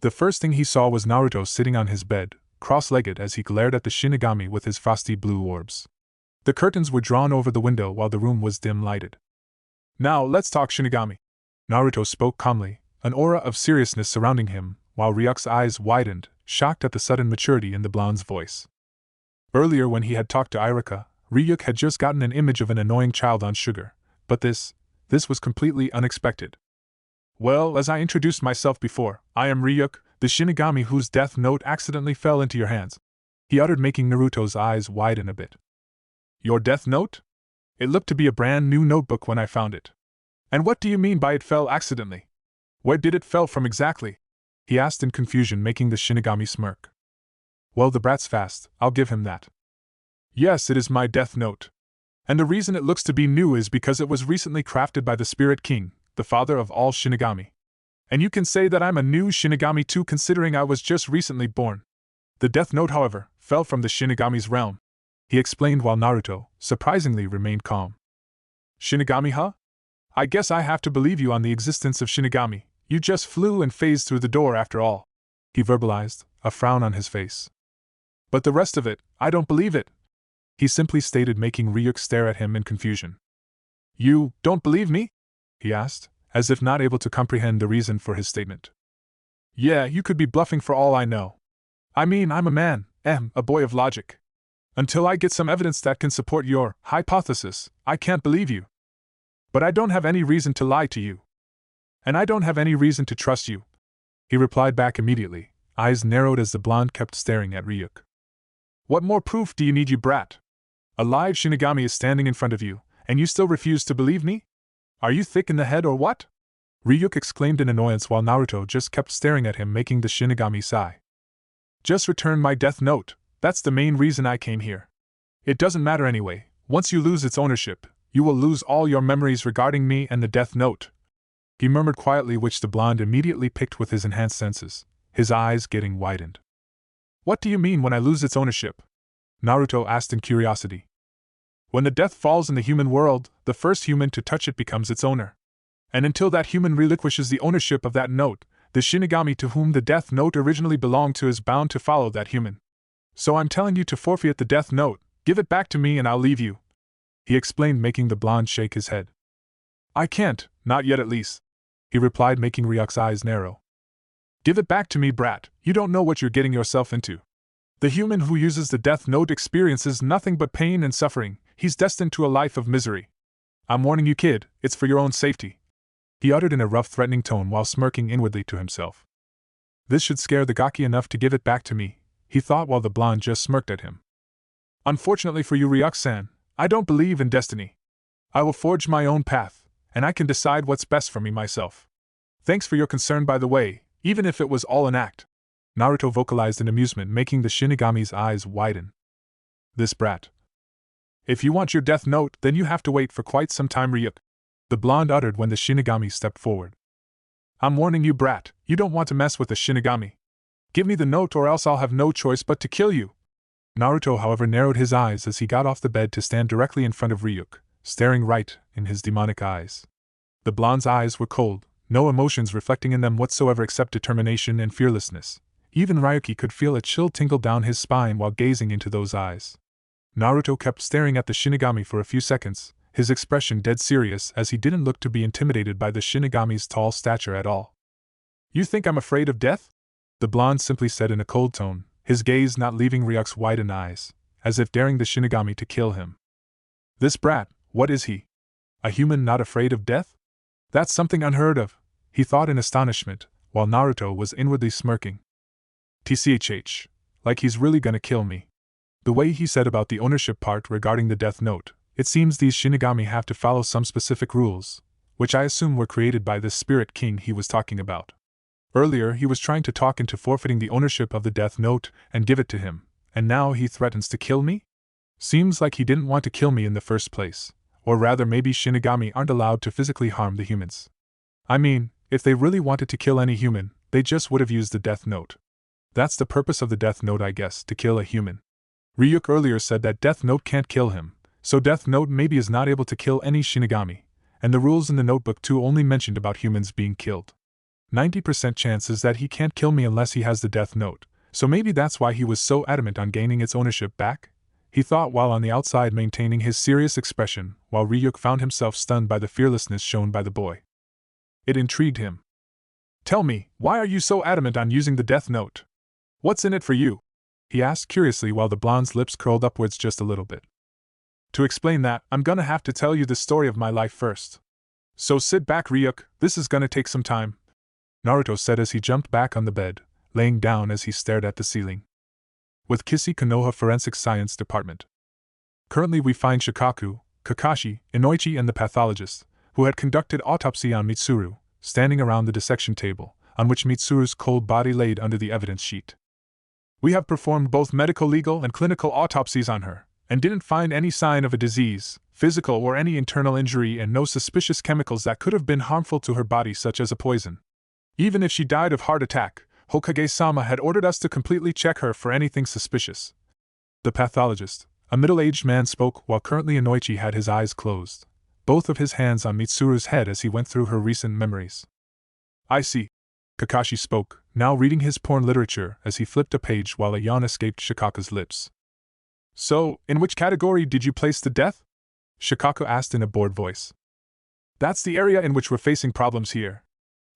The first thing he saw was Naruto sitting on his bed, cross-legged as he glared at the Shinigami with his frosty blue orbs. The curtains were drawn over the window while the room was dim-lighted. "Now let's talk, Shinigami," Naruto spoke calmly, an aura of seriousness surrounding him, while Ryuk's eyes widened, shocked at the sudden maturity in the blonde's voice. Earlier when he had talked to Irika, Ryuk had just gotten an image of an annoying child on sugar, but this was completely unexpected. "Well, as I introduced myself before, I am Ryuk, the Shinigami whose death note accidentally fell into your hands," he uttered, making Naruto's eyes widen a bit. "Your death note? It looked to be a brand new notebook when I found it. And what do you mean by it fell accidentally? Where did it fell from exactly?" he asked in confusion, making the Shinigami smirk. "Well, the brat's fast, I'll give him that. Yes, it is my death note," And the reason it looks to be new is because it was recently crafted by the Spirit King, the father of all Shinigami. And you can say that I'm a new Shinigami too, considering I was just recently born. The Death Note, however, fell from the Shinigami's realm, he explained while Naruto, surprisingly, remained calm. Shinigami, huh? I guess I have to believe you on the existence of Shinigami. You just flew and phased through the door after all, he verbalized, a frown on his face. But the rest of it, I don't believe it, he simply stated, making Ryuk stare at him in confusion. You don't believe me? He asked, as if not able to comprehend the reason for his statement. Yeah, you could be bluffing for all I know. I mean, I'm a man, a boy of logic. Until I get some evidence that can support your hypothesis, I can't believe you. But I don't have any reason to lie to you. And I don't have any reason to trust you, he replied back immediately, eyes narrowed as the blonde kept staring at Ryuk. What more proof do you need, you brat? A live Shinigami is standing in front of you, and you still refuse to believe me? Are you thick in the head or what? Ryuk exclaimed in annoyance while Naruto just kept staring at him, making the Shinigami sigh. Just return my Death Note, that's the main reason I came here. It doesn't matter anyway, once you lose its ownership, you will lose all your memories regarding me and the Death Note, he murmured quietly, which the blonde immediately picked with his enhanced senses, his eyes getting widened. What do you mean when I lose its ownership? Naruto asked in curiosity. When the death falls in the human world, the first human to touch it becomes its owner. And until that human relinquishes the ownership of that note, the Shinigami to whom the Death Note originally belonged to is bound to follow that human. So I'm telling you to forfeit the Death Note, give it back to me and I'll leave you, he explained, making the blonde shake his head. I can't, not yet at least, he replied, making Ryuk's eyes narrow. Give it back to me, brat, you don't know what you're getting yourself into. The human who uses the Death Note experiences nothing but pain and suffering, he's destined to a life of misery. I'm warning you, kid, it's for your own safety, he uttered in a rough, threatening tone while smirking inwardly to himself. This should scare the gaki enough to give it back to me, he thought while the blonde just smirked at him. Unfortunately for you, Ryuk-san, I don't believe in destiny. I will forge my own path, and I can decide what's best for me myself. Thanks for your concern, by the way, even if it was all an act, Naruto vocalized in amusement, making the Shinigami's eyes widen. This brat. If you want your Death Note, then you have to wait for quite some time, Ryuk, the blonde uttered when the Shinigami stepped forward. I'm warning you, brat, you don't want to mess with the Shinigami. Give me the note or else I'll have no choice but to kill you. Naruto, however, narrowed his eyes as he got off the bed to stand directly in front of Ryuk, staring right in his demonic eyes. The blonde's eyes were cold, no emotions reflecting in them whatsoever except determination and fearlessness. Even Ryuki could feel a chill tingle down his spine while gazing into those eyes. Naruto kept staring at the Shinigami for a few seconds, his expression dead serious as he didn't look to be intimidated by the Shinigami's tall stature at all. You think I'm afraid of death? The blonde simply said in a cold tone, his gaze not leaving Ryuk's widened eyes, as if daring the Shinigami to kill him. This brat, what is he? A human not afraid of death? That's something unheard of, he thought in astonishment, while Naruto was inwardly smirking. TCHH, like he's really gonna kill me. The way he said about the ownership part regarding the Death Note, it seems these Shinigami have to follow some specific rules, which I assume were created by this Spirit King he was talking about. Earlier he was trying to talk into forfeiting the ownership of the Death Note and give it to him, and now he threatens to kill me? Seems like he didn't want to kill me in the first place, or rather maybe Shinigami aren't allowed to physically harm the humans. I mean, if they really wanted to kill any human, they just would have used the Death Note. That's the purpose of the Death Note, I guess, to kill a human. Ryuk earlier said that Death Note can't kill him, so Death Note maybe is not able to kill any Shinigami, and the rules in the notebook too only mentioned about humans being killed. 90% chances that he can't kill me unless he has the Death Note, so maybe that's why he was so adamant on gaining its ownership back? He thought while on the outside maintaining his serious expression, while Ryuk found himself stunned by the fearlessness shown by the boy. It intrigued him. Tell me, why are you so adamant on using the Death Note? What's in it for you? He asked curiously while the blonde's lips curled upwards just a little bit. To explain that, I'm gonna have to tell you the story of my life first. So sit back, Ryuk, this is gonna take some time, Naruto said as he jumped back on the bed, laying down as he stared at the ceiling. With Kissy Konoha Forensic Science Department. Currently we find Shikaku, Kakashi, Inoichi and the pathologist, who had conducted autopsy on Mitsuru, standing around the dissection table, on which Mitsuru's cold body laid under the evidence sheet. We have performed both medical, legal, and clinical autopsies on her, and didn't find any sign of a disease, physical or any internal injury, and no suspicious chemicals that could have been harmful to her body, such as a poison. Even if she died of heart attack, Hokage-sama had ordered us to completely check her for anything suspicious. The pathologist, a middle-aged man, spoke while currently Inoichi had his eyes closed, both of his hands on Mitsuru's head as he went through her recent memories. I see. Kakashi spoke, now reading his porn literature as he flipped a page while a yawn escaped Shikaku's lips. So, in which category did you place the death? Shikaku asked in a bored voice. That's the area in which we're facing problems here.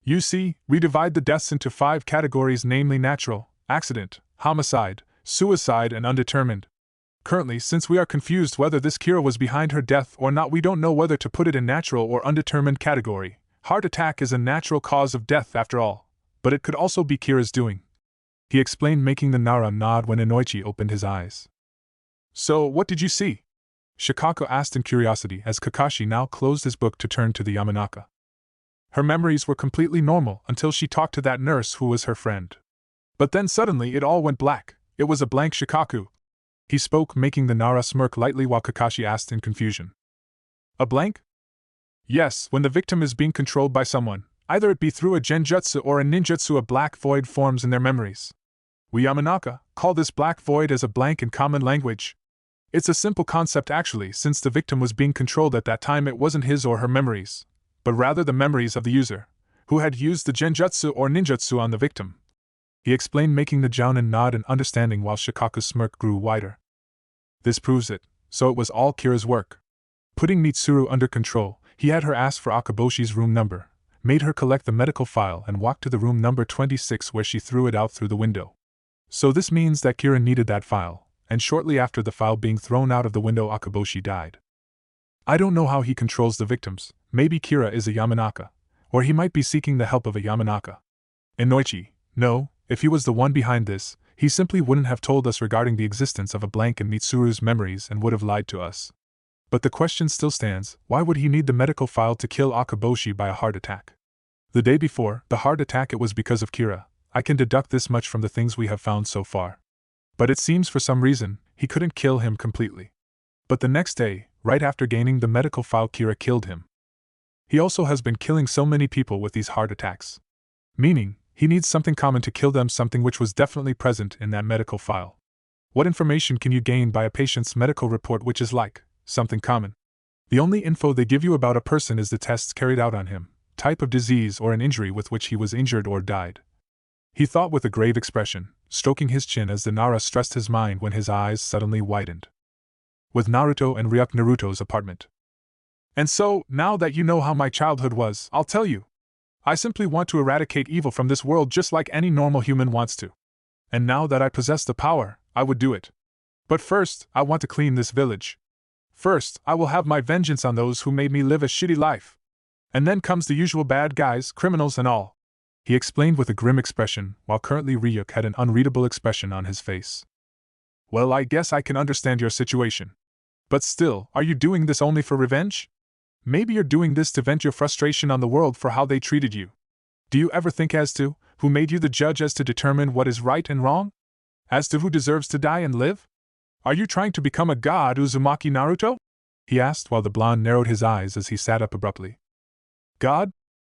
You see, we divide the deaths into 5 categories, namely natural, accident, homicide, suicide, and undetermined. Currently, since we are confused whether this Kira was behind her death or not, we don't know whether to put it in natural or undetermined category. Heart attack is a natural cause of death after all, but it could also be Kira's doing. He explained, making the Nara nod when Inoichi opened his eyes. So, what did you see? Shikaku asked in curiosity as Kakashi now closed his book to turn to the Yamanaka. Her memories were completely normal until she talked to that nurse who was her friend. But then suddenly it all went black. It was a blank. Shikaku. He spoke, making the Nara smirk lightly while Kakashi asked in confusion. A blank? Yes, when the victim is being controlled by someone, either it be through a genjutsu or a ninjutsu, a black void forms in their memories. We Yamanaka call this black void as a blank in common language. It's a simple concept actually, since the victim was being controlled at that time. It wasn't his or her memories, but rather the memories of the user, who had used the genjutsu or ninjutsu on the victim. He explained, making the jounin nod in understanding while Shikaku's smirk grew wider. This proves it, so it was all Kira's work. Putting Mitsuru under control, he had her ask for Akaboshi's room number, made her collect the medical file, and walked to the room number 26 where she threw it out through the window. So this means that Kira needed that file, and shortly after the file being thrown out of the window, Akaboshi died. I don't know how he controls the victims. Maybe Kira is a Yamanaka, or he might be seeking the help of a Yamanaka. Inoichi, no, if he was the one behind this, he simply wouldn't have told us regarding the existence of a blank in Mitsuru's memories and would have lied to us. But the question still stands, why would he need the medical file to kill Akaboshi by a heart attack? The day before the heart attack, it was because of Kira. I can deduct this much from the things we have found so far. But it seems for some reason, he couldn't kill him completely. But the next day, right after gaining the medical file, Kira killed him. He also has been killing so many people with these heart attacks. Meaning, he needs something common to kill them, something which was definitely present in that medical file. What information can you gain by a patient's medical report which is like something common? The only info they give you about a person is the tests carried out on him, type of disease or an injury with which he was injured or died. He thought with a grave expression, stroking his chin as the Nara stressed his mind when his eyes suddenly widened. With Naruto and Ryuk Naruto's apartment. And so, now that you know how my childhood was, I'll tell you. I simply want to eradicate evil from this world just like any normal human wants to. And now that I possess the power, I would do it. But first, I want to clean this village. First, I will have my vengeance on those who made me live a shitty life. And then comes the usual bad guys, criminals and all. He explained with a grim expression, while currently Ryuk had an unreadable expression on his face. Well, I guess I can understand your situation. But still, are you doing this only for revenge? Maybe you're doing this to vent your frustration on the world for how they treated you. Do you ever think as to who made you the judge as to determine what is right and wrong? As to who deserves to die and live? Are you trying to become a god, Uzumaki Naruto? He asked while the blonde narrowed his eyes as he sat up abruptly. God?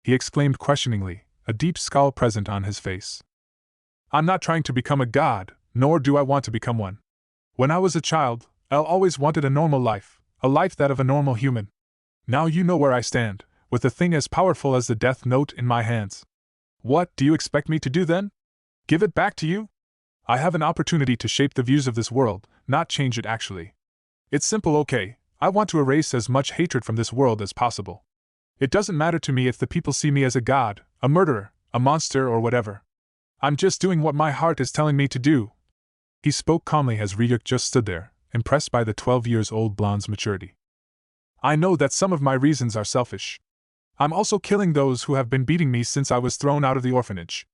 He exclaimed questioningly, a deep scowl present on his face. I'm not trying to become a god, nor do I want to become one. When I was a child, I always wanted a normal life, a life that of a normal human. Now you know where I stand, with a thing as powerful as the Death Note in my hands. What do you expect me to do then? Give it back to you? I have an opportunity to shape the views of this world, not change it actually. It's simple, okay, I want to erase as much hatred from this world as possible. It doesn't matter to me if the people see me as a god, a murderer, a monster or whatever. I'm just doing what my heart is telling me to do. He spoke calmly as Ryuk just stood there, impressed by the 12-year-old blonde's maturity. I know that some of my reasons are selfish. I'm also killing those who have been beating me since I was thrown out of the orphanage.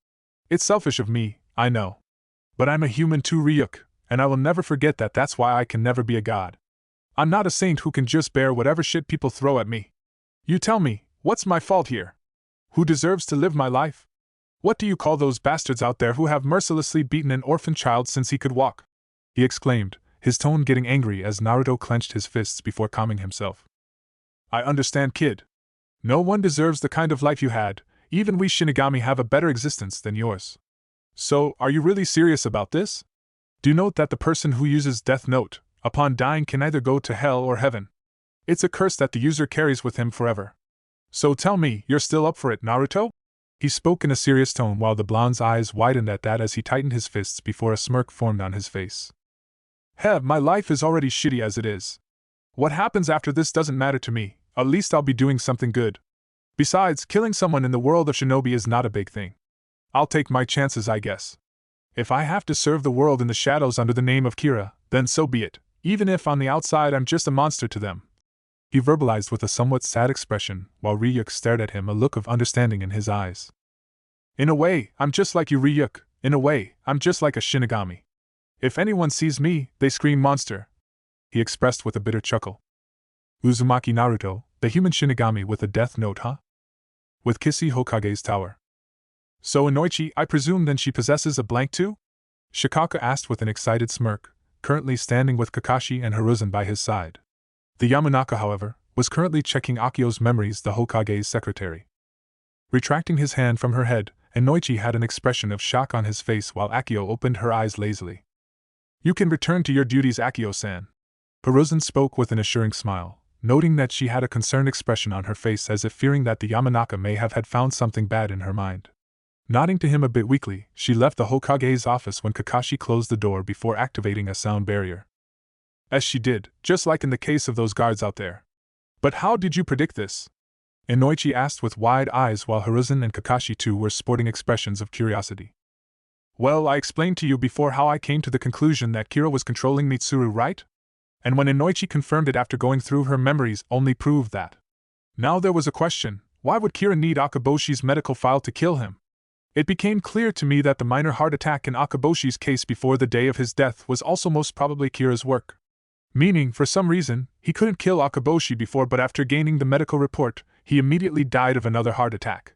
It's selfish of me, I know. But I'm a human too, Ryuk, and I will never forget that. That's why I can never be a god. I'm not a saint who can just bear whatever shit people throw at me. You tell me, what's my fault here? Who deserves to live my life? What do you call those bastards out there who have mercilessly beaten an orphan child since he could walk? He exclaimed, his tone getting angry as Naruto clenched his fists before calming himself. I understand, kid. No one deserves the kind of life you had, even we Shinigami have a better existence than yours. So, are you really serious about this? Do note that the person who uses Death Note, upon dying can either go to hell or heaven. It's a curse that the user carries with him forever. So tell me, you're still up for it, Naruto? He spoke in a serious tone while the blonde's eyes widened at that as he tightened his fists before a smirk formed on his face. Heh, my life is already shitty as it is. What happens after this doesn't matter to me, at least I'll be doing something good. Besides, killing someone in the world of shinobi is not a big thing. I'll take my chances, I guess. If I have to serve the world in the shadows under the name of Kira, then so be it, even if on the outside I'm just a monster to them. He verbalized with a somewhat sad expression, while Ryuk stared at him, a look of understanding in his eyes. In a way, I'm just like you, Ryuk. In a way, I'm just like a Shinigami. If anyone sees me, they scream monster. He expressed with a bitter chuckle. Uzumaki Naruto, the human Shinigami with a death note, huh? With Kissy Hokage's tower. So Inoichi, I presume then she possesses a blank too? Shikaka asked with an excited smirk, currently standing with Kakashi and Hiruzen by his side. The Yamanaka, however, was currently checking Akio's memories, the Hokage's secretary. Retracting his hand from her head, Inoichi had an expression of shock on his face while Akio opened her eyes lazily. You can return to your duties, Akio-san. Hiruzen spoke with an assuring smile, noting that she had a concerned expression on her face as if fearing that the Yamanaka may have had found something bad in her mind. Nodding to him a bit weakly, she left the Hokage's office when Kakashi closed the door before activating a sound barrier. As she did, just like in the case of those guards out there. But how did you predict this? Inoichi asked with wide eyes while Hiruzen and Kakashi too were sporting expressions of curiosity. Well, I explained to you before how I came to the conclusion that Kira was controlling Mitsuru, right? And when Inoichi confirmed it after going through her memories only proved that. Now there was a question, why would Kira need Akaboshi's medical file to kill him? It became clear to me that the minor heart attack in Akaboshi's case before the day of his death was also most probably Kira's work. Meaning, for some reason, he couldn't kill Akaboshi before, but after gaining the medical report, he immediately died of another heart attack.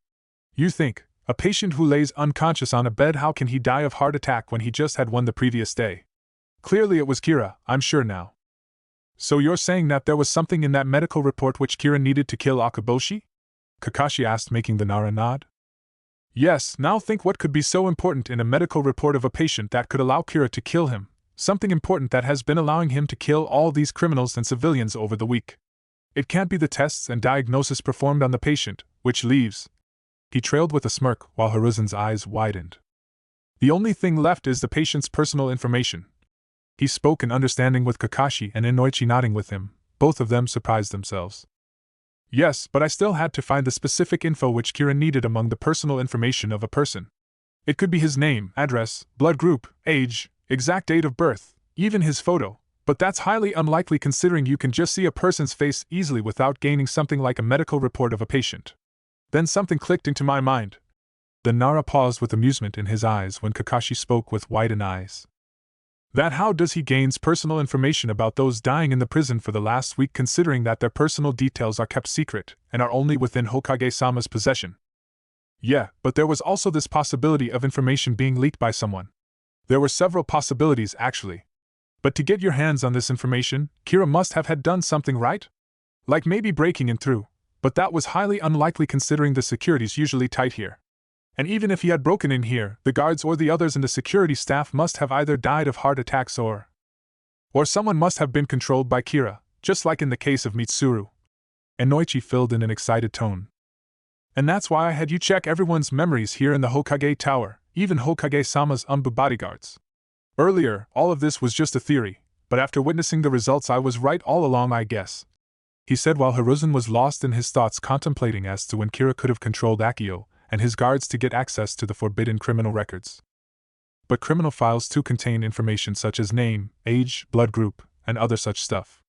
You think, a patient who lays unconscious on a bed, how can he die of heart attack when he just had one the previous day? Clearly it was Kira, I'm sure now. So you're saying that there was something in that medical report which Kira needed to kill Akaboshi? Kakashi asked, making the Nara nod. Yes, now think what could be so important in a medical report of a patient that could allow Kira to kill him, something important that has been allowing him to kill all these criminals and civilians over the week. It can't be the tests and diagnosis performed on the patient, which leaves. He trailed with a smirk while Hiruzen's eyes widened. The only thing left is the patient's personal information. He spoke in understanding with Kakashi and Inoichi nodding with him, both of them surprised themselves. Yes, but I still had to find the specific info which Kira needed among the personal information of a person. It could be his name, address, blood group, age, exact date of birth, even his photo, but that's highly unlikely considering you can just see a person's face easily without gaining something like a medical report of a patient. Then something clicked into my mind. The Nara paused with amusement in his eyes when Kakashi spoke with widened eyes. That how does he gains personal information about those dying in the prison for the last week considering that their personal details are kept secret and are only within Hokage-sama's possession? Yeah, but there was also this possibility of information being leaked by someone. There were several possibilities actually. But to get your hands on this information, Kira must have had done something right? Like maybe breaking in through, but that was highly unlikely considering the security's usually tight here. And even if he had broken in here, the guards or the others in the security staff must have either died of heart attacks or someone must have been controlled by Kira, just like in the case of Mitsuru. Inoichi filled in an excited tone. And that's why I had you check everyone's memories here in the Hokage Tower, even Hokage-sama's bodyguards. Earlier, all of this was just a theory, but after witnessing the results I was right all along, I guess. He said while Hiruzen was lost in his thoughts contemplating as to when Kira could have controlled Akio and his guards to get access to the forbidden criminal records. But criminal files too contain information such as name, age, blood group, and other such stuff.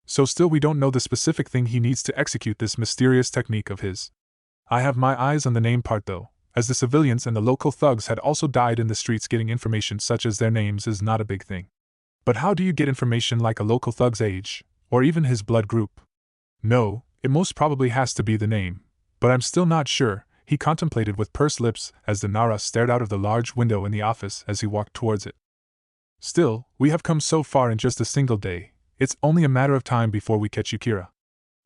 So still we don't know the specific thing he needs to execute this mysterious technique of his. I have my eyes on the name part though, as the civilians and the local thugs had also died in the streets. Getting information such as their names is not a big thing. But how do you get information like a local thug's age, or even his blood group? No, it most probably has to be the name, but I'm still not sure. He contemplated with pursed lips as the Nara stared out of the large window in the office as he walked towards it. Still, we have come so far in just a single day, it's only a matter of time before we catch Yukira.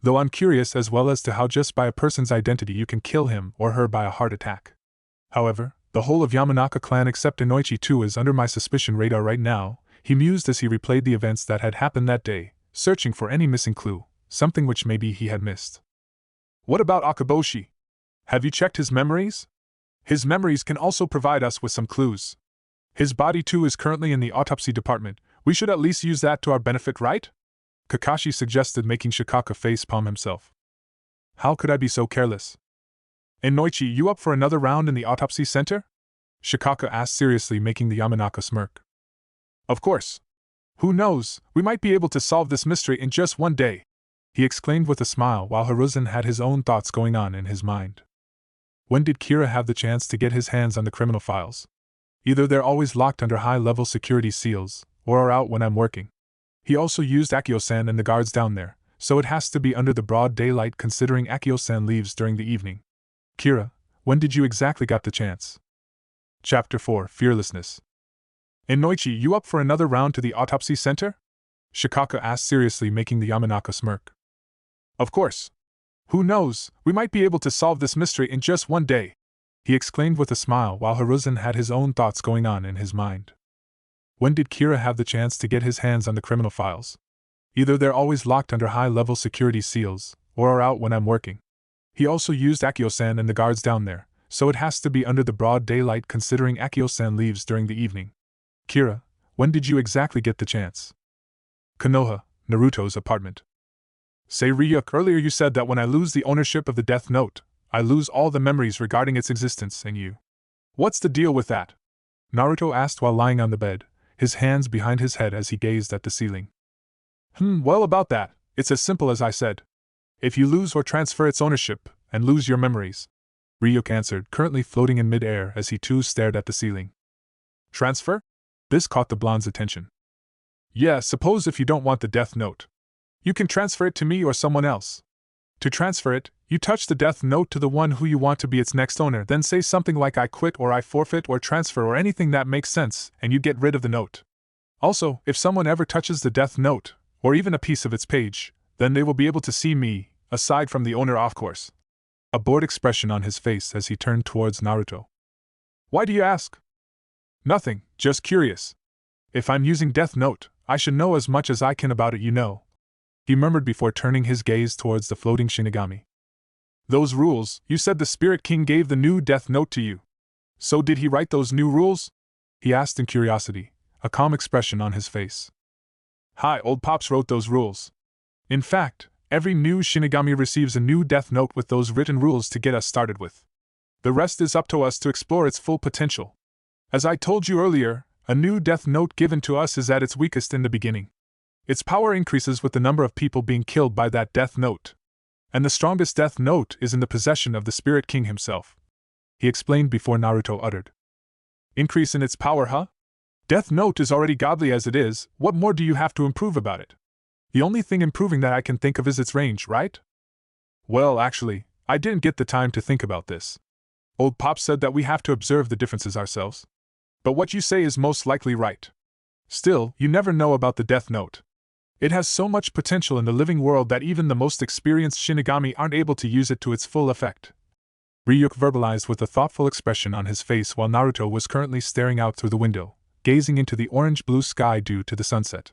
Though I'm curious as well as to how just by a person's identity you can kill him or her by a heart attack. However, the whole of Yamanaka clan except Inoichi too is under my suspicion radar right now, he mused as he replayed the events that had happened that day, searching for any missing clue, something which maybe he had missed. What about Akaboshi? Have you checked his memories? His memories can also provide us with some clues. His body too is currently in the autopsy department, we should at least use that to our benefit, right? Kakashi suggested, making Shikaka face-palm himself. How could I be so careless? Inoichi, you up for another round in the autopsy center? Shikaka asked seriously, making the Yamanaka smirk. Of course. Who knows, we might be able to solve this mystery in just one day, he exclaimed with a smile while Hiruzen had his own thoughts going on in his mind. When did Kira have the chance to get his hands on the criminal files? Either they're always locked under high-level security seals, or are out when I'm working. He also used Akio-san and the guards down there, so it has to be under the broad daylight considering Akio-san leaves during the evening. Kira, when did you exactly got the chance? Chapter 4, Fearlessness. Inoichi, you up for another round to the autopsy center? Shikaka asked seriously, making the Yamanaka smirk. Of course. Who knows, we might be able to solve this mystery in just one day, he exclaimed with a smile while Hiruzen had his own thoughts going on in his mind. When did Kira have the chance to get his hands on the criminal files? Either they're always locked under high-level security seals, or are out when I'm working. He also used Akio-san and the guards down there, so it has to be under the broad daylight considering Akio-san leaves during the evening. Kira, when did you exactly get the chance? Konoha, Naruto's apartment. Say Ryuk, earlier you said that when I lose the ownership of the Death Note, I lose all the memories regarding its existence and you. What's the deal with that? Naruto asked while lying on the bed, his hands behind his head as he gazed at the ceiling. Well, about that, it's as simple as I said. If you lose or transfer its ownership, and lose your memories, Ryuk answered, currently floating in mid-air as he too stared at the ceiling. Transfer? This caught the blonde's attention. Yeah, suppose if you don't want the Death Note. You can transfer it to me or someone else. To transfer it, you touch the Death Note to the one who you want to be its next owner, then say something like I quit or I forfeit or transfer or anything that makes sense, and you get rid of the note. Also, if someone ever touches the Death Note, or even a piece of its page, then they will be able to see me, aside from the owner, of course. A bored expression on his face as he turned towards Naruto. Why do you ask? Nothing, just curious. If I'm using Death Note, I should know as much as I can about it, you know, he murmured before turning his gaze towards the floating Shinigami. Those rules, you said the Spirit King gave the new Death Note to you. So did he write those new rules? He asked in curiosity, a calm expression on his face. Hi, old Pops wrote those rules. In fact, every new Shinigami receives a new Death Note with those written rules to get us started with. The rest is up to us to explore its full potential. As I told you earlier, a new Death Note given to us is at its weakest in the beginning. Its power increases with the number of people being killed by that Death Note. And the strongest Death Note is in the possession of the Spirit King himself. He explained before Naruto uttered. Increase in its power, huh? Death Note is already godly as it is, what more do you have to improve about it? The only thing improving that I can think of is its range, right? Well, actually, I didn't get the time to think about this. Old Pop said that we have to observe the differences ourselves. But what you say is most likely right. Still, you never know about the Death Note. It has so much potential in the living world that even the most experienced Shinigami aren't able to use it to its full effect. Ryuk verbalized with a thoughtful expression on his face while Naruto was currently staring out through the window, gazing into the orange-blue sky due to the sunset.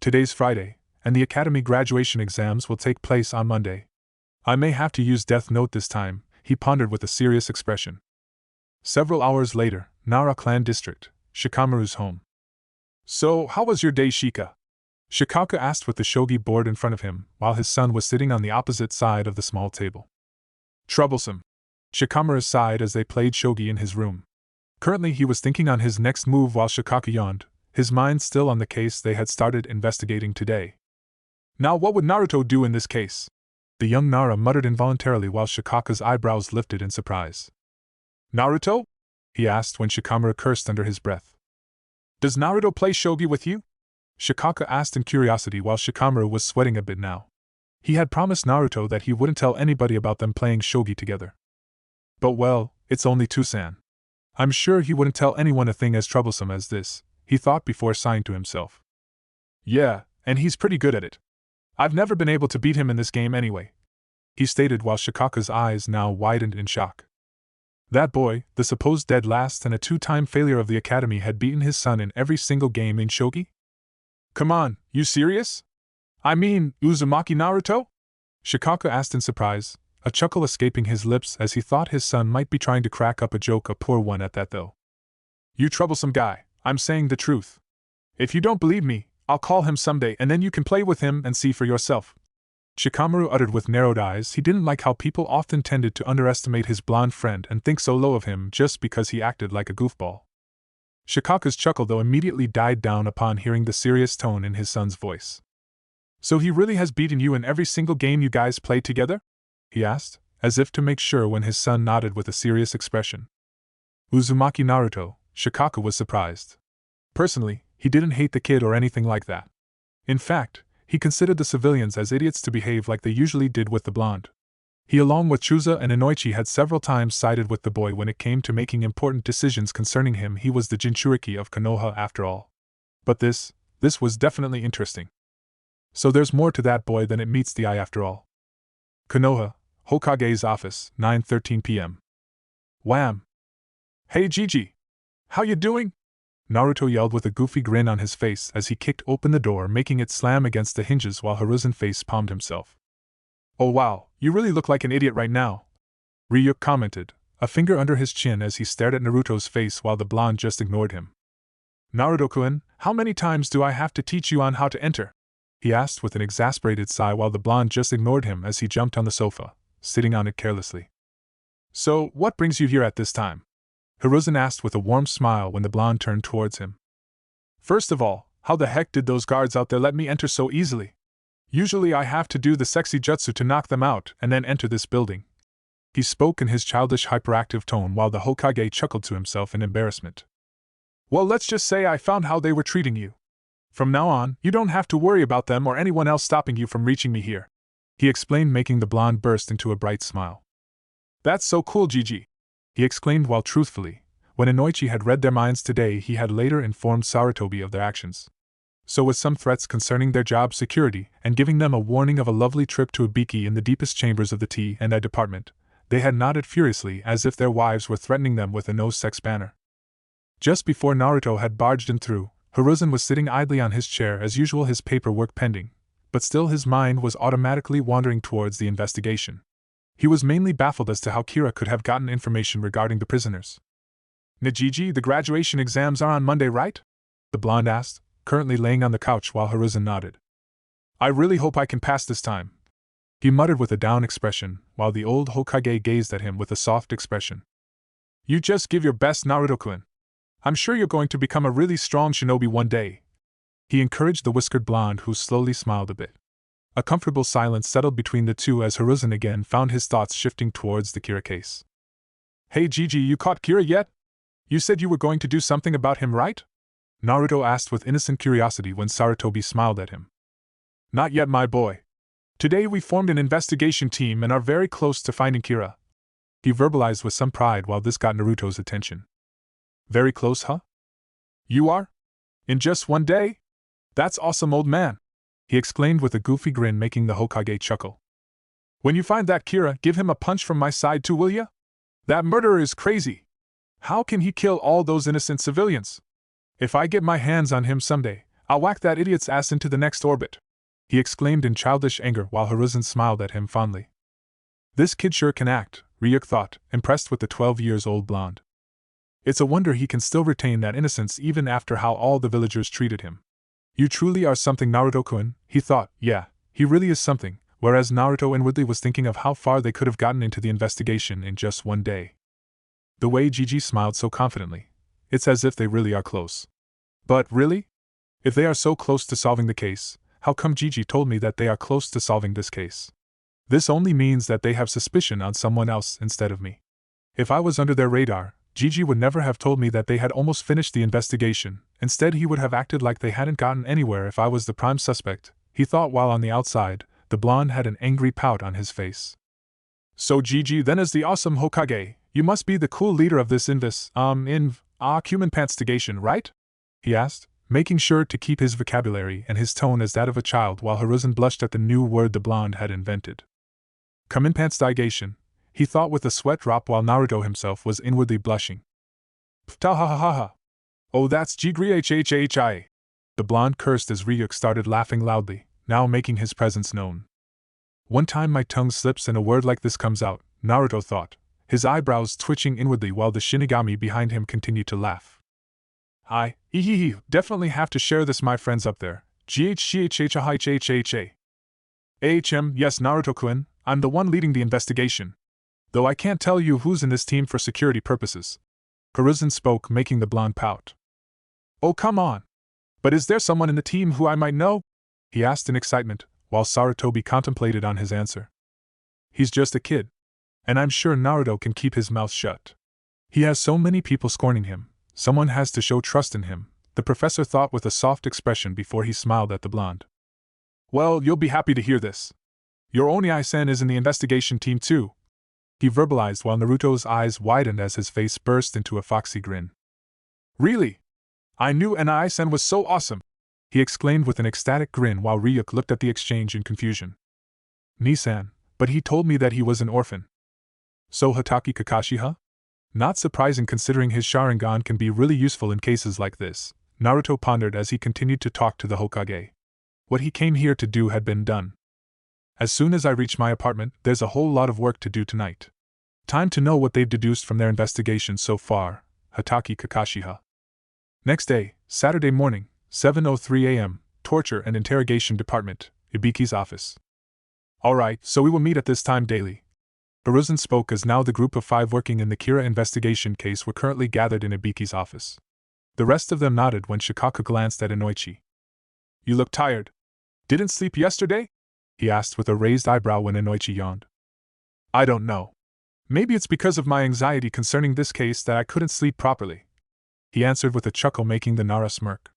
Today's Friday, and the Academy graduation exams will take place on Monday. I may have to use Death Note this time, he pondered with a serious expression. Several hours later, Nara Clan District, Shikamaru's home. So, how was your day, Shika? Shikaka asked with the shogi board in front of him, while his son was sitting on the opposite side of the small table. Troublesome. Shikamaru sighed as they played shogi in his room. Currently he was thinking on his next move while Shikaka yawned, his mind still on the case they had started investigating today. Now what would Naruto do in this case? The young Nara muttered involuntarily while Shikaka's eyebrows lifted in surprise. Naruto? He asked when Shikamaru cursed under his breath. Does Naruto play shogi with you? Shikaka asked in curiosity while Shikamaru was sweating a bit now. He had promised Naruto that he wouldn't tell anybody about them playing shogi together. But well, it's only Tusan. I'm sure he wouldn't tell anyone a thing as troublesome as this, he thought before sighing to himself. Yeah, and he's pretty good at it. I've never been able to beat him in this game anyway, he stated while Shikaka's eyes now widened in shock. That boy, the supposed dead last and a two-time failure of the academy, had beaten his son in every single game in shogi? Come on, you serious? I mean, Uzumaki Naruto? Shikaka asked in surprise, a chuckle escaping his lips as he thought his son might be trying to crack up a joke, a poor one at that though. You troublesome guy, I'm saying the truth. If you don't believe me, I'll call him someday and then you can play with him and see for yourself. Shikamaru uttered with narrowed eyes. He didn't like how people often tended to underestimate his blonde friend and think so low of him just because he acted like a goofball. Shikaka's chuckle though immediately died down upon hearing the serious tone in his son's voice. So he really has beaten you in every single game you guys played together? He asked, as if to make sure when his son nodded with a serious expression. Uzumaki Naruto, Shikaka was surprised. Personally, he didn't hate the kid or anything like that. In fact, he considered the civilians as idiots to behave like they usually did with the blonde. He along with Chusa and Inoichi had several times sided with the boy when it came to making important decisions concerning him. He was the Jinchuriki of Konoha after all. But this was definitely interesting. So there's more to that boy than it meets the eye after all. Konoha, Hokage's office, 9:13 p.m. Wham! Hey Gigi! How you doing? Naruto yelled with a goofy grin on his face as he kicked open the door, making it slam against the hinges while Hiruzen face-palmed himself. Oh wow, you really look like an idiot right now, Ryuk commented, a finger under his chin as he stared at Naruto's face while the blonde just ignored him. Naruto-kun, how many times do I have to teach you on how to enter? He asked with an exasperated sigh while the blonde just ignored him as he jumped on the sofa, sitting on it carelessly. So, what brings you here at this time? Hiruzen asked with a warm smile when the blonde turned towards him. First of all, how the heck did those guards out there let me enter so easily? Usually I have to do the sexy jutsu to knock them out and then enter this building. He spoke in his childish hyperactive tone while the Hokage chuckled to himself in embarrassment. Well, let's just say I found how they were treating you. From now on, you don't have to worry about them or anyone else stopping you from reaching me here, he explained, making the blonde burst into a bright smile. That's so cool, Gigi, he exclaimed while truthfully, when Inoichi had read their minds today, he had later informed Sarutobi of their actions. So with some threats concerning their job security and giving them a warning of a lovely trip to Ibiki in the deepest chambers of the T&I department, they had nodded furiously as if their wives were threatening them with a no-sex banner. Just before Naruto had barged in through, Hiruzen was sitting idly on his chair as usual, his paperwork pending, but still his mind was automatically wandering towards the investigation. He was mainly baffled as to how Kira could have gotten information regarding the prisoners. Najiji, the graduation exams are on Monday, right? The blonde asked, currently laying on the couch while Hiruzen nodded. I really hope I can pass this time, he muttered with a down expression, while the old Hokage gazed at him with a soft expression. You just give your best, Naruto-kun. I'm sure you're going to become a really strong shinobi one day, he encouraged the whiskered blonde, who slowly smiled a bit. A comfortable silence settled between the two as Hiruzen again found his thoughts shifting towards the Kira case. Hey Gigi, you caught Kira yet? You said you were going to do something about him, right? Naruto asked with innocent curiosity when Sarutobi smiled at him. Not yet, my boy. Today we formed an investigation team and are very close to finding Kira, he verbalized with some pride while this got Naruto's attention. Very close, huh? You are? In just one day? That's awesome, old man, he exclaimed with a goofy grin, making the Hokage chuckle. When you find that Kira, give him a punch from my side too, will ya? That murderer is crazy. How can he kill all those innocent civilians? If I get my hands on him someday, I'll whack that idiot's ass into the next orbit, he exclaimed in childish anger while Hiruzen smiled at him fondly. This kid sure can act, Ryuk thought, impressed with the 12-year-old blonde. It's a wonder he can still retain that innocence even after how all the villagers treated him. You truly are something, Naruto-kun, he thought. Yeah, he really is something, whereas Naruto inwardly was thinking of how far they could have gotten into the investigation in just one day. The way Gigi smiled so confidently, it's as if they really are close. But really? If they are so close to solving the case, how come Gigi told me that they are close to solving this case? This only means that they have suspicion on someone else instead of me. If I was under their radar, Gigi would never have told me that they had almost finished the investigation. Instead, he would have acted like they hadn't gotten anywhere if I was the prime suspect, he thought while on the outside, the blonde had an angry pout on his face. So Gigi, then as the awesome Hokage, you must be the cool leader of this human panstigation, right? he asked, making sure to keep his vocabulary and his tone as that of a child while Hiruzen blushed at the new word the blonde had invented. Come in pants digation, he thought with a sweat drop while Naruto himself was inwardly blushing. Pta ha ha ha ha. Oh, that's G-G-H-H-H-I. The blonde cursed as Ryuk started laughing loudly, now making his presence known. One time my tongue slips and a word like this comes out, Naruto thought, his eyebrows twitching inwardly while the Shinigami behind him continued to laugh. Definitely have to share this my friends up there. G-H-G-H-H-H-H-H-A. AHM, yes Naruto-kun, I'm the one leading the investigation. Though I can't tell you who's in this team for security purposes. Hiruzen spoke, making the blonde pout. Oh come on! But is there someone in the team who I might know? He asked in excitement, while Sarutobi contemplated on his answer. He's just a kid. And I'm sure Naruto can keep his mouth shut. He has so many people scorning him, someone has to show trust in him, the professor thought with a soft expression before he smiled at the blonde. Well, you'll be happy to hear this. Your Oni-san is in the investigation team too, he verbalized while Naruto's eyes widened as his face burst into a foxy grin. Really? I knew Oni-san was so awesome, he exclaimed with an ecstatic grin while Ryuk looked at the exchange in confusion. Nisan, but he told me that he was an orphan. So Hatake Kakashi, huh? Not surprising considering his Sharingan can be really useful in cases like this, Naruto pondered as he continued to talk to the Hokage. What he came here to do had been done. As soon as I reach my apartment, there's a whole lot of work to do tonight. Time to know what they've deduced from their investigation so far, Hatake Kakashi. Next day, Saturday morning, 7:03 a.m., Torture and Interrogation Department, Ibiki's office. Alright, so we will meet at this time daily. Hiruzen spoke as now the group of 5 working in the Kira investigation case were currently gathered in Ibiki's office. The rest of them nodded when Shikaka glanced at Inoichi. You look tired. Didn't sleep yesterday? He asked with a raised eyebrow when Inoichi yawned. I don't know. Maybe it's because of my anxiety concerning this case that I couldn't sleep properly, he answered with a chuckle making the Nara smirk.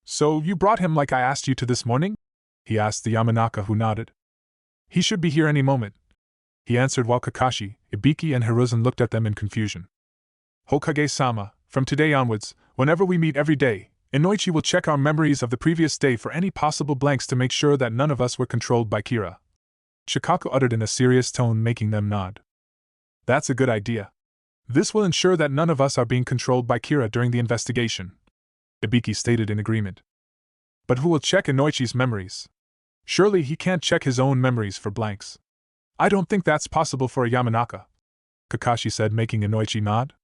So you brought him like I asked you to this morning? He asked the Yamanaka who nodded. He should be here any moment, he answered while Kakashi, Ibiki and Hiruzen looked at them in confusion. Hokage-sama, from today onwards, whenever we meet every day, Inoichi will check our memories of the previous day for any possible blanks to make sure that none of us were controlled by Kira. Shikako uttered in a serious tone making them nod. That's a good idea. This will ensure that none of us are being controlled by Kira during the investigation, Ibiki stated in agreement. But who will check Inoichi's memories? Surely he can't check his own memories for blanks. I don't think that's possible for a Yamanaka, Kakashi said making Inoichi nod.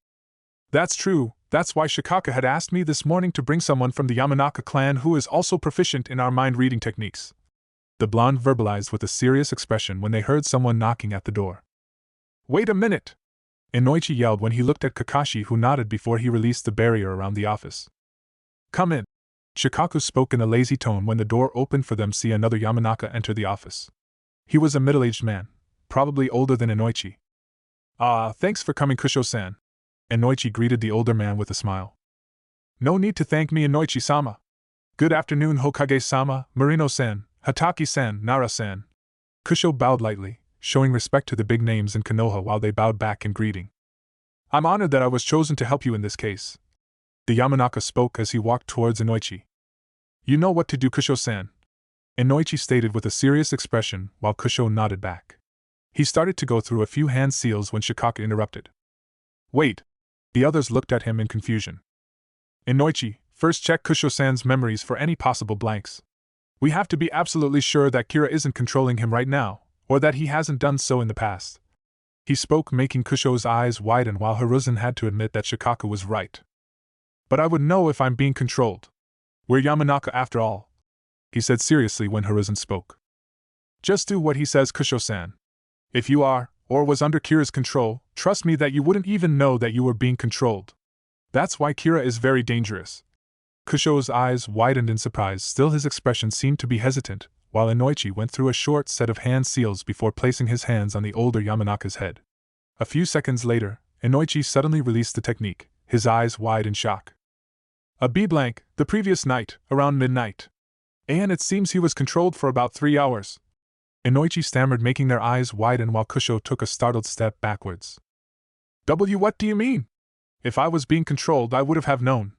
That's true, that's why Shikaka had asked me this morning to bring someone from the Yamanaka clan who is also proficient in our mind-reading techniques. The blonde verbalized with a serious expression when they heard someone knocking at the door. Wait a minute! Inoichi yelled when he looked at Kakashi who nodded before he released the barrier around the office. Come in. Shikaku spoke in a lazy tone when the door opened for them to see another Yamanaka enter the office. He was a middle-aged man, probably older than Inoichi. Thanks for coming Kusho-san. Inoichi greeted the older man with a smile. No need to thank me Inoichi-sama. Good afternoon Hokage-sama, Marino-san, Hatake-san, Nara-san. Kusho bowed lightly, showing respect to the big names in Konoha while they bowed back in greeting. I'm honored that I was chosen to help you in this case. The Yamanaka spoke as he walked towards Inoichi. You know what to do Kusho-san. Inoichi stated with a serious expression while Kusho nodded back. He started to go through a few hand seals when Shikaka interrupted. Wait. The others looked at him in confusion. Inoichi, first check Kusho-san's memories for any possible blanks. We have to be absolutely sure that Kira isn't controlling him right now, or that he hasn't done so in the past. He spoke making Kusho's eyes widen while Hiruzen had to admit that Shikaka was right. But I would know if I'm being controlled. We're Yamanaka after all, he said seriously when Hiruzen spoke. Just do what he says Kusho-san. If you are, or was under Kira's control, trust me that you wouldn't even know that you were being controlled. That's why Kira is very dangerous. Kusho's eyes widened in surprise, still his expression seemed to be hesitant, while Inoichi went through a short set of hand seals before placing his hands on the older Yamanaka's head. A few seconds later, Inoichi suddenly released the technique, his eyes wide in shock. A B-blank, the previous night, around midnight. And it seems he was controlled for about 3 hours. Inoichi stammered making their eyes widen while Kusho took a startled step backwards. What do you mean? If I was being controlled I would have known.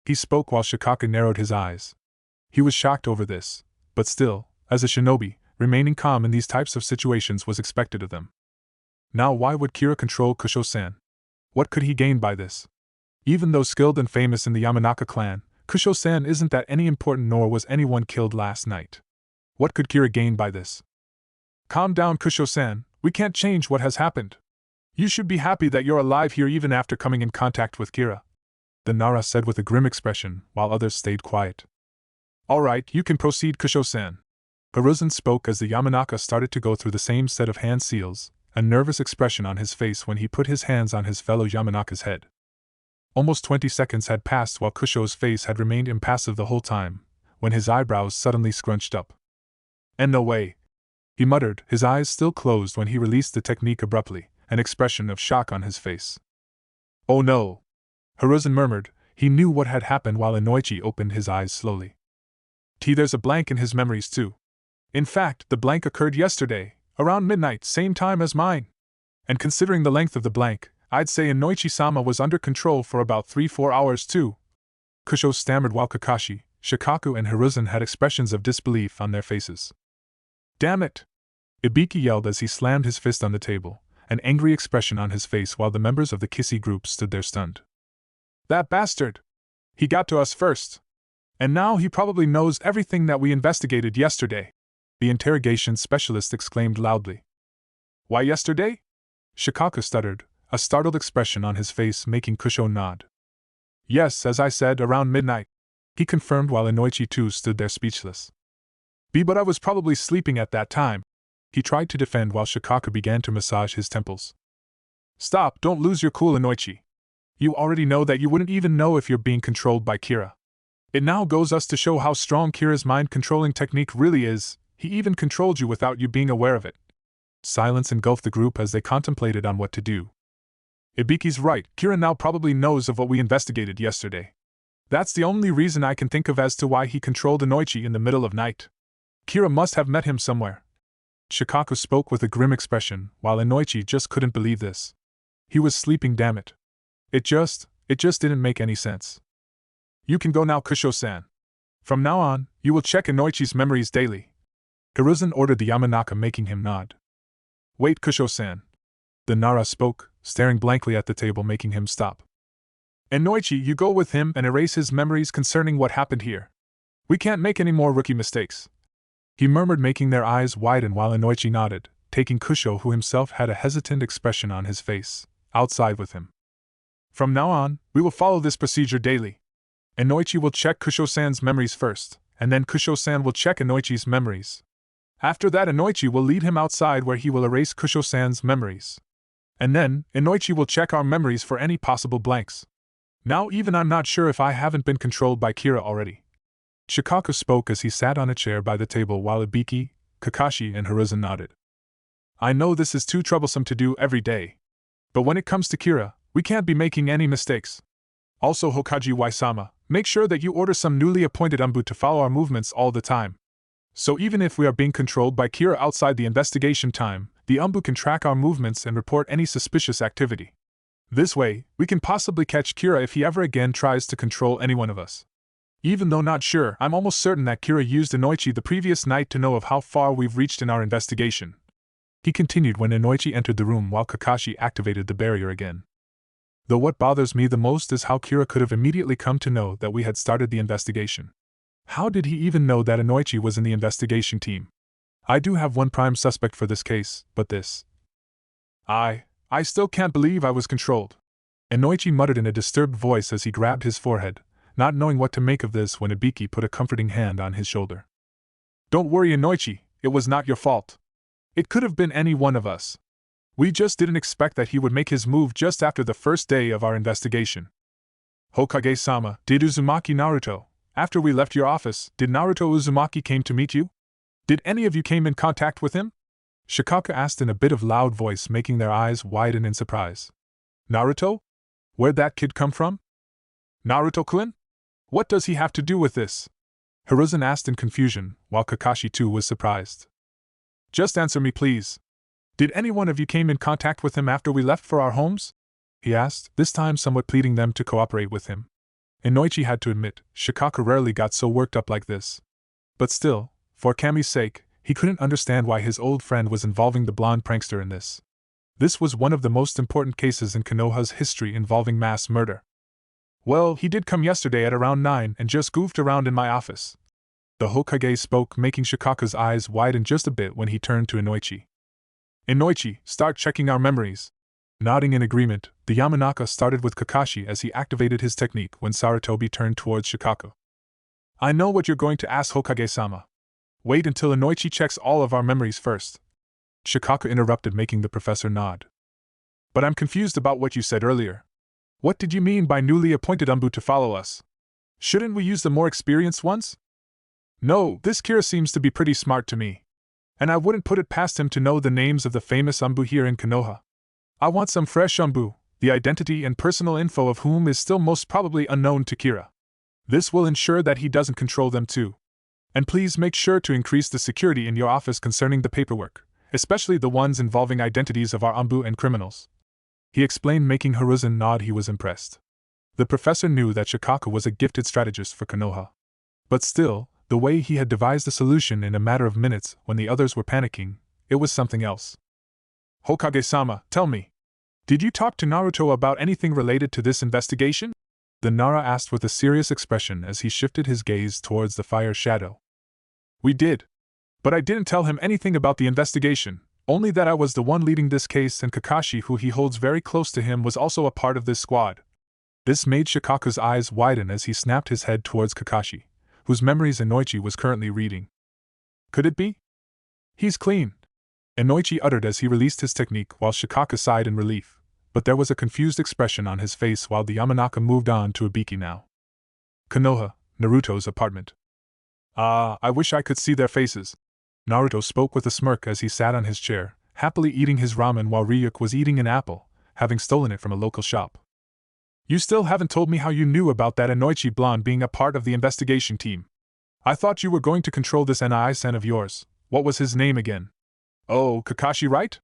He spoke while Shikaka narrowed his eyes. He was shocked over this, but still, as a shinobi, remaining calm in these types of situations was expected of them. Now why would Kira control Kusho-san? What could he gain by this? Even though skilled and famous in the Yamanaka clan, Kusho-san isn't that any important, nor was anyone killed last night. What could Kira gain by this? Calm down, Kusho-san, we can't change what has happened. You should be happy that you're alive here even after coming in contact with Kira, the Nara said with a grim expression, while others stayed quiet. Alright, you can proceed, Kusho-san. Hiruzen spoke as the Yamanaka started to go through the same set of hand seals, a nervous expression on his face when he put his hands on his fellow Yamanaka's head. Almost 20 seconds had passed while Kusho's face had remained impassive the whole time, when his eyebrows suddenly scrunched up. And no way, he muttered, his eyes still closed when he released the technique abruptly, an expression of shock on his face. Oh no! Hiruzen murmured. He knew what had happened while Inoichi opened his eyes slowly. There's a blank in his memories too. In fact, the blank occurred yesterday, around midnight, same time as mine. And considering the length of the blank, I'd say Inoichi-sama was under control for about 3-4 hours too. Kusho stammered while Kakashi, Shikaku and Hiruzen had expressions of disbelief on their faces. Damn it! Ibiki yelled as he slammed his fist on the table, an angry expression on his face while the members of the Kissy group stood there stunned. That bastard! He got to us first! And now he probably knows everything that we investigated yesterday! The interrogation specialist exclaimed loudly. Why yesterday? Shikaku stuttered, a startled expression on his face making Kusho nod. Yes, as I said, around midnight, he confirmed while Inoichi too stood there speechless. But I was probably sleeping at that time, he tried to defend while Shikaku began to massage his temples. Stop, don't lose your cool, Inoichi. You already know that you wouldn't even know if you're being controlled by Kira. It now goes us to show how strong Kira's mind-controlling technique really is. He even controlled you without you being aware of it. Silence engulfed the group as they contemplated on what to do. Ibiki's right, Kira now probably knows of what we investigated yesterday. That's the only reason I can think of as to why he controlled Inoichi in the middle of night. Kira must have met him somewhere. Shikaku spoke with a grim expression, while Inoichi just couldn't believe this. He was sleeping, damn it. It just didn't make any sense. You can go now, Kusho-san. From now on, you will check Inoichi's memories daily. Hiruzen ordered the Yamanaka, making him nod. Wait, Kusho-san. The Nara spoke, staring blankly at the table, making him stop. Inoichi, you go with him and erase his memories concerning what happened here. We can't make any more rookie mistakes. He murmured, making their eyes widen while Inoichi nodded, taking Kusho, who himself had a hesitant expression on his face, outside with him. From now on, we will follow this procedure daily. Inoichi will check Kusho-san's memories first, and then Kusho-san will check Inoichi's memories. After that, Inoichi will lead him outside where he will erase Kusho-san's memories. And then, Inoichi will check our memories for any possible blanks. Now even I'm not sure if I haven't been controlled by Kira already. Shikaku spoke as he sat on a chair by the table while Ibiki, Kakashi and Hiruzen nodded. I know this is too troublesome to do every day. But when it comes to Kira, we can't be making any mistakes. Also, Hokage Wai-sama, make sure that you order some newly appointed Umbu to follow our movements all the time. So even if we are being controlled by Kira outside the investigation time, the Umbu can track our movements and report any suspicious activity. This way, we can possibly catch Kira if he ever again tries to control any one of us. Even though not sure, I'm almost certain that Kira used Inoichi the previous night to know of how far we've reached in our investigation. He continued when Inoichi entered the room while Kakashi activated the barrier again. Though what bothers me the most is how Kira could have immediately come to know that we had started the investigation. How did he even know that Inoichi was in the investigation team? I do have one prime suspect for this case, but this... I still can't believe I was controlled. Inoichi muttered in a disturbed voice as he grabbed his forehead, not knowing what to make of this when Ibiki put a comforting hand on his shoulder. Don't worry, Inoichi, it was not your fault. It could have been any one of us. We just didn't expect that he would make his move just after the first day of our investigation. Hokage-sama, did Uzumaki Naruto, after we left your office, did Naruto Uzumaki came to meet you? Did any of you came in contact with him? Shikaku asked in a bit of loud voice, making their eyes widen in surprise. Naruto? Where'd that kid come from? Naruto-kun? What does he have to do with this? Hiruzen asked in confusion, while Kakashi too was surprised. Just answer me, please. Did any one of you came in contact with him after we left for our homes? He asked, this time somewhat pleading them to cooperate with him. Inoichi had to admit, Shikaka rarely got so worked up like this. But still, for Kami's sake, he couldn't understand why his old friend was involving the blonde prankster in this. This was one of the most important cases in Konoha's history involving mass murder. Well, he did come yesterday at around 9 and just goofed around in my office. The Hokage spoke, making Shikaka's eyes widen just a bit when he turned to Inoichi. Inoichi, start checking our memories. Nodding in agreement, the Yamanaka started with Kakashi as he activated his technique when Sarutobi turned towards Shikaka. I know what you're going to ask, Hokage-sama. Wait until Inoichi checks all of our memories first. Shikaka interrupted, making the professor nod. But I'm confused about what you said earlier. What did you mean by newly appointed Umbu to follow us? Shouldn't we use the more experienced ones? No, this Kira seems to be pretty smart to me. And I wouldn't put it past him to know the names of the famous Umbu here in Konoha. I want some fresh Umbu, the identity and personal info of whom is still most probably unknown to Kira. This will ensure that he doesn't control them too. And please make sure to increase the security in your office concerning the paperwork, especially the ones involving identities of our Umbu and criminals. He explained, making Hiruzen nod. He was impressed. The professor knew that Shikaka was a gifted strategist for Konoha. But still, the way he had devised a solution in a matter of minutes when the others were panicking, it was something else. Hokage-sama, tell me. Did you talk to Naruto about anything related to this investigation? The Nara asked with a serious expression as he shifted his gaze towards the fire shadow. We did. But I didn't tell him anything about the investigation, only that I was the one leading this case and Kakashi, who he holds very close to him, was also a part of this squad. This made Shikaka's eyes widen as he snapped his head towards Kakashi, whose memories Inoichi was currently reading. Could it be? He's clean, Inoichi uttered as he released his technique while Shikaka sighed in relief, but there was a confused expression on his face while the Yamanaka moved on to Ibiki now. Konoha, Naruto's apartment. I wish I could see their faces. Naruto spoke with a smirk as he sat on his chair, happily eating his ramen while Ryuk was eating an apple, having stolen it from a local shop. You still haven't told me how you knew about that Inoichi blonde being a part of the investigation team. I thought you were going to control this Nai-san of yours. What was his name again? Oh, Kakashi, right?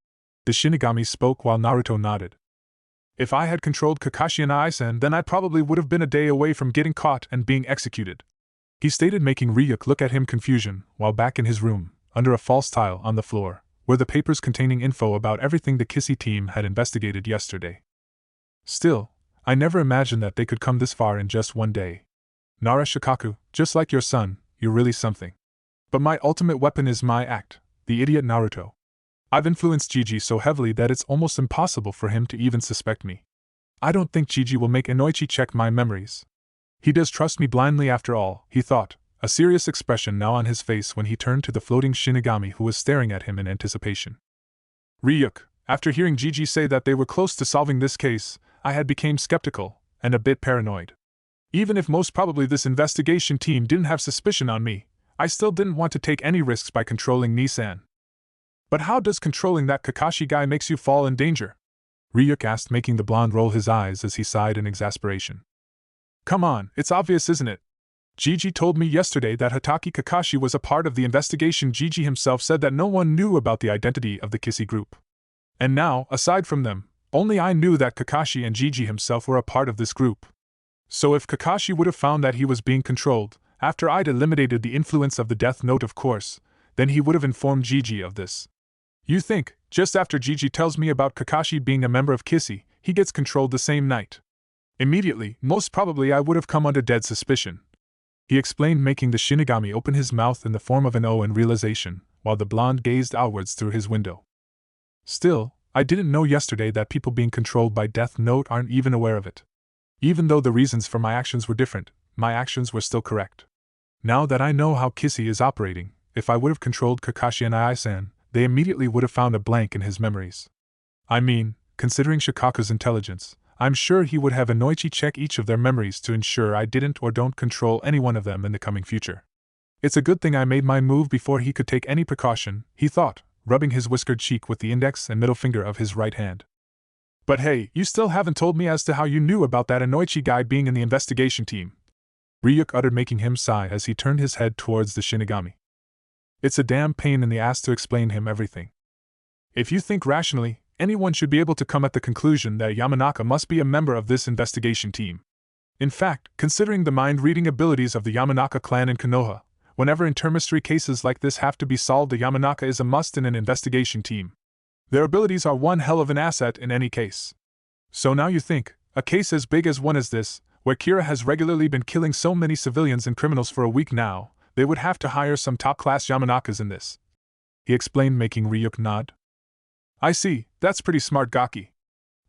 The Shinigami spoke while Naruto nodded. If I had controlled Kakashi and Nai-san, then I probably would have been a day away from getting caught and being executed, he stated, making Ryuk look at him confusion, while back in his room, under a false tile on the floor, were the papers containing info about everything the Kissy team had investigated yesterday. Still, I never imagined that they could come this far in just one day. Nara Shikaku, just like your son, you're really something. But my ultimate weapon is my act, the idiot Naruto. I've influenced Gigi so heavily that it's almost impossible for him to even suspect me. I don't think Gigi will make Inoichi check my memories. He does trust me blindly after all, he thought, a serious expression now on his face when he turned to the floating Shinigami who was staring at him in anticipation. Ryuk, after hearing Gigi say that they were close to solving this case, I had become skeptical, and a bit paranoid. Even if most probably this investigation team didn't have suspicion on me, I still didn't want to take any risks by controlling Nissan. But how does controlling that Kakashi guy makes you fall in danger? Ryuk asked, making the blonde roll his eyes as he sighed in exasperation. Come on, it's obvious, isn't it? Gigi told me yesterday that Hatake Kakashi was a part of the investigation. Gigi himself said that no one knew about the identity of the Kissy group. And now, aside from them, only I knew that Kakashi and Gigi himself were a part of this group. So if Kakashi would have found that he was being controlled, after I'd eliminated the influence of the Death Note, of course, then he would have informed Gigi of this. You think, just after Gigi tells me about Kakashi being a member of Kissy, he gets controlled the same night? Immediately, most probably I would have come under dead suspicion, he explained, making the Shinigami open his mouth in the form of an O in realization, while the blonde gazed outwards through his window. Still, I didn't know yesterday that people being controlled by Death Note aren't even aware of it. Even though the reasons for my actions were different, my actions were still correct. Now that I know how Kissy is operating, if I would have controlled Kakashi and Ai-san, they immediately would have found a blank in his memories. I mean, considering Shikaka's intelligence, I'm sure he would have Inoichi check each of their memories to ensure I didn't or don't control any one of them in the coming future. It's a good thing I made my move before he could take any precaution, he thought, rubbing his whiskered cheek with the index and middle finger of his right hand. But hey, you still haven't told me as to how you knew about that Inoichi guy being in the investigation team, Ryuk uttered, making him sigh as he turned his head towards the Shinigami. It's a damn pain in the ass to explain him everything. If you think rationally, anyone should be able to come at the conclusion that Yamanaka must be a member of this investigation team. In fact, considering the mind-reading abilities of the Yamanaka clan in Konoha, whenever intermystery cases like this have to be solved, the Yamanaka is a must in an investigation team. Their abilities are one hell of an asset in any case. So now you think, a case as big as one as this, where Kira has regularly been killing so many civilians and criminals for a week now, they would have to hire some top-class Yamanakas in this. He explained, making Ryuk nod. I see, that's pretty smart, Gaki.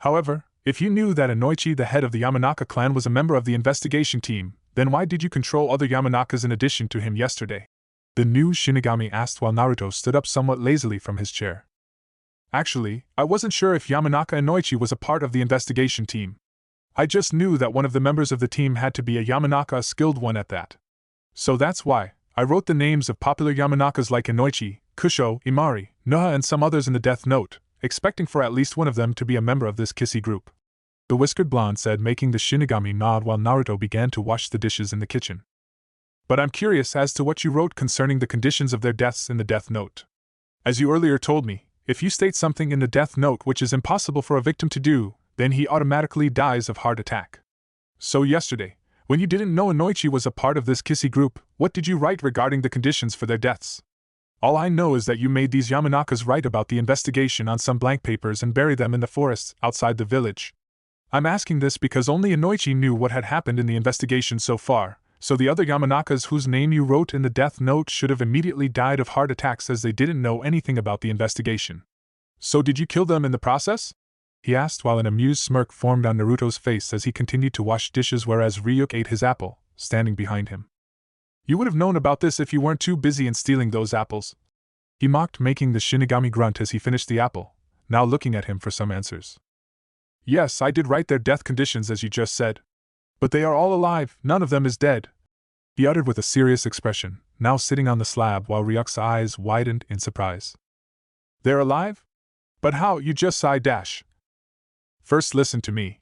However, if you knew that Inoichi, the head of the Yamanaka clan, was a member of the investigation team, then why did you control other Yamanakas in addition to him yesterday? The new Shinigami asked while Naruto stood up somewhat lazily from his chair. Actually, I wasn't sure if Yamanaka Inoichi was a part of the investigation team. I just knew that one of the members of the team had to be a Yamanaka, a skilled one at that. So that's why I wrote the names of popular Yamanakas like Inoichi, Kusho, Imari, Noha and some others in the Death Note, expecting for at least one of them to be a member of this kissy group. The whiskered blonde said, making the Shinigami nod while Naruto began to wash the dishes in the kitchen. But I'm curious as to what you wrote concerning the conditions of their deaths in the Death Note. As you earlier told me, if you state something in the Death Note which is impossible for a victim to do, then he automatically dies of heart attack. So yesterday, when you didn't know Inoichi was a part of this kissy group, what did you write regarding the conditions for their deaths? All I know is that you made these Yamanakas write about the investigation on some blank papers and bury them in the forests outside the village. I'm asking this because only Inoichi knew what had happened in the investigation so far, so the other Yamanakas whose name you wrote in the Death Note should have immediately died of heart attacks as they didn't know anything about the investigation. So did you kill them in the process? He asked while an amused smirk formed on Naruto's face as he continued to wash dishes, whereas Ryuk ate his apple, standing behind him. You would have known about this if you weren't too busy in stealing those apples. He mocked, making the Shinigami grunt as he finished the apple, now looking at him for some answers. Yes, I did write their death conditions as you just said. But they are all alive, none of them is dead. He uttered with a serious expression, now sitting on the slab while Ryuk's eyes widened in surprise. They're alive? But how? You just sighed. First listen to me.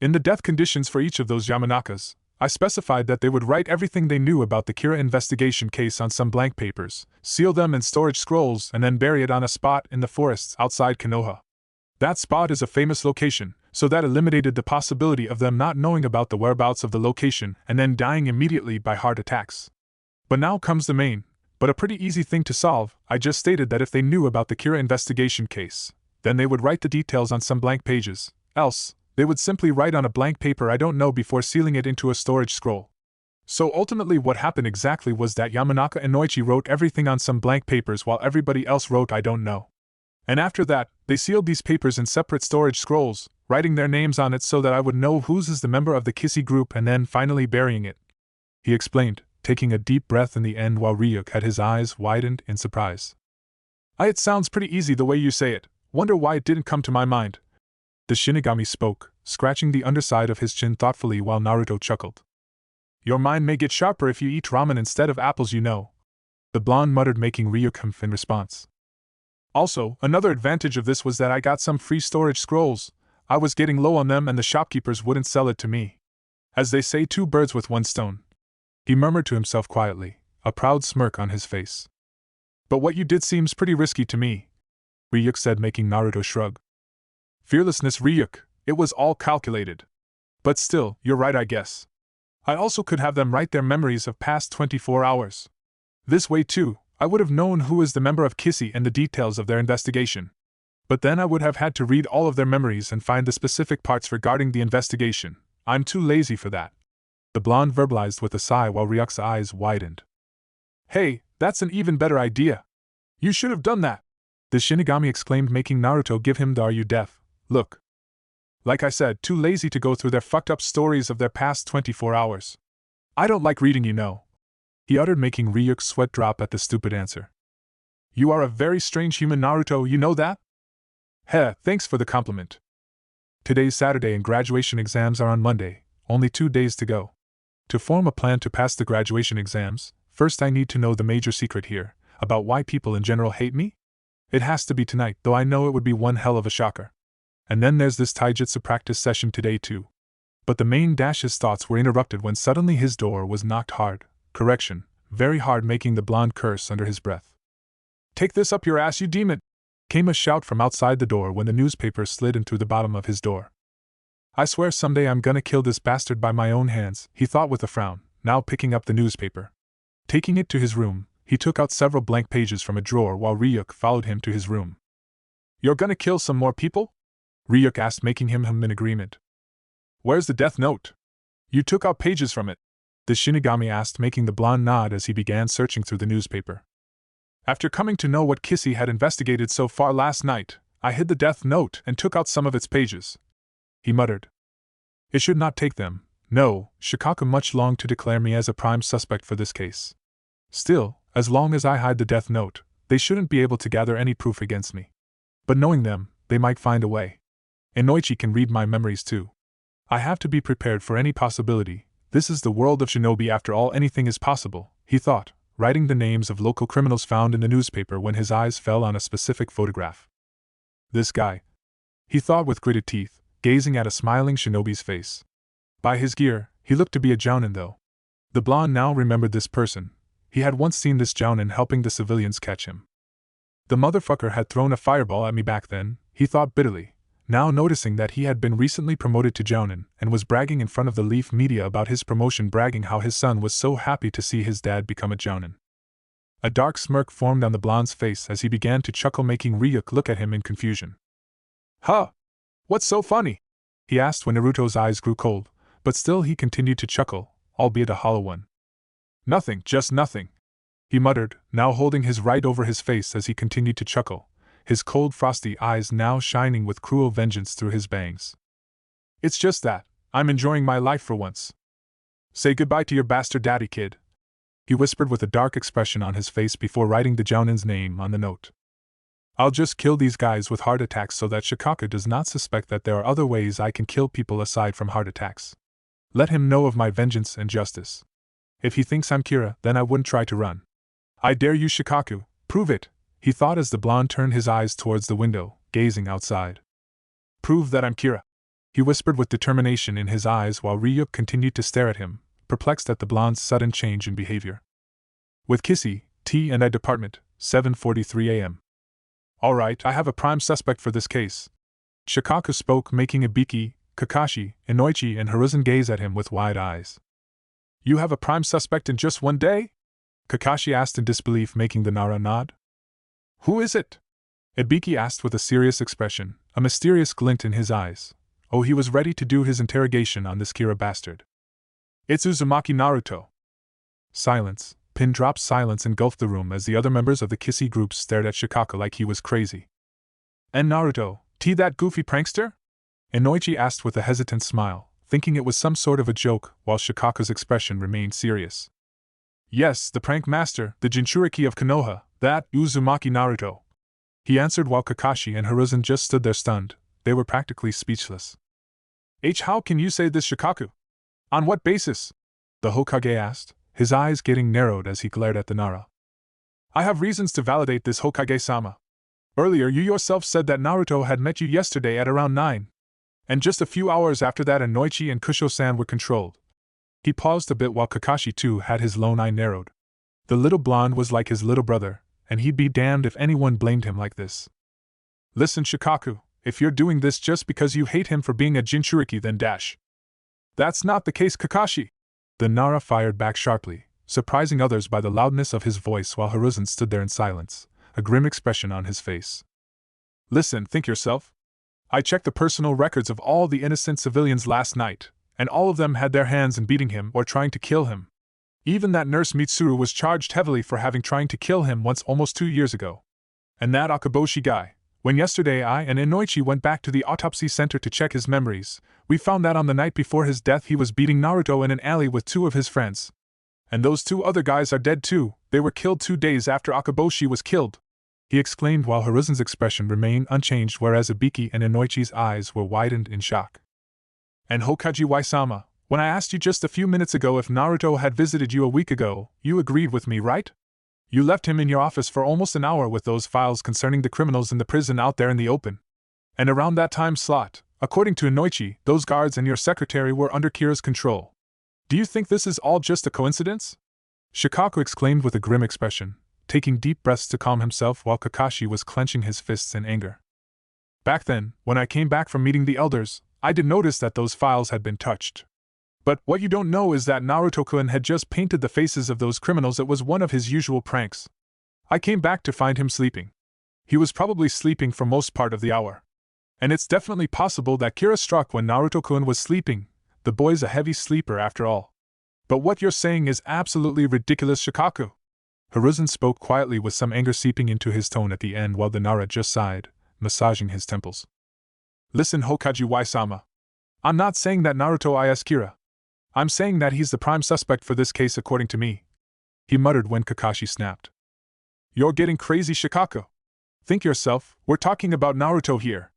In the death conditions for each of those Yamanakas, I specified that they would write everything they knew about the Kira investigation case on some blank papers, seal them in storage scrolls and then bury it on a spot in the forests outside Konoha. That spot is a famous location, so that eliminated the possibility of them not knowing about the whereabouts of the location and then dying immediately by heart attacks. But now comes the main, but a pretty easy thing to solve. I just stated that if they knew about the Kira investigation case, then they would write the details on some blank pages, else they would simply write on a blank paper I don't know before sealing it into a storage scroll. So ultimately what happened exactly was that Yamanaka Inoichi wrote everything on some blank papers while everybody else wrote I don't know. And after that, they sealed these papers in separate storage scrolls, writing their names on it so that I would know whose is the member of the kissy group and then finally burying it. He explained, taking a deep breath in the end while Ryuk had his eyes widened in surprise. It sounds pretty easy the way you say it. Wonder why it didn't come to my mind. The Shinigami spoke, scratching the underside of his chin thoughtfully while Naruto chuckled. Your mind may get sharper if you eat ramen instead of apples, you know. The blonde muttered, making Ryuk humph in response. Also, another advantage of this was that I got some free storage scrolls. I was getting low on them and the shopkeepers wouldn't sell it to me. As they say, 2 birds with 1 stone. He murmured to himself quietly, a proud smirk on his face. But what you did seems pretty risky to me, Ryuk said, making Naruto shrug. Fearlessness, Ryuk, it was all calculated. But still, you're right, I guess. I also could have them write their memories of past 24 hours. This way too, I would have known who is the member of Kissy and the details of their investigation. But then I would have had to read all of their memories and find the specific parts regarding the investigation. I'm too lazy for that. The blonde verbalized with a sigh while Ryuk's eyes widened. Hey, that's an even better idea. You should have done that, the Shinigami exclaimed, making Naruto give him the "Are you deaf?" look. Like I said, too lazy to go through their fucked up stories of their past 24 hours. I don't like reading, you know, he uttered, making Ryuk's sweat drop at the stupid answer. You are a very strange human, Naruto, you know that? Heh, thanks for the compliment. Today's Saturday and graduation exams are on Monday, only 2 days to go. To form a plan to pass the graduation exams, first I need to know the major secret here, about why people in general hate me? It has to be tonight, though I know it would be one hell of a shocker. And then there's this taijutsu practice session today too. But the main his thoughts were interrupted when suddenly his door was knocked hard, very hard, making the blonde curse under his breath. Take this up your ass, you demon! Came a shout from outside the door when the newspaper slid in through the bottom of his door. I swear someday I'm gonna kill this bastard by my own hands, he thought with a frown, now picking up the newspaper. Taking it to his room, he took out several blank pages from a drawer while Ryuk followed him to his room. You're gonna kill some more people? Ryuk asked, making him in agreement. Where's the death note? You took out pages from it, the Shinigami asked, making the blonde nod as he began searching through the newspaper. After coming to know what Kissy had investigated so far last night, I hid the death note and took out some of its pages, he muttered. It should not take them, no, Shikaku, much long to declare me as a prime suspect for this case. Still, as long as I hide the death note, they shouldn't be able to gather any proof against me. But knowing them, they might find a way. Inoichi can read my memories too. I have to be prepared for any possibility. This is the world of shinobi, after all, anything is possible, he thought, writing the names of local criminals found in the newspaper when his eyes fell on a specific photograph. This guy, he thought with gritted teeth, gazing at a smiling shinobi's face. By his gear, he looked to be a jounin though. The blonde now remembered this person. He had once seen this jounin helping the civilians catch him. The motherfucker had thrown a fireball at me back then, he thought bitterly, now noticing that he had been recently promoted to jounin and was bragging in front of the Leaf media about his promotion, bragging how his son was so happy to see his dad become a jounin. A dark smirk formed on the blonde's face as he began to chuckle, making Ryuk look at him in confusion. Huh? What's so funny? He asked when Naruto's eyes grew cold, but still he continued to chuckle, albeit a hollow one. Nothing, just nothing, he muttered, now holding his right over his face as he continued to chuckle, his cold frosty eyes now shining with cruel vengeance through his bangs. It's just that, I'm enjoying my life for once. Say goodbye to your bastard daddy, kid, he whispered with a dark expression on his face before writing the jounin's name on the note. I'll just kill these guys with heart attacks so that Shikaku does not suspect that there are other ways I can kill people aside from heart attacks. Let him know of my vengeance and justice. If he thinks I'm Kira, then I wouldn't try to run. I dare you, Shikaku, prove it, he thought as the blonde turned his eyes towards the window, gazing outside. Prove that I'm Kira, he whispered with determination in his eyes while Ryuk continued to stare at him, perplexed at the blonde's sudden change in behavior. With Kissy, T&I Department, 7:43 a.m. All right, I have a prime suspect for this case. Shikaku spoke, making Ibiki, Kakashi, Inoichi, and Hiruzen gaze at him with wide eyes. You have a prime suspect in just one day? Kakashi asked in disbelief, making the Nara nod. Who is it? Ibiki asked with a serious expression, a mysterious glint in his eyes. Oh, he was ready to do his interrogation on this Kira bastard. It's Uzumaki Naruto. Silence. Pin-drop silence engulfed the room as the other members of the Kissy group stared at Shikaku like he was crazy. And Naruto, that goofy prankster? Inoichi asked with a hesitant smile, thinking it was some sort of a joke, while Shikaku's expression remained serious. Yes, the prank master, the Jinchuriki of Konoha, that Uzumaki Naruto, he answered while Kakashi and Hiruzen just stood there stunned. They were practically speechless. How can you say this, Shikaku? On what basis? The Hokage asked, his eyes getting narrowed as he glared at the Nara. I have reasons to validate this, Hokage-sama. Earlier you yourself said that Naruto had met you yesterday at around 9. And just a few hours after that Inoichi and Kusho-san were controlled. He paused a bit while Kakashi too had his lone eye narrowed. The little blonde was like his little brother, and he'd be damned if anyone blamed him like this. Listen, Shikaku, if you're doing this just because you hate him for being a Jinchuriki, then dash. That's not the case, Kakashi. The Nara fired back sharply, surprising others by the loudness of his voice while Hiruzen stood there in silence, a grim expression on his face. Listen, think yourself. I checked the personal records of all the innocent civilians last night, and all of them had their hands in beating him or trying to kill him. Even that nurse Mitsuru was charged heavily for having trying to kill him once almost 2 years ago. And that Akaboshi guy, when yesterday I and Inoichi went back to the autopsy center to check his memories, we found that on the night before his death he was beating Naruto in an alley with 2 of his friends. And those 2 other guys are dead too, they were killed 2 days after Akaboshi was killed, he exclaimed while Hiruzen's expression remained unchanged, whereas Ibiki and Inoichi's eyes were widened in shock. And Hokage Wai-sama, when I asked you just a few minutes ago if Naruto had visited you a week ago, you agreed with me, right? You left him in your office for almost an hour with those files concerning the criminals in the prison out there in the open. And around that time slot, according to Inoichi, those guards and your secretary were under Kira's control. Do you think this is all just a coincidence? Shikaku exclaimed with a grim expression, taking deep breaths to calm himself while Kakashi was clenching his fists in anger. Back then, when I came back from meeting the elders, I did notice that those files had been touched. But what you don't know is that Naruto-kun had just painted the faces of those criminals. It was one of his usual pranks. I came back to find him sleeping. He was probably sleeping for most part of the hour. And it's definitely possible that Kira struck when Naruto-kun was sleeping. The boy's a heavy sleeper after all. But what you're saying is absolutely ridiculous, Shikaku. Hiruzen spoke quietly with some anger seeping into his tone at the end while the Nara just sighed, massaging his temples. Listen, Hokage Wai-sama. I'm not saying that Naruto is Kira. I'm saying that he's the prime suspect for this case according to me. He muttered when Kakashi snapped. You're getting crazy, Shikaku. Think yourself, we're talking about Naruto here.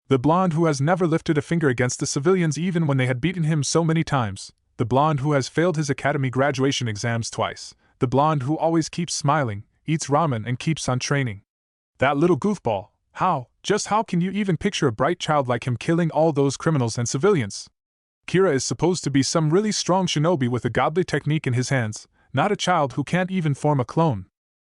The blonde who has never lifted a finger against the civilians even when they had beaten him so many times. The blonde who has failed his academy graduation exams twice. The blonde who always keeps smiling, eats ramen and keeps on training. That little goofball, just how can you even picture a bright child like him killing all those criminals and civilians? Kira is supposed to be some really strong shinobi with a godly technique in his hands, not a child who can't even form a clone.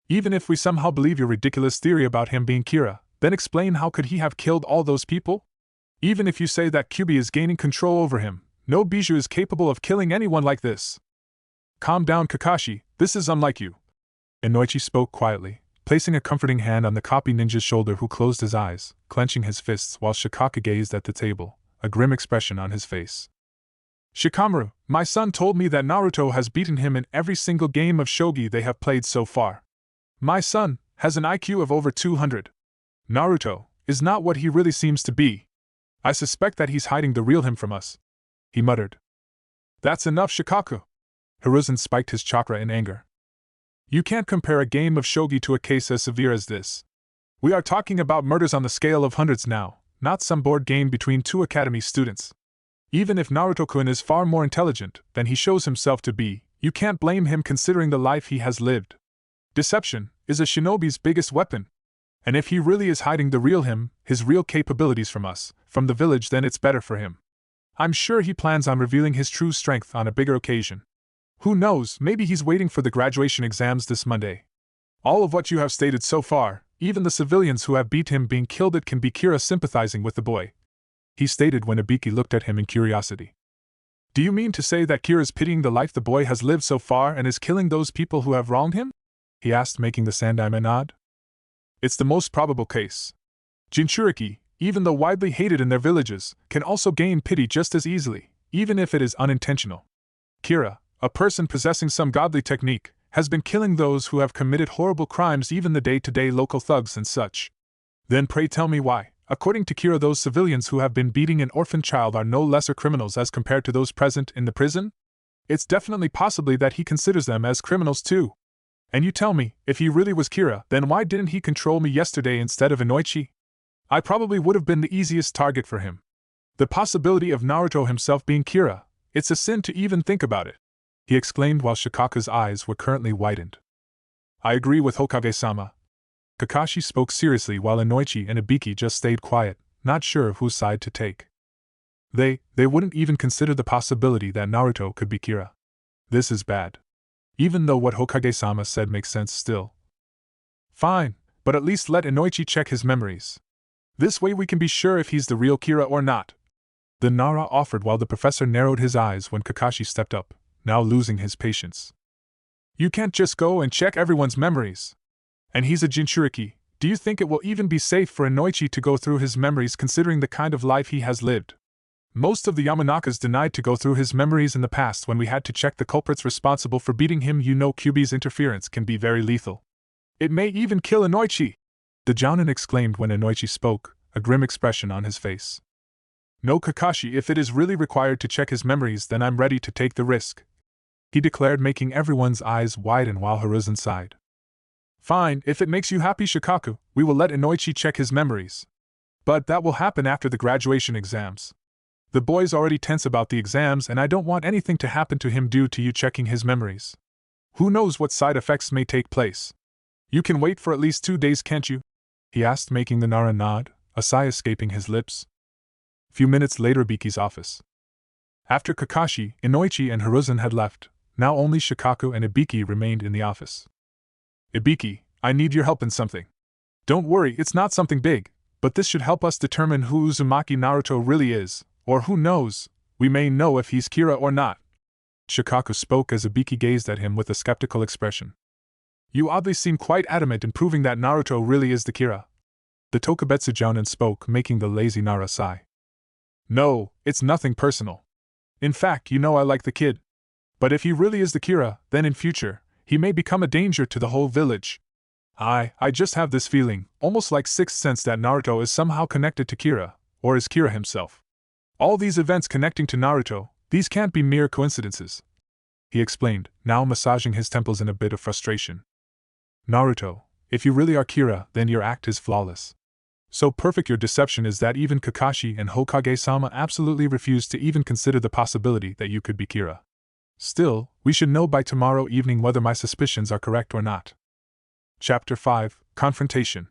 Even if we somehow believe your ridiculous theory about him being Kira, then explain how could he have killed all those people? Even if you say that Kyuubi is gaining control over him, no Bijou is capable of killing anyone like this. Calm down, Kakashi, this is unlike you. Inoichi spoke quietly, placing a comforting hand on the copy ninja's shoulder who closed his eyes, clenching his fists while Shikaku gazed at the table, a grim expression on his face. Shikamaru, my son told me that Naruto has beaten him in every single game of shogi they have played so far. My son has an IQ of over 200. Naruto is not what he really seems to be. I suspect that he's hiding the real him from us. He muttered. That's enough, Shikaku. Hiruzen spiked his chakra in anger. You can't compare a game of shogi to a case as severe as this. We are talking about murders on the scale of hundreds now, not some board game between two academy students. Even if Naruto-kun is far more intelligent than he shows himself to be, you can't blame him considering the life he has lived. Deception is a shinobi's biggest weapon. And if he really is hiding the real him, his real capabilities from us, from the village, then it's better for him. I'm sure he plans on revealing his true strength on a bigger occasion. Who knows, maybe he's waiting for the graduation exams this Monday. All of what you have stated so far, even the civilians who have beat him being killed, it can be Kira sympathizing with the boy. He stated when Ibiki looked at him in curiosity. Do you mean to say that Kira's pitying the life the boy has lived so far and is killing those people who have wronged him? He asked, making the Sandaime nod. It's the most probable case. Jinchuriki, even though widely hated in their villages, can also gain pity just as easily, even if it is unintentional. Kira, a person possessing some godly technique, has been killing those who have committed horrible crimes, even the day-to-day local thugs and such. Then pray tell me why, according to Kira, those civilians who have been beating an orphan child are no lesser criminals as compared to those present in the prison? It's definitely possibly that he considers them as criminals too. And you tell me, if he really was Kira, then why didn't he control me yesterday instead of Inoichi? I probably would have been the easiest target for him. The possibility of Naruto himself being Kira, it's a sin to even think about it, he exclaimed while Shikaku's eyes were currently widened. I agree with Hokage-sama. Kakashi spoke seriously while Inoichi and Ibiki just stayed quiet, not sure whose side to take. They wouldn't even consider the possibility that Naruto could be Kira. This is bad. Even though what Hokage-sama said makes sense still. Fine, but at least let Inoichi check his memories. This way we can be sure if he's the real Kira or not. The Nara offered while the professor narrowed his eyes when Kakashi stepped up, now losing his patience. You can't just go and check everyone's memories. And he's a Jinchuriki. Do you think it will even be safe for Inoichi to go through his memories considering the kind of life he has lived? Most of the Yamanakas denied to go through his memories in the past when we had to check the culprits responsible for beating him. You know Kyuubi's interference can be very lethal. It may even kill Inoichi. The Jounin exclaimed when Inoichi spoke, a grim expression on his face. No, Kakashi, if it is really required to check his memories, then I'm ready to take the risk, he declared, making everyone's eyes widen while Hiruzen sighed. Fine, if it makes you happy, Shikaku, we will let Inoichi check his memories. But that will happen after the graduation exams. The boy's already tense about the exams and I don't want anything to happen to him due to you checking his memories. Who knows what side effects may take place? You can wait for at least 2 days, can't you? He asked, making the Nara nod, a sigh escaping his lips. Few minutes later, Ibiki's office. After Kakashi, Inoichi and Hiruzen had left, now only Shikaku and Ibiki remained in the office. Ibiki, I need your help in something. Don't worry, it's not something big, but this should help us determine who Uzumaki Naruto really is, Or who knows, we may know if he's Kira or not. Shikaku spoke as Ibiki gazed at him with a skeptical expression. You oddly seem quite adamant in proving that Naruto really is the Kira. The Tokubetsu Jounin spoke, making the lazy Nara sigh. No, it's nothing personal. In fact, I like the kid. But if he really is the Kira, then in future, he may become a danger to the whole village. I just have this feeling, almost like sixth sense, that Naruto is somehow connected to Kira, or is Kira himself. All these events connecting to Naruto, these can't be mere coincidences. He explained, now massaging his temples in a bit of frustration. Naruto, if you really are Kira, then your act is flawless. So perfect your deception is that even Kakashi and Hokage-sama absolutely refuse to even consider the possibility that you could be Kira. Still, we should know by tomorrow evening whether my suspicions are correct or not. Chapter 5, Confrontation.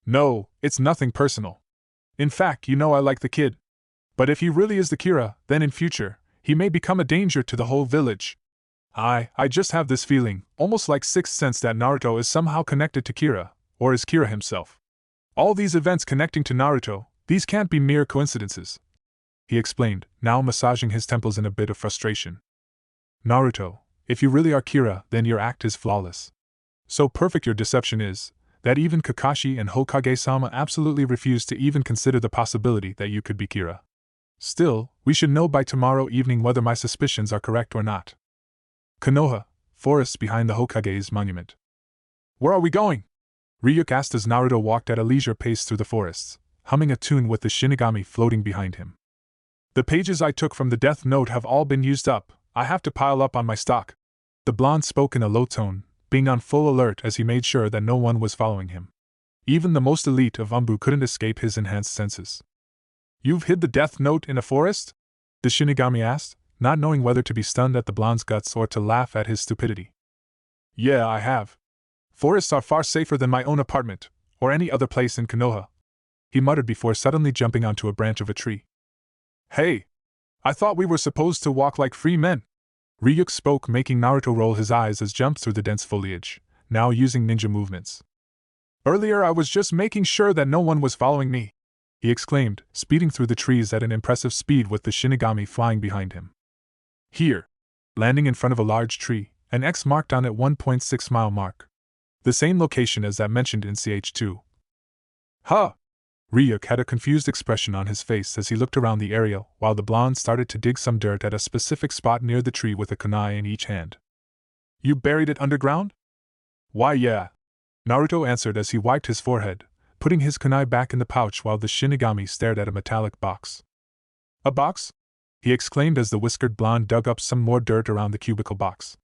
No, it's nothing personal. In fact, I like the kid. But if he really is the Kira, then in future, he may become a danger to the whole village. I just have this feeling, almost like sixth sense, that Naruto is somehow connected to Kira, or is Kira himself. All these events connecting to Naruto, these can't be mere coincidences. He explained, now massaging his temples in a bit of frustration. Naruto, if you really are Kira, then your act is flawless. So perfect your deception is, that even Kakashi and Hokage-sama absolutely refuse to even consider the possibility that you could be Kira. Still, we should know by tomorrow evening whether my suspicions are correct or not. Konoha, forests behind the Hokage's monument. Where are we going? Ryuk asked as Naruto walked at a leisure pace through the forests, humming a tune with the Shinigami floating behind him. The pages I took from the Death Note have all been used up, I have to pile up on my stock. The blonde spoke in a low tone, being on full alert as he made sure that no one was following him. Even the most elite of Umbu couldn't escape his enhanced senses. You've hid the Death Note in a forest? The Shinigami asked, not knowing whether to be stunned at the blonde's guts or to laugh at his stupidity. Yeah, I have. Forests are far safer than my own apartment, or any other place in Konoha, he muttered before suddenly jumping onto a branch of a tree. Hey! I thought we were supposed to walk like free men. Ryuk spoke, making Naruto roll his eyes as jumped through the dense foliage, now using ninja movements. Earlier I was just making sure that no one was following me, he exclaimed, speeding through the trees at an impressive speed with the Shinigami flying behind him. Here! Landing in front of a large tree, an X marked on it 1.6-mile mark. The same location as that mentioned in CH2. Huh! Ryuk had a confused expression on his face as he looked around the area while the blonde started to dig some dirt at a specific spot near the tree with a kunai in each hand. You buried it underground? Why, yeah. Naruto answered as he wiped his forehead, putting his kunai back in the pouch while the Shinigami stared at a metallic box. A box? He exclaimed as the whiskered blonde dug up some more dirt around the cubicle box.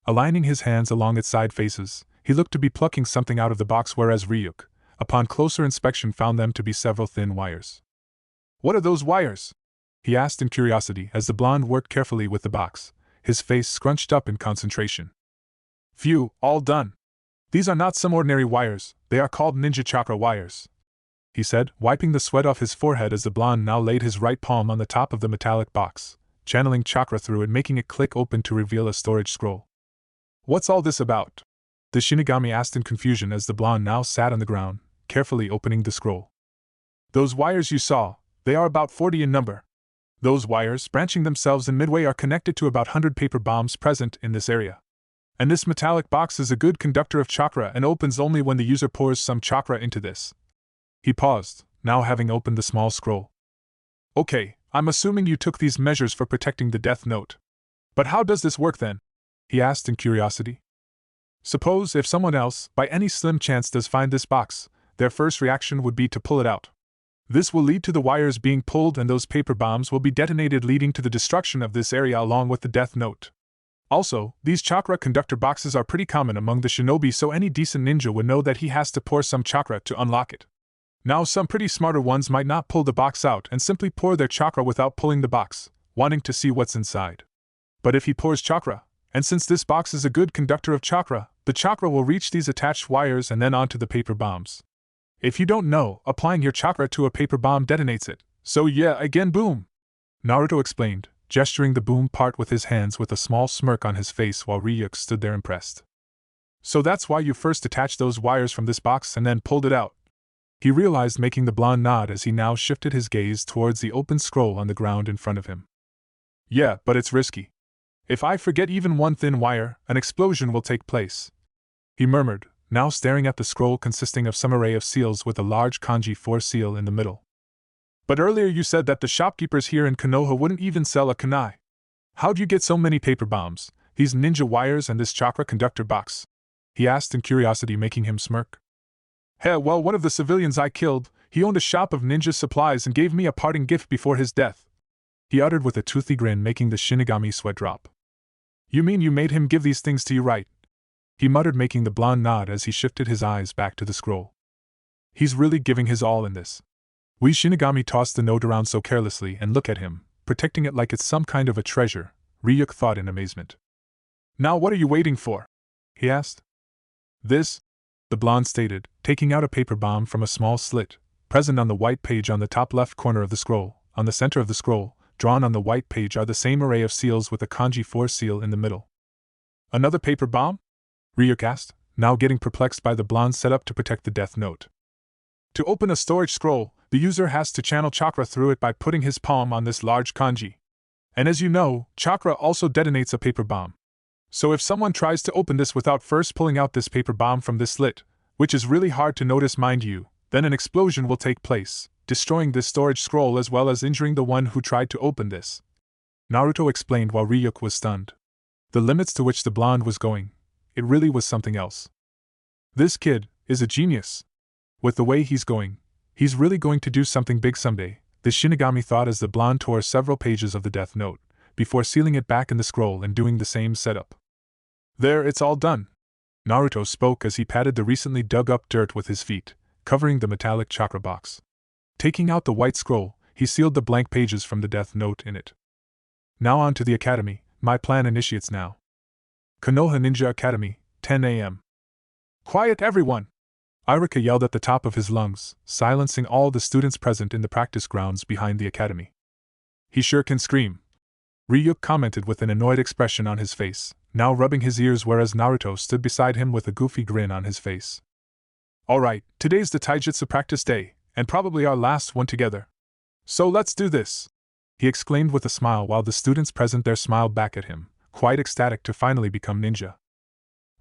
Aligning his hands along its side faces, he looked to be plucking something out of the box, whereas Ryuk, upon closer inspection, found them to be several thin wires. What are those wires? He asked in curiosity as the blonde worked carefully with the box, his face scrunched up in concentration. Phew, all done. These are not some ordinary wires, they are called ninja chakra wires, he said, wiping the sweat off his forehead as the blonde now laid his right palm on the top of the metallic box, channeling chakra through it, making it click open to reveal a storage scroll. What's all this about? The Shinigami asked in confusion as the blonde now sat on the ground, carefully opening the scroll. Those wires you saw, they are about 40 in number. Those wires, branching themselves in midway, are connected to about 100 paper bombs present in this area. And this metallic box is a good conductor of chakra and opens only when the user pours some chakra into this. He paused, now having opened the small scroll. Okay, I'm assuming you took these measures for protecting the Death Note. But how does this work then? He asked in curiosity. Suppose if someone else, by any slim chance, does find this box, their first reaction would be to pull it out. This will lead to the wires being pulled and those paper bombs will be detonated, leading to the destruction of this area along with the Death Note. Also, these chakra conductor boxes are pretty common among the shinobi, so any decent ninja would know that he has to pour some chakra to unlock it. Now some pretty smarter ones might not pull the box out and simply pour their chakra without pulling the box, wanting to see what's inside. But if he pours chakra, and since this box is a good conductor of chakra, the chakra will reach these attached wires and then onto the paper bombs. If you don't know, applying your chakra to a paper bomb detonates it, so yeah, again boom! Naruto explained, gesturing the boom part with his hands with a small smirk on his face while Ryuk stood there impressed. So that's why you first attached those wires from this box and then pulled it out. He realized, making the blonde nod as he now shifted his gaze towards the open scroll on the ground in front of him. Yeah, but it's risky. If I forget even one thin wire, an explosion will take place, he murmured, now staring at the scroll consisting of some array of seals with a large kanji 4 seal in the middle. But earlier you said that the shopkeepers here in Konoha wouldn't even sell a kunai. How'd you get so many paper bombs, these ninja wires, and this chakra conductor box? He asked in curiosity, making him smirk. Well, one of the civilians I killed, he owned a shop of ninja supplies and gave me a parting gift before his death, he uttered with a toothy grin, making the Shinigami sweat drop. You mean you made him give these things to you, right? He muttered, making the blonde nod as he shifted his eyes back to the scroll. He's really giving his all in this. We Shinigami tossed the note around so carelessly and look at him, protecting it like it's some kind of a treasure, Ryuk thought in amazement. Now what are you waiting for? He asked. This, the blonde stated, taking out a paper bomb from a small slit, present on the white page on the top left corner of the scroll. On the center of the scroll, drawn on the white page, are the same array of seals with a kanji 4 seal in the middle. Another paper bomb? Ryuk asked, now getting perplexed by the blonde's setup to protect the death note. To open a storage scroll, the user has to channel chakra through it by putting his palm on this large kanji. And as you know, chakra also detonates a paper bomb. So if someone tries to open this without first pulling out this paper bomb from this slit, which is really hard to notice, mind you, then an explosion will take place, destroying this storage scroll as well as injuring the one who tried to open this. Naruto explained while Ryuk was stunned. The limits to which the blonde was going, it really was something else. This kid is a genius. With the way he's going, he's really going to do something big someday, the Shinigami thought as the blonde tore several pages of the death note, before sealing it back in the scroll and doing the same setup. There, it's all done, Naruto spoke as he patted the recently dug up dirt with his feet, covering the metallic chakra box. Taking out the white scroll, he sealed the blank pages from the death note in it. Now on to the academy, my plan initiates now. Konoha Ninja Academy, 10 a.m. Quiet everyone! Iruka yelled at the top of his lungs, silencing all the students present in the practice grounds behind the academy. He sure can scream, Ryuk commented with an annoyed expression on his face, now rubbing his ears, whereas Naruto stood beside him with a goofy grin on his face. Alright, today's the taijutsu practice day, and probably our last one together. So let's do this! He exclaimed with a smile while the students present there smiled back at him, quite ecstatic to finally become ninja.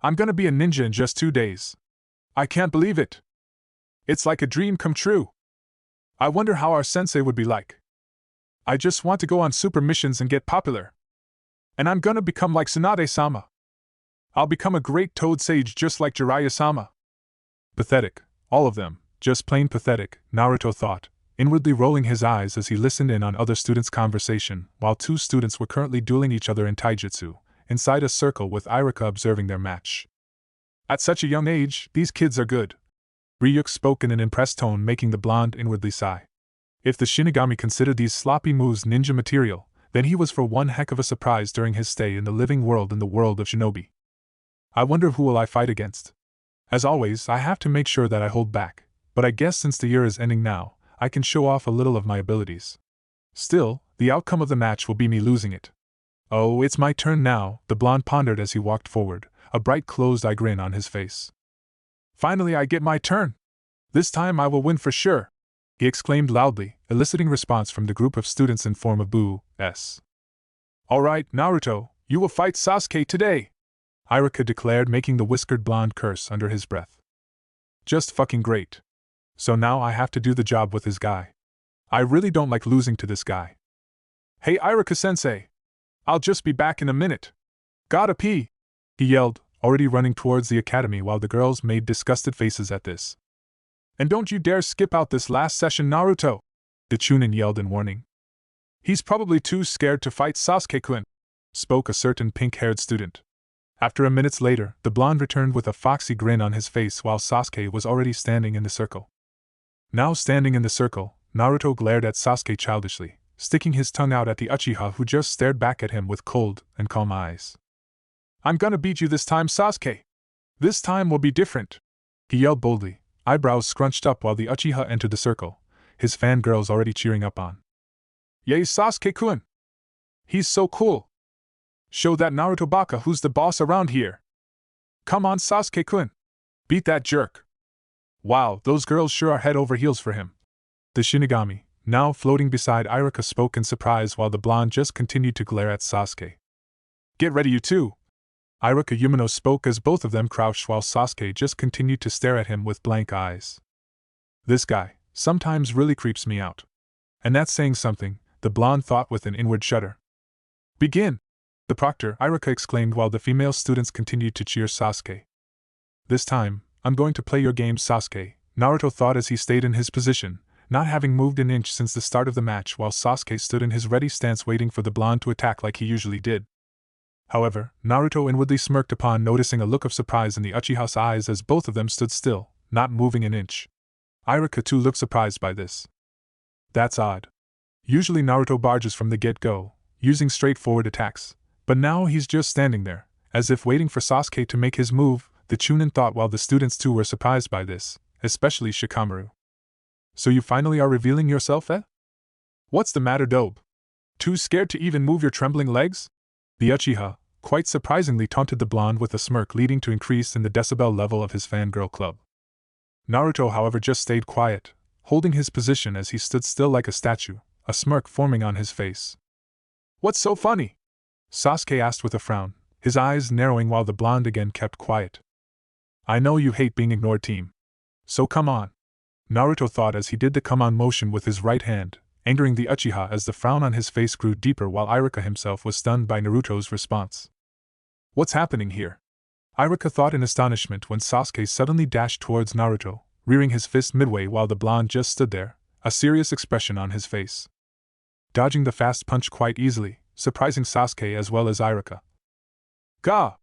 I'm gonna be a ninja in just 2 days. I can't believe it! It's like a dream come true! I wonder how our sensei would be like. I just want to go on super missions and get popular. And I'm gonna become like Tsunade-sama. I'll become a great toad sage just like Jiraiya-sama. Pathetic, all of them, just plain pathetic, Naruto thought, inwardly rolling his eyes as he listened in on other students' conversation, while 2 students were currently dueling each other in taijutsu, inside a circle with Iruka observing their match. At such a young age, these kids are good. Ryuk spoke in an impressed tone, making the blonde inwardly sigh. If the Shinigami considered these sloppy moves ninja material, then he was for one heck of a surprise during his stay in the living world in the world of shinobi. I wonder who will I fight against? As always, I have to make sure that I hold back, but I guess since the year is ending now, I can show off a little of my abilities. Still, the outcome of the match will be me losing it. Oh, it's my turn now, the blonde pondered as he walked forward, a bright closed-eye grin on his face. Finally I get my turn! This time I will win for sure! He exclaimed loudly, eliciting response from the group of students in form of boo-s. Alright, Naruto, you will fight Sasuke today! Iruka declared, making the whiskered blonde curse under his breath. Just fucking great. So now I have to do the job with this guy. I really don't like losing to this guy. Hey Iruka-sensei! I'll just be back in a minute. Gotta pee! He yelled, already running towards the academy while the girls made disgusted faces at this. And don't you dare skip out this last session, Naruto! The Chunin yelled in warning. He's probably too scared to fight Sasuke-kun, spoke a certain pink-haired student. After a minute later, the blonde returned with a foxy grin on his face while Sasuke was already standing in the circle. Now standing in the circle, Naruto glared at Sasuke childishly, sticking his tongue out at the Uchiha who just stared back at him with cold and calm eyes. I'm gonna beat you this time, Sasuke! This time will be different! He yelled boldly, eyebrows scrunched up while the Uchiha entered the circle, his fangirls already cheering up on. Yay, Sasuke-kun! He's so cool! Show that Naruto baka who's the boss around here! Come on, Sasuke-kun! Beat that jerk! Wow, those girls sure are head over heels for him. The Shinigami, now floating beside Iruka, spoke in surprise while the blonde just continued to glare at Sasuke. Get ready, you two! Iruka Yumino spoke as both of them crouched while Sasuke just continued to stare at him with blank eyes. This guy sometimes really creeps me out. And that's saying something, the blonde thought with an inward shudder. Begin! The proctor, Iruka exclaimed while the female students continued to cheer Sasuke. This time, I'm going to play your game, Sasuke, Naruto thought as he stayed in his position, not having moved an inch since the start of the match while Sasuke stood in his ready stance waiting for the blonde to attack like he usually did. However, Naruto inwardly smirked upon noticing a look of surprise in the Uchiha's eyes as both of them stood still, not moving an inch. Iruka too looked surprised by this. That's odd. Usually Naruto barges from the get-go, using straightforward attacks, but now he's just standing there, as if waiting for Sasuke to make his move, the Chunin thought while the students too were surprised by this, especially Shikamaru. So you finally are revealing yourself, eh? What's the matter, Dobe? Too scared to even move your trembling legs? The Uchiha, quite surprisingly, taunted the blonde with a smirk leading to increase in the decibel level of his fangirl club. Naruto, however, just stayed quiet, holding his position as he stood still like a statue, a smirk forming on his face. What's so funny? Sasuke asked with a frown, his eyes narrowing while the blonde again kept quiet. I know you hate being ignored, team. So come on. Naruto thought as he did the come on motion with his right hand, angering the Uchiha as the frown on his face grew deeper while Iruka himself was stunned by Naruto's response. What's happening here? Iruka thought in astonishment when Sasuke suddenly dashed towards Naruto, rearing his fist midway while the blonde just stood there, a serious expression on his face. Dodging the fast punch quite easily, surprising Sasuke as well as Iruka. Gah!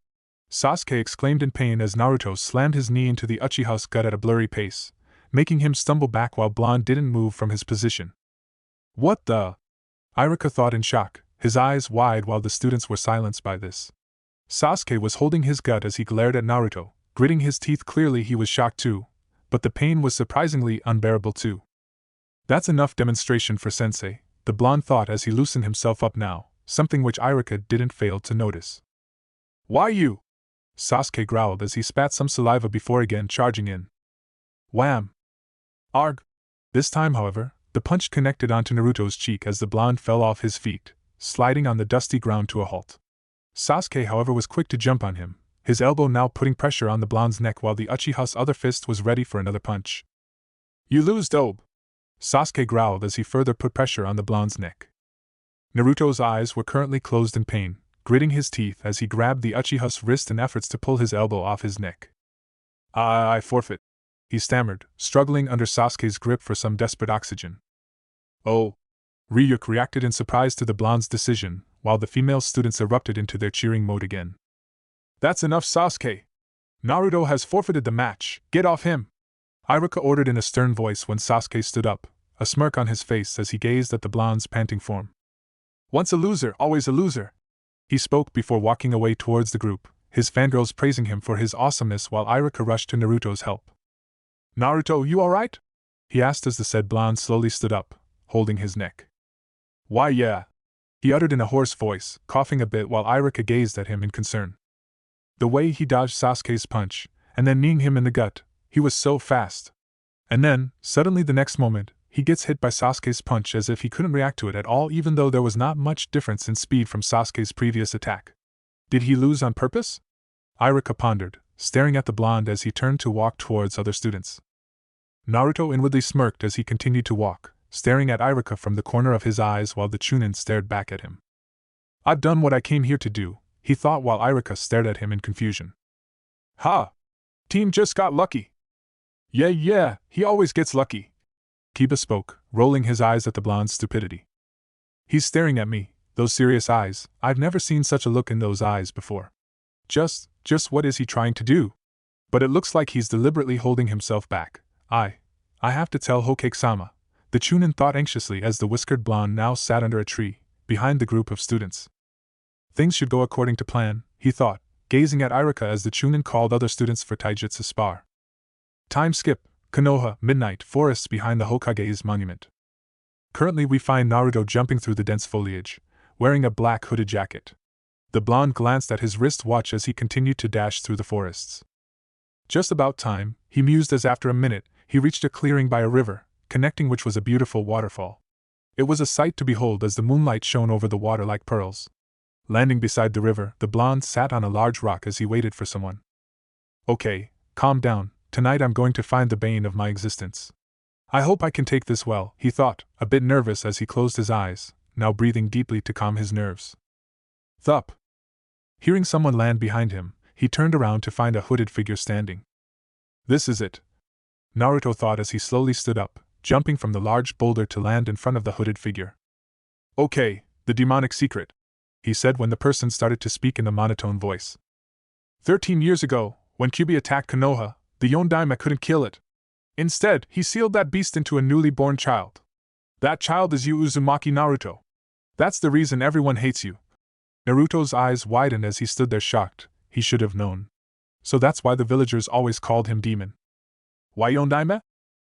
Sasuke exclaimed in pain as Naruto slammed his knee into the Uchiha's gut at a blurry pace, making him stumble back while blonde didn't move from his position. What the? Iruka thought in shock, his eyes wide while the students were silenced by this. Sasuke was holding his gut as he glared at Naruto, gritting his teeth. Clearly he was shocked too, but the pain was surprisingly unbearable too. That's enough demonstration for sensei, the blonde thought as he loosened himself up now, something which Iruka didn't fail to notice. Why you? Sasuke growled as he spat some saliva before again charging in. Wham! Arg! This time, however, the punch connected onto Naruto's cheek as the blonde fell off his feet, sliding on the dusty ground to a halt. Sasuke, however, was quick to jump on him, his elbow now putting pressure on the blonde's neck while the Uchiha's other fist was ready for another punch. You lose, Dobe! Sasuke growled as he further put pressure on the blonde's neck. Naruto's eyes were currently closed in pain, gritting his teeth as he grabbed the Uchiha's wrist in efforts to pull his elbow off his neck. I forfeit, he stammered, struggling under Sasuke's grip for some desperate oxygen. Oh! Ryuk reacted in surprise to the blonde's decision, while the female students erupted into their cheering mode again. That's enough, Sasuke! Naruto has forfeited the match, get off him! Iruka ordered in a stern voice when Sasuke stood up, a smirk on his face as he gazed at the blonde's panting form. Once a loser, always a loser! He spoke before walking away towards the group, his fangirls praising him for his awesomeness while Iruka rushed to Naruto's help. Naruto, you alright? He asked as the said blonde slowly stood up, holding his neck. Why yeah, he uttered in a hoarse voice, coughing a bit while Iruka gazed at him in concern. The way he dodged Sasuke's punch, and then kneeing him in the gut, he was so fast. And then, suddenly the next moment, he gets hit by Sasuke's punch as if he couldn't react to it at all even though there was not much difference in speed from Sasuke's previous attack. Did he lose on purpose? Iruka pondered, staring at the blonde as he turned to walk towards other students. Naruto inwardly smirked as he continued to walk, staring at Iruka from the corner of his eyes while the Chunin stared back at him. I've done what I came here to do, he thought while Iruka stared at him in confusion. Ha! Team just got lucky. Yeah, he always gets lucky. Kiba spoke, rolling his eyes at the blonde's stupidity. He's staring at me, those serious eyes, I've never seen such a look in those eyes before. Just what is he trying to do? But it looks like he's deliberately holding himself back. I have to tell Hokage-sama, the Chunin thought anxiously as the whiskered blonde now sat under a tree, behind the group of students. Things should go according to plan, he thought, gazing at Iruka as the Chunin called other students for taijutsu spar. Time skip, Konoha, midnight, forests behind the Hokage's monument. Currently we find Naruto jumping through the dense foliage, wearing a black hooded jacket. The blonde glanced at his wrist watch as he continued to dash through the forests. Just about time, he mused as after a minute, he reached a clearing by a river, connecting which was a beautiful waterfall. It was a sight to behold as the moonlight shone over the water like pearls. Landing beside the river, the blonde sat on a large rock as he waited for someone. Okay, calm down, tonight I'm going to find the bane of my existence. I hope I can take this well, he thought, a bit nervous as he closed his eyes, now breathing deeply to calm his nerves. Thup! Hearing someone land behind him, he turned around to find a hooded figure standing. This is it, Naruto thought as he slowly stood up, jumping from the large boulder to land in front of the hooded figure. Okay, the demonic secret, he said when the person started to speak in a monotone voice. 13 years ago, when Kyuubi attacked Konoha, the Yondaime couldn't kill it. Instead, he sealed that beast into a newly born child. That child is you, Uzumaki Naruto. That's the reason everyone hates you. Naruto's eyes widened as he stood there shocked. He should have known. So that's why the villagers always called him Demon. Why Yondaime?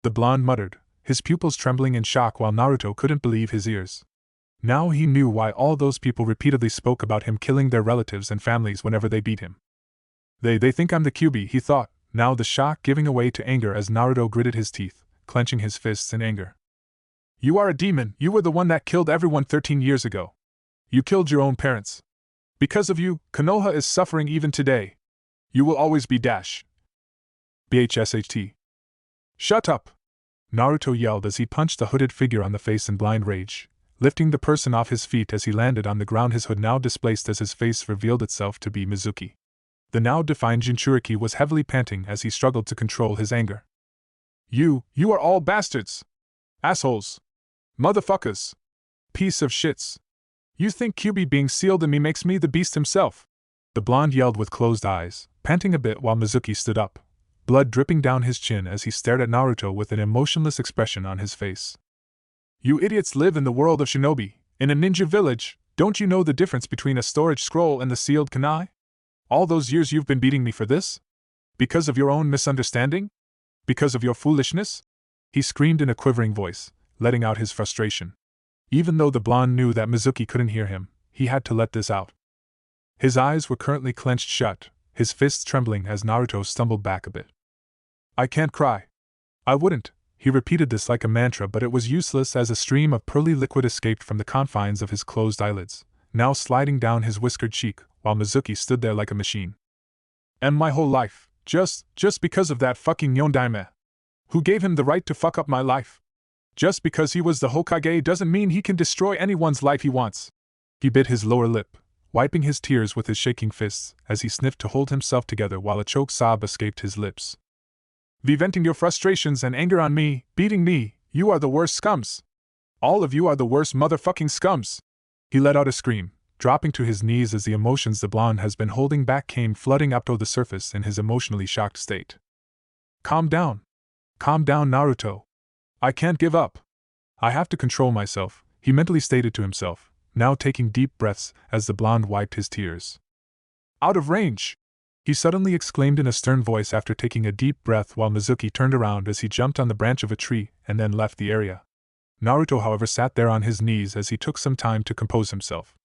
The blonde muttered, his pupils trembling in shock while Naruto couldn't believe his ears. Now he knew why all those people repeatedly spoke about him killing their relatives and families whenever they beat him. They think I'm the Kyuubi, he thought, now the shock giving way to anger as Naruto gritted his teeth, clenching his fists in anger. You are a demon, you were the one that killed everyone 13 years ago. You killed your own parents. Because of you, Konoha is suffering even today. You will always be dash. BHSHT. Shut up! Naruto yelled as he punched the hooded figure on the face in blind rage, lifting the person off his feet as he landed on the ground, his hood now displaced as his face revealed itself to be Mizuki. The now defined Jinchuriki was heavily panting as he struggled to control his anger. You are all bastards! Assholes! Motherfuckers! Piece of shits! You think Kyuubi being sealed in me makes me the beast himself? The blonde yelled with closed eyes, panting a bit while Mizuki stood up, blood dripping down his chin as he stared at Naruto with an emotionless expression on his face. You idiots live in the world of shinobi, in a ninja village, don't you know the difference between a storage scroll and the sealed kunai? All those years you've been beating me for this? Because of your own misunderstanding? Because of your foolishness? He screamed in a quivering voice, letting out his frustration. Even though the blonde knew that Mizuki couldn't hear him, he had to let this out. His eyes were currently clenched shut, his fists trembling as Naruto stumbled back a bit. I can't cry. I wouldn't. He repeated this like a mantra, but it was useless as a stream of pearly liquid escaped from the confines of his closed eyelids, now sliding down his whiskered cheek, while Mizuki stood there like a machine. And my whole life, just because of that fucking Yondaime. Who gave him the right to fuck up my life? Just because he was the Hokage doesn't mean he can destroy anyone's life he wants. He bit his lower lip, wiping his tears with his shaking fists as he sniffed to hold himself together while a choked sob escaped his lips. Venting your frustrations and anger on me, beating me, you are the worst scums. All of you are the worst motherfucking scums. He let out a scream, dropping to his knees as the emotions the blonde has been holding back came flooding up to the surface in his emotionally shocked state. Calm down. Calm down, Naruto. I can't give up. I have to control myself, he mentally stated to himself, now taking deep breaths as the blonde wiped his tears. Out of range! He suddenly exclaimed in a stern voice after taking a deep breath while Mizuki turned around as he jumped on the branch of a tree and then left the area. Naruto, however, sat there on his knees as he took some time to compose himself.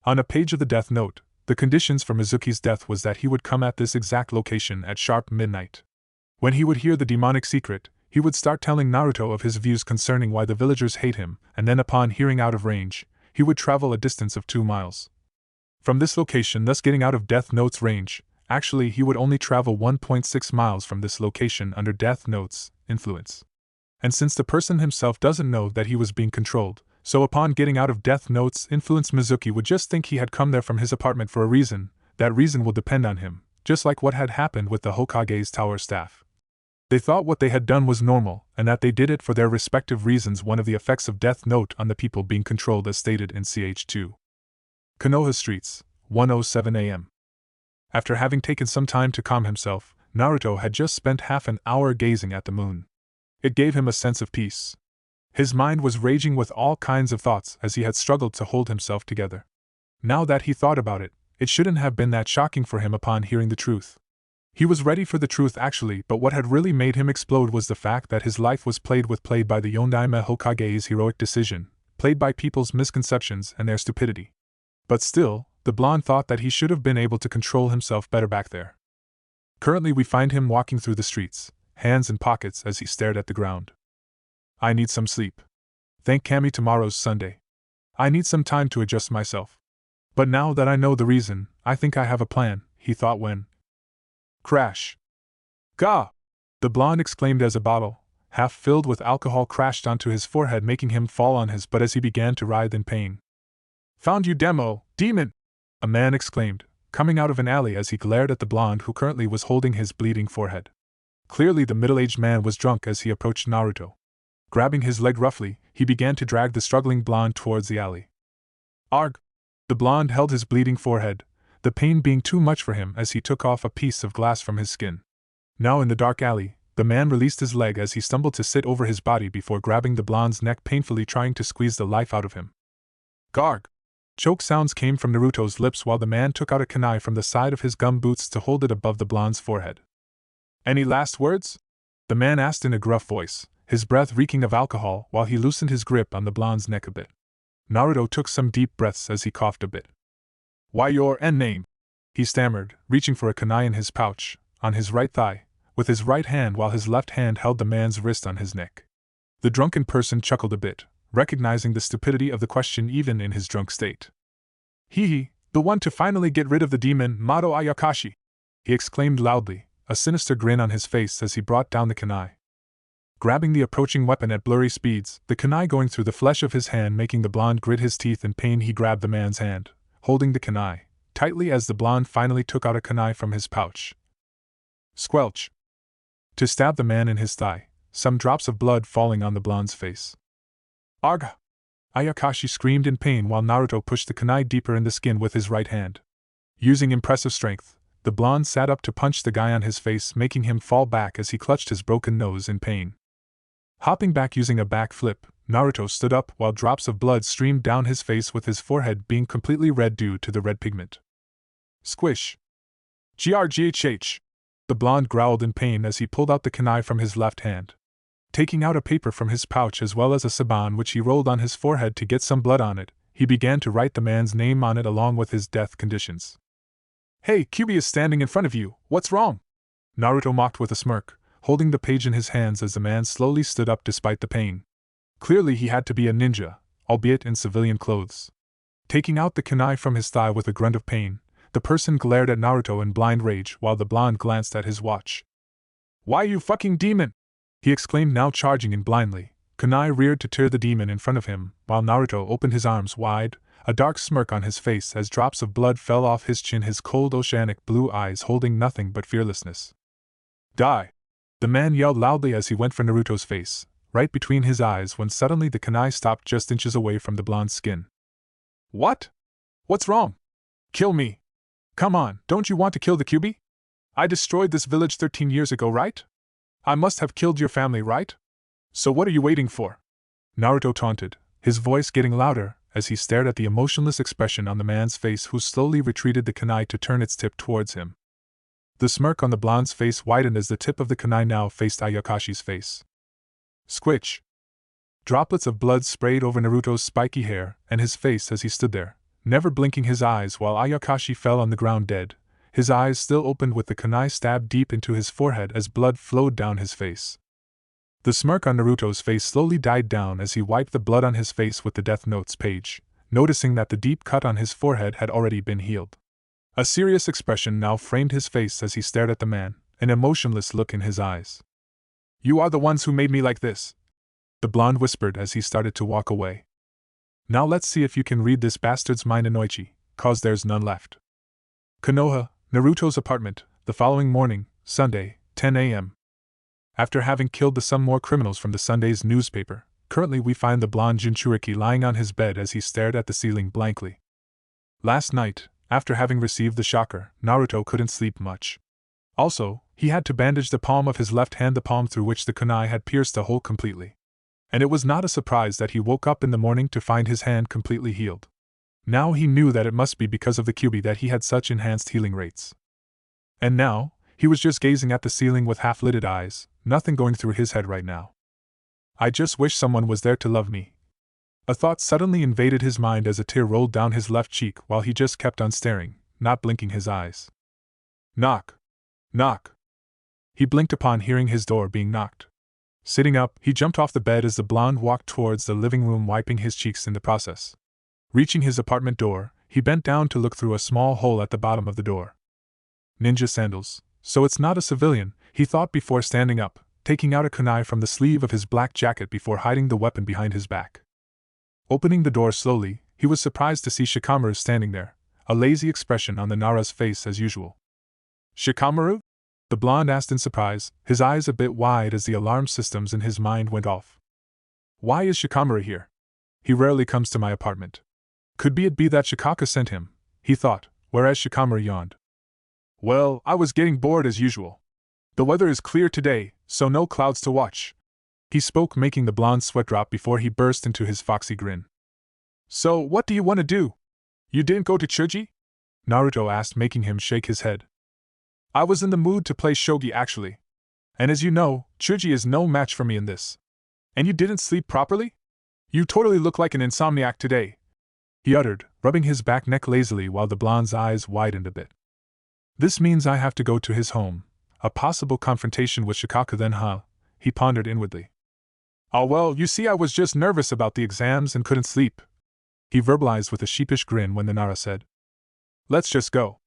On a page of the death note, the conditions for Mizuki's death was that he would come at this exact location at sharp midnight. When he would hear the demonic secret, he would start telling Naruto of his views concerning why the villagers hate him, and then upon hearing out of range, he would travel a distance of 2 miles. From this location, thus getting out of Death Note's range, actually he would only travel 1.6 miles from this location under Death Note's influence. And since the person himself doesn't know that he was being controlled, so upon getting out of Death Note's influence Mizuki would just think he had come there from his apartment for a reason, that reason will depend on him, just like what had happened with the Hokage's tower staff. They thought what they had done was normal, and that they did it for their respective reasons, one of the effects of Death Note on the people being controlled as stated in CH2. Konoha Streets, 1:07 a.m. After having taken some time to calm himself, Naruto had just spent half an hour gazing at the moon. It gave him a sense of peace. His mind was raging with all kinds of thoughts as he had struggled to hold himself together. Now that he thought about it, it shouldn't have been that shocking for him upon hearing the truth. He was ready for the truth actually, but what had really made him explode was the fact that his life was played by the Yondaime Hokage's heroic decision, played by people's misconceptions and their stupidity. But still, the blonde thought that he should have been able to control himself better back there. Currently we find him walking through the streets, hands in pockets as he stared at the ground. I need some sleep. Thank Kami, tomorrow's Sunday. I need some time to adjust myself. But now that I know the reason, I think I have a plan, he thought when. Crash! Gah! The blonde exclaimed as a bottle, half filled with alcohol, crashed onto his forehead, making him fall on his butt as he began to writhe in pain. Found you, demon! A man exclaimed, coming out of an alley as he glared at the blonde who currently was holding his bleeding forehead. Clearly the middle-aged man was drunk as he approached Naruto. Grabbing his leg roughly, he began to drag the struggling blonde towards the alley. Arg! The blonde held his bleeding forehead, the pain being too much for him as he took off a piece of glass from his skin. Now in the dark alley, the man released his leg as he stumbled to sit over his body before grabbing the blonde's neck, painfully trying to squeeze the life out of him. Garg! Choke sounds came from Naruto's lips while the man took out a kunai from the side of his gum boots to hold it above the blonde's forehead. Any last words? The man asked in a gruff voice, his breath reeking of alcohol while he loosened his grip on the blonde's neck a bit. Naruto took some deep breaths as he coughed a bit. Why your name? He stammered, reaching for a kunai in his pouch, on his right thigh, with his right hand while his left hand held the man's wrist on his neck. The drunken person chuckled a bit, recognizing the stupidity of the question even in his drunk state. Hee, the one to finally get rid of the demon, Mado Ayakashi! He exclaimed loudly, a sinister grin on his face as he brought down the kunai. Grabbing the approaching weapon at blurry speeds, the kunai going through the flesh of his hand, making the blonde grit his teeth in pain, he grabbed the man's hand, holding the kunai tightly as the blonde finally took out a kunai from his pouch. Squelch! To stab the man in his thigh, some drops of blood falling on the blonde's face. Argh! Ayakashi screamed in pain while Naruto pushed the kunai deeper in the skin with his right hand. Using impressive strength, the blonde sat up to punch the guy on his face, making him fall back as he clutched his broken nose in pain. Hopping back using a back flip, Naruto stood up while drops of blood streamed down his face, with his forehead being completely red due to the red pigment. Squish! Grghh! The blonde growled in pain as he pulled out the kunai from his left hand. Taking out a paper from his pouch as well as a saban which he rolled on his forehead to get some blood on it, he began to write the man's name on it along with his death conditions. Hey, Kyuubi is standing in front of you, what's wrong? Naruto mocked with a smirk, holding the page in his hands as the man slowly stood up despite the pain. Clearly he had to be a ninja, albeit in civilian clothes. Taking out the kunai from his thigh with a grunt of pain, the person glared at Naruto in blind rage while the blonde glanced at his watch. Why you fucking demon? He exclaimed, now charging in blindly. Kunai reared to tear the demon in front of him, while Naruto opened his arms wide, a dark smirk on his face as drops of blood fell off his chin, his cold oceanic blue eyes holding nothing but fearlessness. Die! The man yelled loudly as he went for Naruto's face, right between his eyes, when suddenly the kunai stopped just inches away from the blonde's skin. What? What's wrong? Kill me! Come on, don't you want to kill the Kyuubi? I destroyed this village 13 years ago, right? I must have killed your family, right? So what are you waiting for? Naruto taunted, his voice getting louder as he stared at the emotionless expression on the man's face, who slowly retreated the kunai to turn its tip towards him. The smirk on the blonde's face widened as the tip of the kunai now faced Ayakashi's face. Squitch! Droplets of blood sprayed over Naruto's spiky hair and his face as he stood there, never blinking his eyes, while Ayakashi fell on the ground dead, his eyes still opened with the kunai stabbed deep into his forehead as blood flowed down his face. The smirk on Naruto's face slowly died down as he wiped the blood on his face with the Death Notes page, noticing that the deep cut on his forehead had already been healed. A serious expression now framed his face as he stared at the man, an emotionless look in his eyes. You are the ones who made me like this, the blonde whispered as he started to walk away. Now let's see if you can read this bastard's mind, Inoichi, cause there's none left. Konoha, Naruto's apartment, the following morning, Sunday, 10 a.m. After having killed some more criminals from the Sunday's newspaper, currently we find the blonde Jinchuriki lying on his bed as he stared at the ceiling blankly. Last night, after having received the shocker, Naruto couldn't sleep much. Also, he had to bandage the palm of his left hand, the palm through which the kunai had pierced a hole completely. And it was not a surprise that he woke up in the morning to find his hand completely healed. Now he knew that it must be because of the Kyuubi that he had such enhanced healing rates. And now, he was just gazing at the ceiling with half-lidded eyes, nothing going through his head right now. I just wish someone was there to love me. A thought suddenly invaded his mind as a tear rolled down his left cheek while he just kept on staring, not blinking his eyes. Knock. Knock. He blinked upon hearing his door being knocked. Sitting up, he jumped off the bed as the blonde walked towards the living room, wiping his cheeks in the process. Reaching his apartment door, he bent down to look through a small hole at the bottom of the door. Ninja sandals. So it's not a civilian, he thought before standing up, taking out a kunai from the sleeve of his black jacket before hiding the weapon behind his back. Opening the door slowly, he was surprised to see Shikamaru standing there, a lazy expression on the Nara's face as usual. Shikamaru? The blonde asked in surprise, his eyes a bit wide as the alarm systems in his mind went off. Why is Shikamaru here? He rarely comes to my apartment. Could it be that Shikaka sent him, he thought, whereas Shikamaru yawned. Well, I was getting bored as usual. The weather is clear today, so no clouds to watch. He spoke, making the blonde sweat drop before he burst into his foxy grin. So, what do you want to do? You didn't go to shogi? Naruto asked, making him shake his head. I was in the mood to play shogi actually. And as you know, shogi is no match for me in this. And you didn't sleep properly? You totally look like an insomniac today, he uttered, rubbing his back neck lazily while the blonde's eyes widened a bit. This means I have to go to his home. A possible confrontation with Shikaka then, huh? He pondered inwardly. Oh well, you see, I was just nervous about the exams and couldn't sleep, he verbalized with a sheepish grin when the Nara said. Let's just go.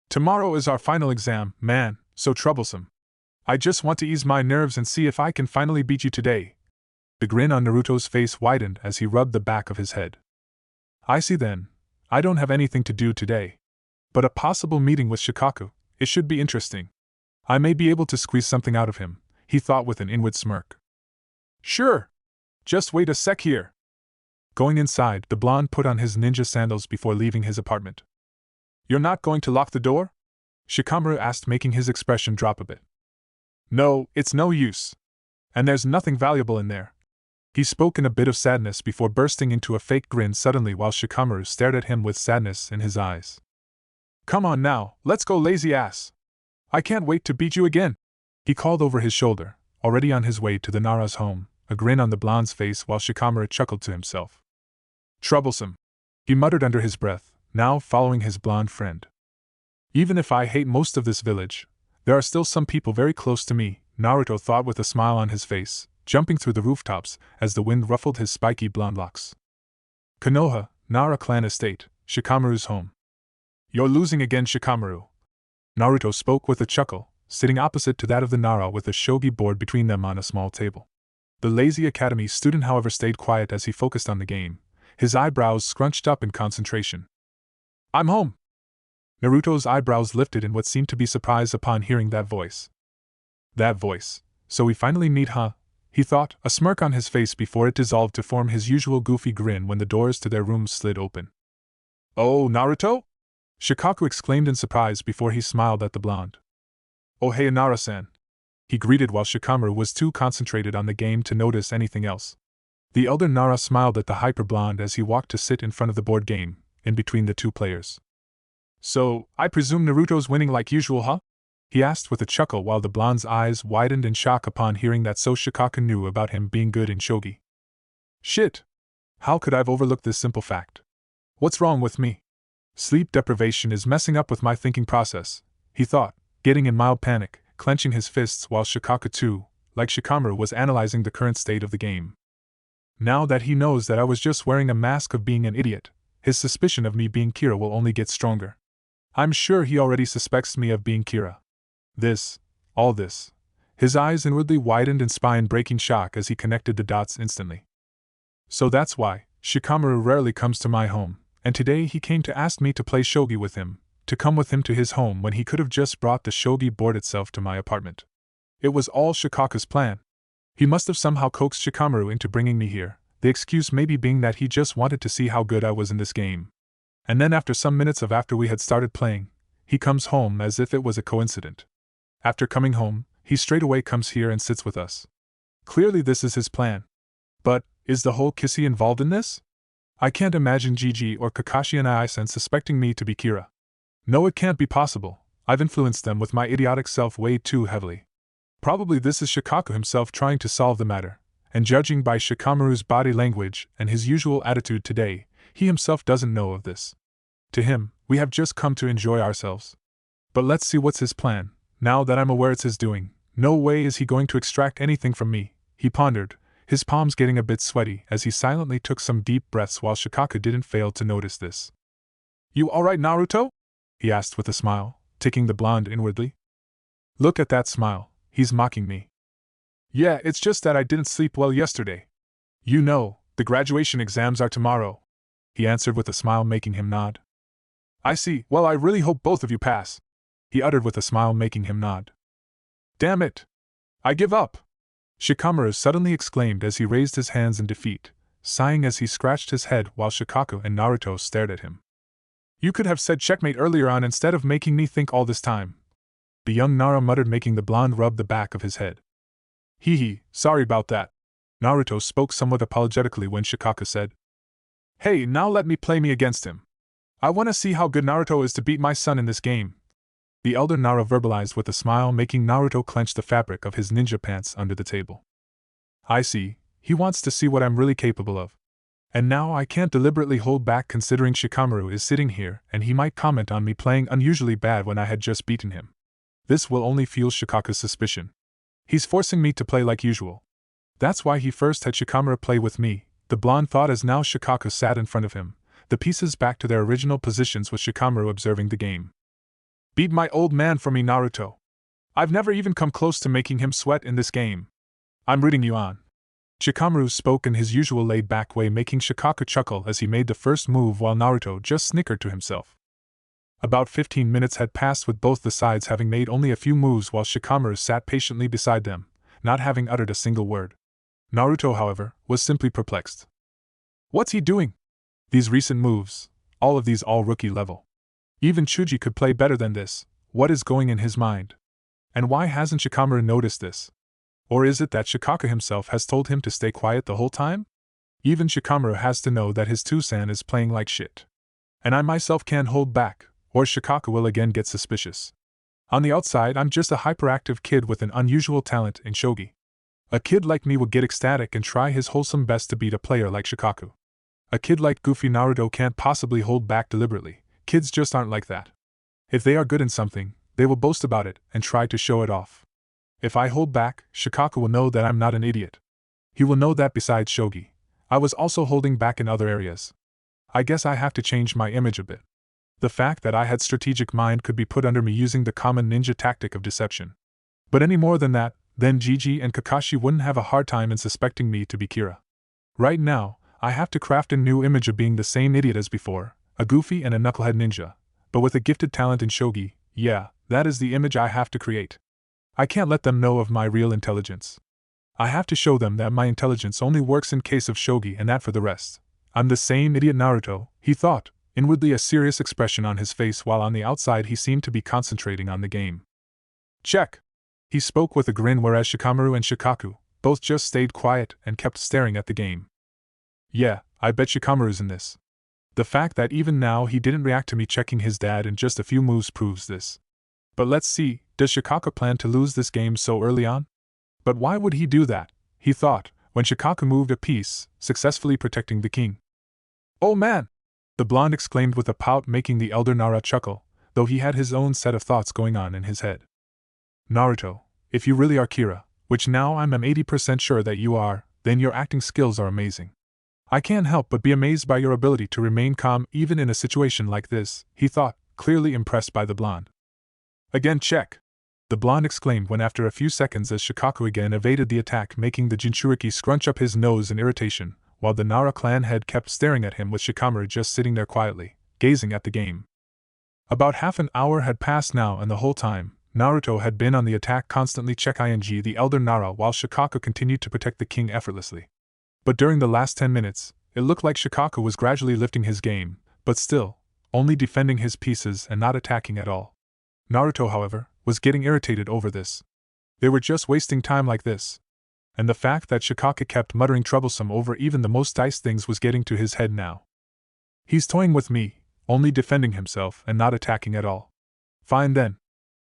Tomorrow is our final exam, man, so troublesome. I just want to ease my nerves and see if I can finally beat you today. The grin on Naruto's face widened as he rubbed the back of his head. I see then. I don't have anything to do today. But a possible meeting with Shikaku, it should be interesting. I may be able to squeeze something out of him, he thought with an inward smirk. Sure. Just wait a sec here. Going inside, the blonde put on his ninja sandals before leaving his apartment. You're not going to lock the door? Shikamaru asked, making his expression drop a bit. No, it's no use. And there's nothing valuable in there. He spoke in a bit of sadness before bursting into a fake grin suddenly while Shikamaru stared at him with sadness in his eyes. Come on now, let's go, lazy ass. I can't wait to beat you again, he called over his shoulder, already on his way to the Nara's home, a grin on the blonde's face while Shikamaru chuckled to himself. Troublesome, he muttered under his breath, now following his blonde friend. Even if I hate most of this village, there are still some people very close to me, Naruto thought with a smile on his face, jumping through the rooftops as the wind ruffled his spiky blonde locks. Konoha, Nara clan estate, Shikamaru's home. You're losing again, Shikamaru. Naruto spoke with a chuckle, sitting opposite to that of the Nara with a shogi board between them on a small table. The lazy academy student, however, stayed quiet as he focused on the game, his eyebrows scrunched up in concentration. I'm home. Naruto's eyebrows lifted in what seemed to be surprise upon hearing that voice. That voice. So we finally meet, huh? He thought, a smirk on his face before it dissolved to form his usual goofy grin when the doors to their rooms slid open. Oh, Naruto? Shikaku exclaimed in surprise before he smiled at the blonde. Oh hey, Nara-san. He greeted while Shikamaru was too concentrated on the game to notice anything else. The elder Nara smiled at the hyper-blonde as he walked to sit in front of the board game, in between the two players. So, I presume Naruto's winning like usual, huh? He asked with a chuckle while the blonde's eyes widened in shock upon hearing that so Shikaka knew about him being good in shogi. Shit! How could I've overlooked this simple fact? What's wrong with me? Sleep deprivation is messing up with my thinking process, he thought, getting in mild panic, clenching his fists while Shikaka too, like Shikamaru, was analyzing the current state of the game. Now that he knows that I was just wearing a mask of being an idiot, his suspicion of me being Kira will only get stronger. I'm sure he already suspects me of being Kira. All this. His eyes inwardly widened in spine-breaking shock as he connected the dots instantly. So that's why Shikamaru rarely comes to my home, and today he came to ask me to play shogi with him, to come with him to his home when he could have just brought the shogi board itself to my apartment. It was all Shikaka's plan. He must have somehow coaxed Shikamaru into bringing me here, the excuse maybe being that he just wanted to see how good I was in this game. And then after some minutes after we had started playing, he comes home as if it was a coincidence. After coming home, he straightaway comes here and sits with us. Clearly this is his plan. But, is the whole Kissy involved in this? I can't imagine Gigi or Kakashi and Ai-sen suspecting me to be Kira. No, it can't be possible. I've influenced them with my idiotic self way too heavily. Probably this is Shikaku himself trying to solve the matter, and judging by Shikamaru's body language and his usual attitude today, he himself doesn't know of this. To him, we have just come to enjoy ourselves. But let's see what's his plan. now that I'm aware it's his doing, no way is he going to extract anything from me, he pondered, his palms getting a bit sweaty as he silently took some deep breaths while Shikaka didn't fail to notice this. You alright, Naruto? He asked with a smile, ticking the blonde inwardly. Look at that smile, he's mocking me. Yeah, it's just that I didn't sleep well yesterday. You know, the graduation exams are tomorrow, he answered with a smile making him nod. I see, well I really hope both of you pass, he uttered with a smile making him nod. Damn it! I give up! Shikamaru suddenly exclaimed as he raised his hands in defeat, sighing as he scratched his head while Shikaku and Naruto stared at him. You could have said checkmate earlier on instead of making me think all this time, the young Nara muttered, making the blonde rub the back of his head. Hee, sorry about that. Naruto spoke somewhat apologetically when Shikaka said, Hey, now let me play me against him. I want to see how good Naruto is to beat my son in this game. The elder Nara verbalized with a smile, making Naruto clench the fabric of his ninja pants under the table. I see, he wants to see what I'm really capable of. And now I can't deliberately hold back considering Shikamaru is sitting here and he might comment on me playing unusually bad when I had just beaten him. This will only fuel Shikaka's suspicion. He's forcing me to play like usual. That's why he first had Shikamaru play with me, the blonde thought as now Shikaka sat in front of him, the pieces back to their original positions with Shikamaru observing the game. Beat my old man for me, Naruto. I've never even come close to making him sweat in this game. I'm rooting you on. Shikamaru spoke in his usual laid-back way, making Shikaka chuckle as he made the first move while Naruto just snickered to himself. About 15 minutes had passed with both the sides having made only a few moves while Shikamaru sat patiently beside them, not having uttered a single word. Naruto, however, was simply perplexed. What's he doing? These recent moves, all of these all rookie level. Even Chuji could play better than this. What is going in his mind? And why hasn't Shikamaru noticed this? Or is it that Shikaka himself has told him to stay quiet the whole time? Even Shikamaru has to know that his Tusan is playing like shit. And I myself can't hold back, or Shikaka will again get suspicious. On the outside, I'm just a hyperactive kid with an unusual talent in shogi. A kid like me would get ecstatic and try his wholesome best to beat a player like Shikaku. A kid like Goofy Naruto can't possibly hold back deliberately. Kids just aren't like that. If they are good in something, they will boast about it and try to show it off. If I hold back, Shikaku will know that I'm not an idiot. He will know that besides shogi, I was also holding back in other areas. I guess I have to change my image a bit. The fact that I had strategic mind could be put under me using the common ninja tactic of deception. But any more than that, then Gigi and Kakashi wouldn't have a hard time in suspecting me to be Kira. Right now, I have to craft a new image of being the same idiot as before, a goofy and a knucklehead ninja, but with a gifted talent in shogi. Yeah, that is the image I have to create. I can't let them know of my real intelligence. I have to show them that my intelligence only works in case of shogi and that for the rest, I'm the same idiot Naruto, he thought, inwardly a serious expression on his face while on the outside he seemed to be concentrating on the game. Check! He spoke with a grin whereas Shikamaru and Shikaku both just stayed quiet and kept staring at the game. Yeah, I bet Shikamaru's in this. The fact that even now he didn't react to me checking his dad in just a few moves proves this. But let's see, does Shikaka plan to lose this game so early on? But why would he do that, he thought, when Shikaka moved a piece, successfully protecting the king. Oh man! The blonde exclaimed with a pout, making the elder Nara chuckle, though he had his own set of thoughts going on in his head. Naruto, if you really are Kira, which now I'm 80% sure that you are, then your acting skills are amazing. I can't help but be amazed by your ability to remain calm even in a situation like this, he thought, clearly impressed by the blonde. Again check! The blonde exclaimed when after a few seconds as Shikaku again evaded the attack, making the Jinchuriki scrunch up his nose in irritation, while the Nara clan head kept staring at him with Shikamaru just sitting there quietly, gazing at the game. About half an hour had passed now and the whole time, Naruto had been on the attack constantly checking the elder Nara while Shikaku continued to protect the king effortlessly. But during the last 10 minutes, it looked like Shikaku was gradually lifting his game, but still, only defending his pieces and not attacking at all. Naruto, however, was getting irritated over this. They were just wasting time like this. And the fact that Shikaka kept muttering troublesome over even the most diced things was getting to his head now. He's toying with me, only defending himself and not attacking at all. Fine then.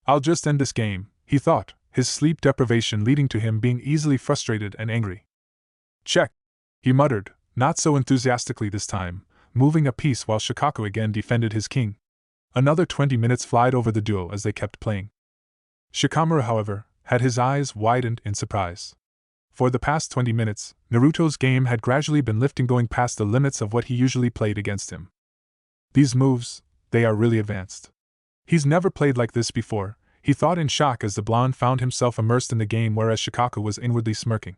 I'll just end this game, he thought, his sleep deprivation leading to him being easily frustrated and angry. Check! He muttered, not so enthusiastically this time, moving a piece while Shikaku again defended his king. Another 20 minutes flied over the duo as they kept playing. Shikamaru, however, had his eyes widened in surprise. For the past 20 minutes, Naruto's game had gradually been lifting, going past the limits of what he usually played against him. These moves, they are really advanced. He's never played like this before, he thought in shock as the blonde found himself immersed in the game, whereas Shikaka was inwardly smirking.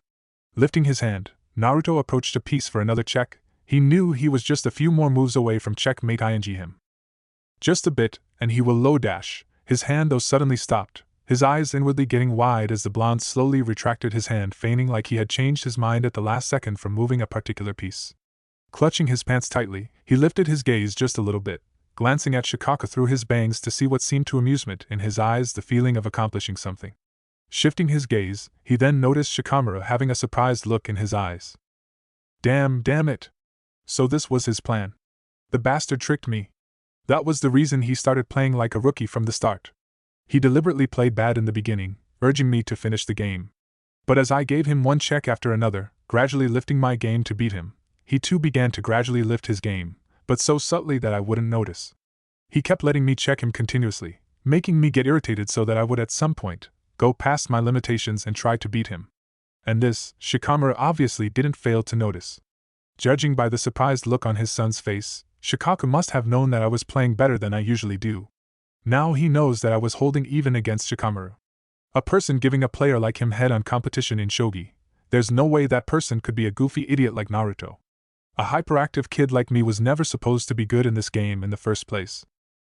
Lifting his hand, Naruto approached a piece for another check. He knew he was just a few more moves away from checkmate ing him. Just a bit, and he will low dash. His hand though suddenly stopped, his eyes inwardly getting wide as the blonde slowly retracted his hand, feigning like he had changed his mind at the last second from moving a particular piece. Clutching his pants tightly, he lifted his gaze just a little bit, glancing at Shikaka through his bangs to see what seemed to amusement in his eyes, the feeling of accomplishing something. Shifting his gaze, he then noticed Shikamaru having a surprised look in his eyes. Damn it! So this was his plan. The bastard tricked me. That was the reason he started playing like a rookie from the start. He deliberately played bad in the beginning, urging me to finish the game. But as I gave him one check after another, gradually lifting my game to beat him, he too began to gradually lift his game, but so subtly that I wouldn't notice. He kept letting me check him continuously, making me get irritated so that I would at some point go past my limitations and try to beat him. And this, Shikamaru obviously didn't fail to notice. Judging by the surprised look on his son's face, Shikaka must have known that I was playing better than I usually do. Now he knows that I was holding even against Shikamaru. A person giving a player like him head-on competition in shogi, there's no way that person could be a goofy idiot like Naruto. A hyperactive kid like me was never supposed to be good in this game in the first place.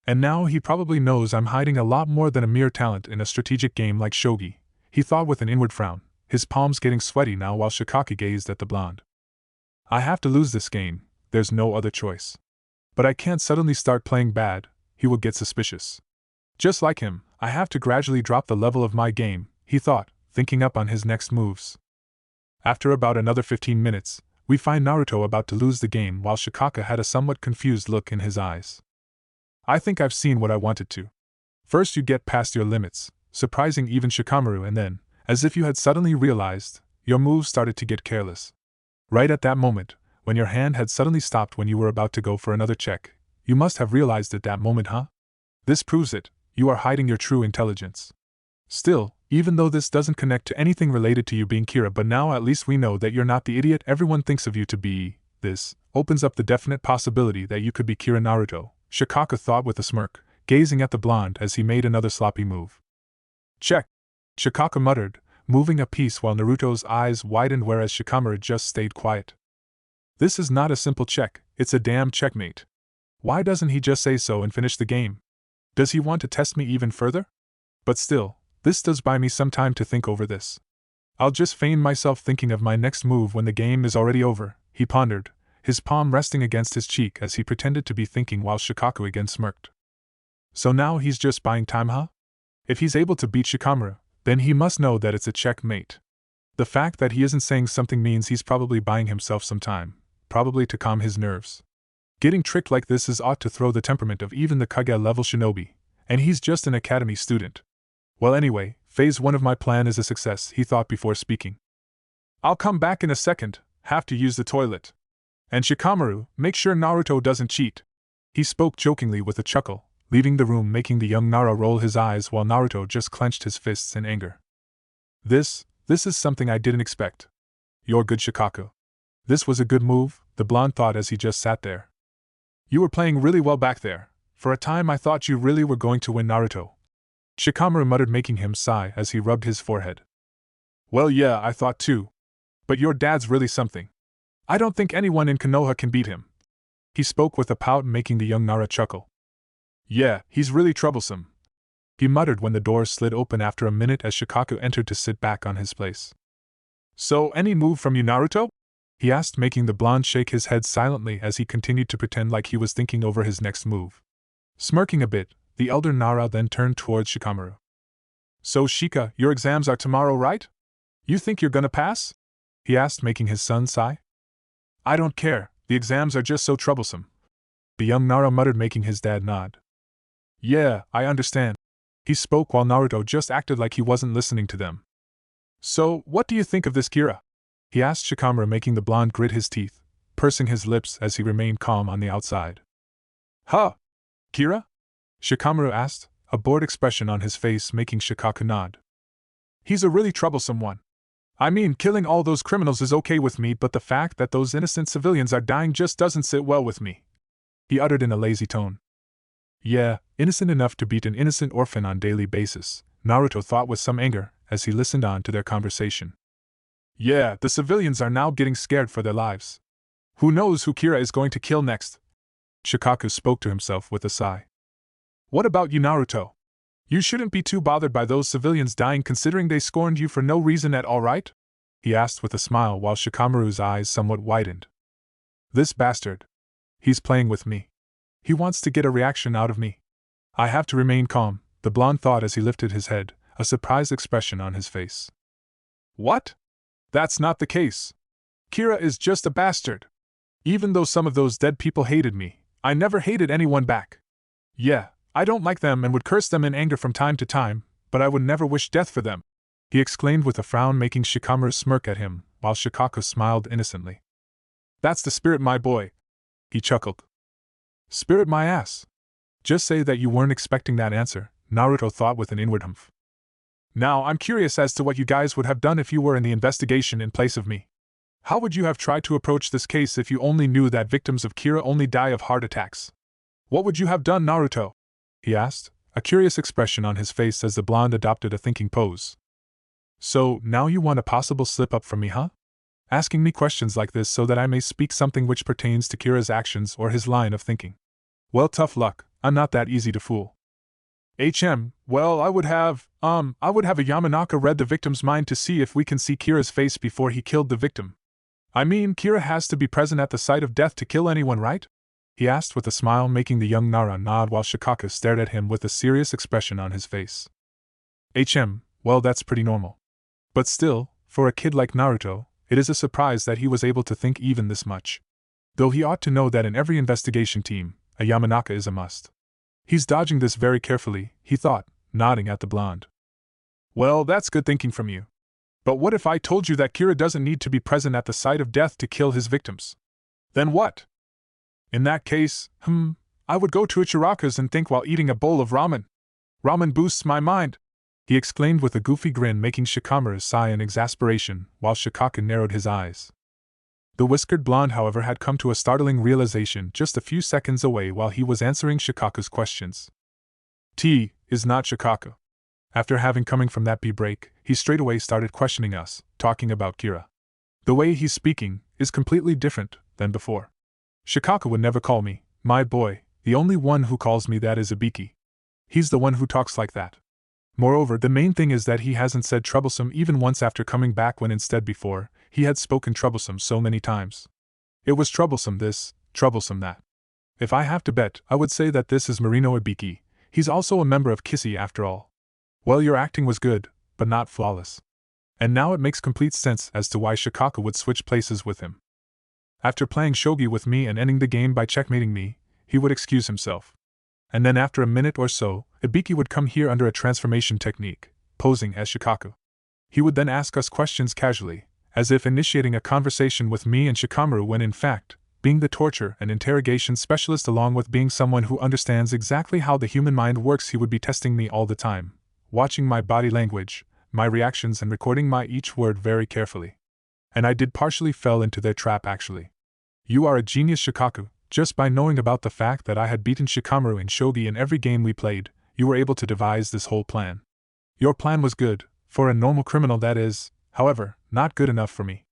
And now he probably knows I'm hiding a lot more than a mere talent in a strategic game like shogi, he thought with an inward frown, his palms getting sweaty now while Shikaka gazed at the blonde. I have to lose this game, there's no other choice. But I can't suddenly start playing bad, he will get suspicious. Just like him, I have to gradually drop the level of my game, he thought, thinking up on his next moves. After about another 15 minutes, we find Naruto about to lose the game while Shikaka had a somewhat confused look in his eyes. I think I've seen what I wanted to. First you get past your limits, surprising even Shikamaru, and then, as if you had suddenly realized, your moves started to get careless. Right at that moment, when your hand had suddenly stopped when you were about to go for another check, you must have realized at that moment, huh? This proves it, you are hiding your true intelligence. Still, even though this doesn't connect to anything related to you being Kira, but now at least we know that you're not the idiot everyone thinks of you to be, this opens up the definite possibility that you could be Kira Naruto, Shikaka thought with a smirk, gazing at the blonde as he made another sloppy move. Check! Shikaka muttered, moving a piece while Naruto's eyes widened whereas Shikamaru just stayed quiet. This is not a simple check, it's a damn checkmate. Why doesn't he just say so and finish the game? Does he want to test me even further? But still, this does buy me some time to think over this. I'll just feign myself thinking of my next move when the game is already over, he pondered, his palm resting against his cheek as he pretended to be thinking while Shikaka again smirked. So now he's just buying time, huh? If he's able to beat Shikamaru, then he must know that it's a checkmate. The fact that he isn't saying something means he's probably buying himself some time, probably to calm his nerves. Getting tricked like this is ought to throw the temperament of even the Kage-level shinobi, and he's just an academy student. Well anyway, phase 1 of my plan is a success, he thought before speaking. I'll come back in a second, have to use the toilet. And Shikamaru, make sure Naruto doesn't cheat. He spoke jokingly with a chuckle, leaving the room making the young Nara roll his eyes while Naruto just clenched his fists in anger. This is something I didn't expect. You're good, Shikaka. This was a good move, the blonde thought as he just sat there. You were playing really well back there. For a time I thought you really were going to win, Naruto. Shikamaru muttered, making him sigh as he rubbed his forehead. Well yeah, I thought too. But your dad's really something. I don't think anyone in Konoha can beat him. He spoke with a pout, making the young Nara chuckle. Yeah, he's really troublesome. He muttered when the door slid open after a minute as Shikaka entered to sit back on his place. So, any move from you, Naruto? He asked, making the blonde shake his head silently as he continued to pretend like he was thinking over his next move. Smirking a bit, the elder Nara then turned towards Shikamaru. So Shika, your exams are tomorrow, right? You think you're gonna pass? He asked, making his son sigh. I don't care, the exams are just so troublesome. The young Nara muttered, making his dad nod. Yeah, I understand. He spoke while Naruto just acted like he wasn't listening to them. So, what do you think of this Kira? He asked Shikamaru, making the blonde grit his teeth, pursing his lips as he remained calm on the outside. Huh? Kira? Shikamaru asked, a bored expression on his face making Shikaku nod. He's a really troublesome one. I mean, killing all those criminals is okay with me, but the fact that those innocent civilians are dying just doesn't sit well with me, he uttered in a lazy tone. Yeah, innocent enough to beat an innocent orphan on daily basis, Naruto thought with some anger as he listened on to their conversation. Yeah, the civilians are now getting scared for their lives. Who knows who Kira is going to kill next? Shikaku spoke to himself with a sigh. What about you, Naruto? You shouldn't be too bothered by those civilians dying considering they scorned you for no reason at all, right? He asked with a smile while Shikamaru's eyes somewhat widened. This bastard. He's playing with me. He wants to get a reaction out of me. I have to remain calm, the blonde thought as he lifted his head, a surprised expression on his face. What? That's not the case. Kira is just a bastard. Even though some of those dead people hated me, I never hated anyone back. Yeah, I don't like them and would curse them in anger from time to time, but I would never wish death for them, he exclaimed with a frown making Shikamaru smirk at him, while Shikaku smiled innocently. That's the spirit, my boy, he chuckled. Spirit my ass. Just say that you weren't expecting that answer, Naruto thought with an inward humph. Now I'm curious as to what you guys would have done if you were in the investigation in place of me. How would you have tried to approach this case if you only knew that victims of Kira only die of heart attacks? What would you have done, Naruto? He asked, a curious expression on his face as the blonde adopted a thinking pose. So, now you want a possible slip-up from me, huh? Asking me questions like this so that I may speak something which pertains to Kira's actions or his line of thinking. Well, tough luck, I'm not that easy to fool. Well, I would have a Yamanaka read the victim's mind to see if we can see Kira's face before he killed the victim. I mean, Kira has to be present at the site of death to kill anyone, right? He asked with a smile making the young Nara nod while Shikaku stared at him with a serious expression on his face. Well, that's pretty normal. But still, for a kid like Naruto, it is a surprise that he was able to think even this much. Though he ought to know that in every investigation team, a Yamanaka is a must. He's dodging this very carefully, he thought, nodding at the blonde. Well, that's good thinking from you. But what if I told you that Kira doesn't need to be present at the site of death to kill his victims? Then what? In that case, I would go to Ichiraka's and think while eating a bowl of ramen. Ramen boosts my mind, he exclaimed with a goofy grin making Shikamaru sigh in exasperation while Shikaku narrowed his eyes. The whiskered blonde, however, had come to a startling realization just a few seconds away while he was answering Shikaku's questions. T is not Shikaku. After having coming from that pee break, he straightaway started questioning us, talking about Kira. The way he's speaking is completely different than before. Shikaku would never call me, my boy, the only one who calls me that is Ibiki. He's the one who talks like that. Moreover, the main thing is that he hasn't said troublesome even once after coming back when instead before, he had spoken troublesome so many times. It was troublesome this, troublesome that. If I have to bet, I would say that this is Marino Ibiki, he's also a member of Kissy after all. Well, your acting was good, but not flawless. And now it makes complete sense as to why Shikaku would switch places with him. After playing shogi with me and ending the game by checkmating me, he would excuse himself. And then after a minute or so, Ibiki would come here under a transformation technique, posing as Shikaku. He would then ask us questions casually, as if initiating a conversation with me and Shikamaru when in fact, being the torture and interrogation specialist along with being someone who understands exactly how the human mind works, he would be testing me all the time, watching my body language, my reactions and recording my each word very carefully. And I did partially fell into their trap actually. You are a genius, Shikaku. Just by knowing about the fact that I had beaten Shikamaru in shogi in every game we played, you were able to devise this whole plan. Your plan was good, for a normal criminal that is, however, not good enough for me.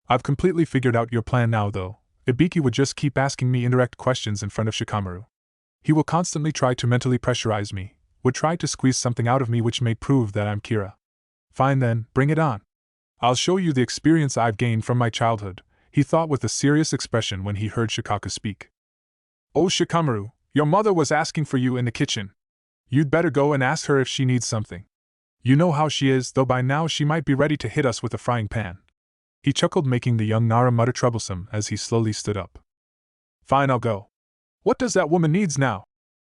I've completely figured out your plan now though. Ibiki would just keep asking me indirect questions in front of Shikamaru. He will constantly try to mentally pressurize me, would try to squeeze something out of me which may prove that I'm Kira. Fine then, bring it on. I'll show you the experience I've gained from my childhood, he thought with a serious expression when he heard Shikaku speak. Oh Shikamaru, your mother was asking for you in the kitchen. You'd better go and ask her if she needs something. You know how she is, though by now she might be ready to hit us with a frying pan. He chuckled making the young Nara mutter troublesome as he slowly stood up. Fine, I'll go. What does that woman needs now?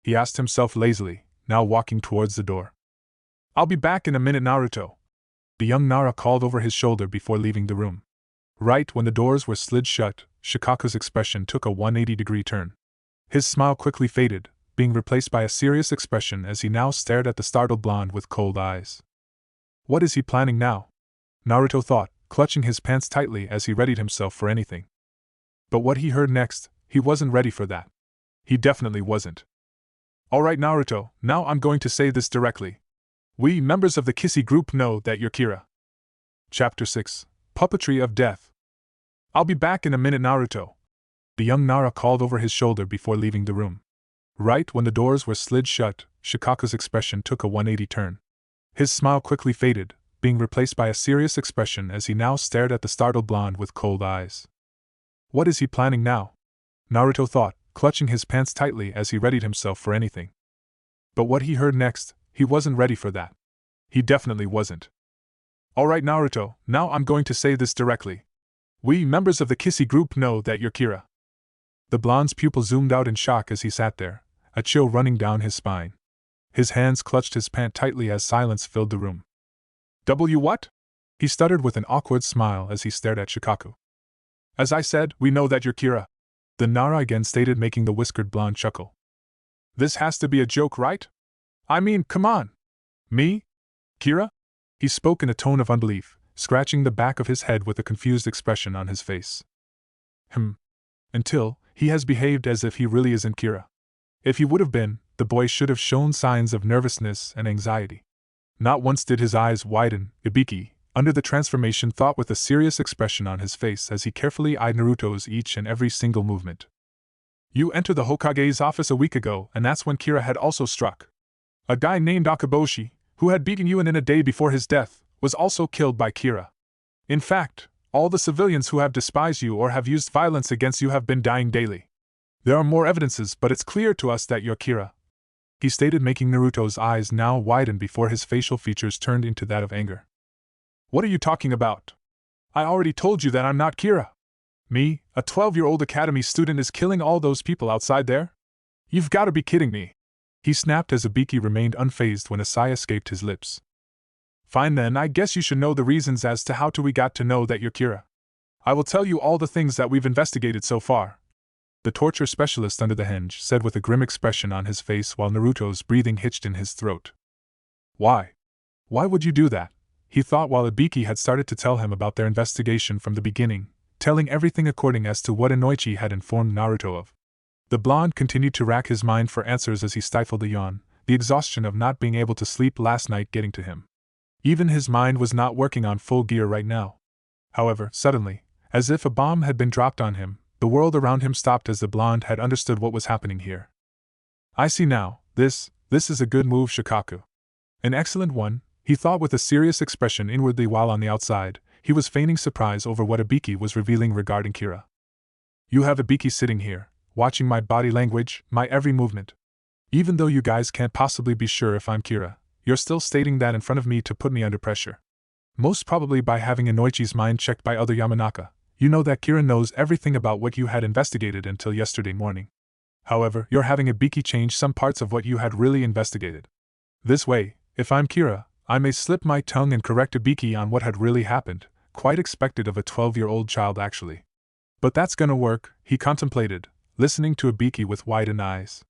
He asked himself lazily, now walking towards the door. I'll be back in a minute, Naruto. The young Nara called over his shoulder before leaving the room. Right when the doors were slid shut, Shikaku's expression took a 180-degree turn. His smile quickly faded, being replaced by a serious expression as he now stared at the startled blonde with cold eyes. What is he planning now? Naruto thought, clutching his pants tightly as he readied himself for anything. But what he heard next, he wasn't ready for that. He definitely wasn't. Alright Naruto, now I'm going to say this directly. We, members of the Kissy group, know that you're Kira. Chapter 6, Puppetry of Death. I'll be back in a minute Naruto. The young Nara called over his shoulder before leaving the room. Right when the doors were slid shut, Shikaku's expression took a 180 turn. His smile quickly faded, being replaced by a serious expression as he now stared at the startled blonde with cold eyes. What is he planning now? Naruto thought, clutching his pants tightly as he readied himself for anything. But what he heard next, he wasn't ready for that. He definitely wasn't. Alright Naruto, now I'm going to say this directly. We, members of the Kissy group, know that you're Kira. The blonde's pupil zoomed out in shock as he sat there, a chill running down his spine. His hands clutched his pant tightly as silence filled the room. What? He stuttered with an awkward smile as he stared at Shikaku. As I said, we know that you're Kira. The Nara again stated, making the whiskered blonde chuckle. This has to be a joke, right? I mean, come on. Me? Kira? He spoke in a tone of unbelief, scratching the back of his head with a confused expression on his face. Until he has behaved as if he really isn't Kira. If he would have been, the boy should have shown signs of nervousness and anxiety. Not once did his eyes widen. Ibiki, under the transformation, thought with a serious expression on his face as he carefully eyed Naruto's each and every single movement. You entered the Hokage's office a week ago, and that's when Kira had also struck. A guy named Akaboshi, who had beaten you in a day before his death, was also killed by Kira. In fact, all the civilians who have despised you or have used violence against you have been dying daily. There are more evidences, but it's clear to us that you're Kira, he stated, making Naruto's eyes now widen before his facial features turned into that of anger. What are you talking about? I already told you that I'm not Kira. Me, a 12-year-old academy student, is killing all those people outside there? You've got to be kidding me. He snapped as Ibiki remained unfazed when a sigh escaped his lips. Fine then, I guess you should know the reasons as to how we got to know that you're Kira. I will tell you all the things that we've investigated so far. The torture specialist under the henge said with a grim expression on his face while Naruto's breathing hitched in his throat. Why? Why would you do that? He thought while Ibiki had started to tell him about their investigation from the beginning, telling everything according as to what Inoichi had informed Naruto of. The blonde continued to rack his mind for answers as he stifled a yawn, the exhaustion of not being able to sleep last night getting to him. Even his mind was not working on full gear right now. However, suddenly, as if a bomb had been dropped on him, the world around him stopped as the blonde had understood what was happening here. I see now, this is a good move, Shikaku. An excellent one, he thought with a serious expression inwardly while on the outside, he was feigning surprise over what Ibiki was revealing regarding Kira. You have Ibiki sitting here, watching my body language, my every movement. Even though you guys can't possibly be sure if I'm Kira, you're still stating that in front of me to put me under pressure. Most probably by having Inoichi's mind checked by other Yamanaka. You know that Kira knows everything about what you had investigated until yesterday morning. However, you're having Ibiki change some parts of what you had really investigated. This way, if I'm Kira, I may slip my tongue and correct Ibiki on what had really happened, quite expected of a 12-year-old child actually. But that's gonna work, he contemplated, listening to Ibiki with widened eyes.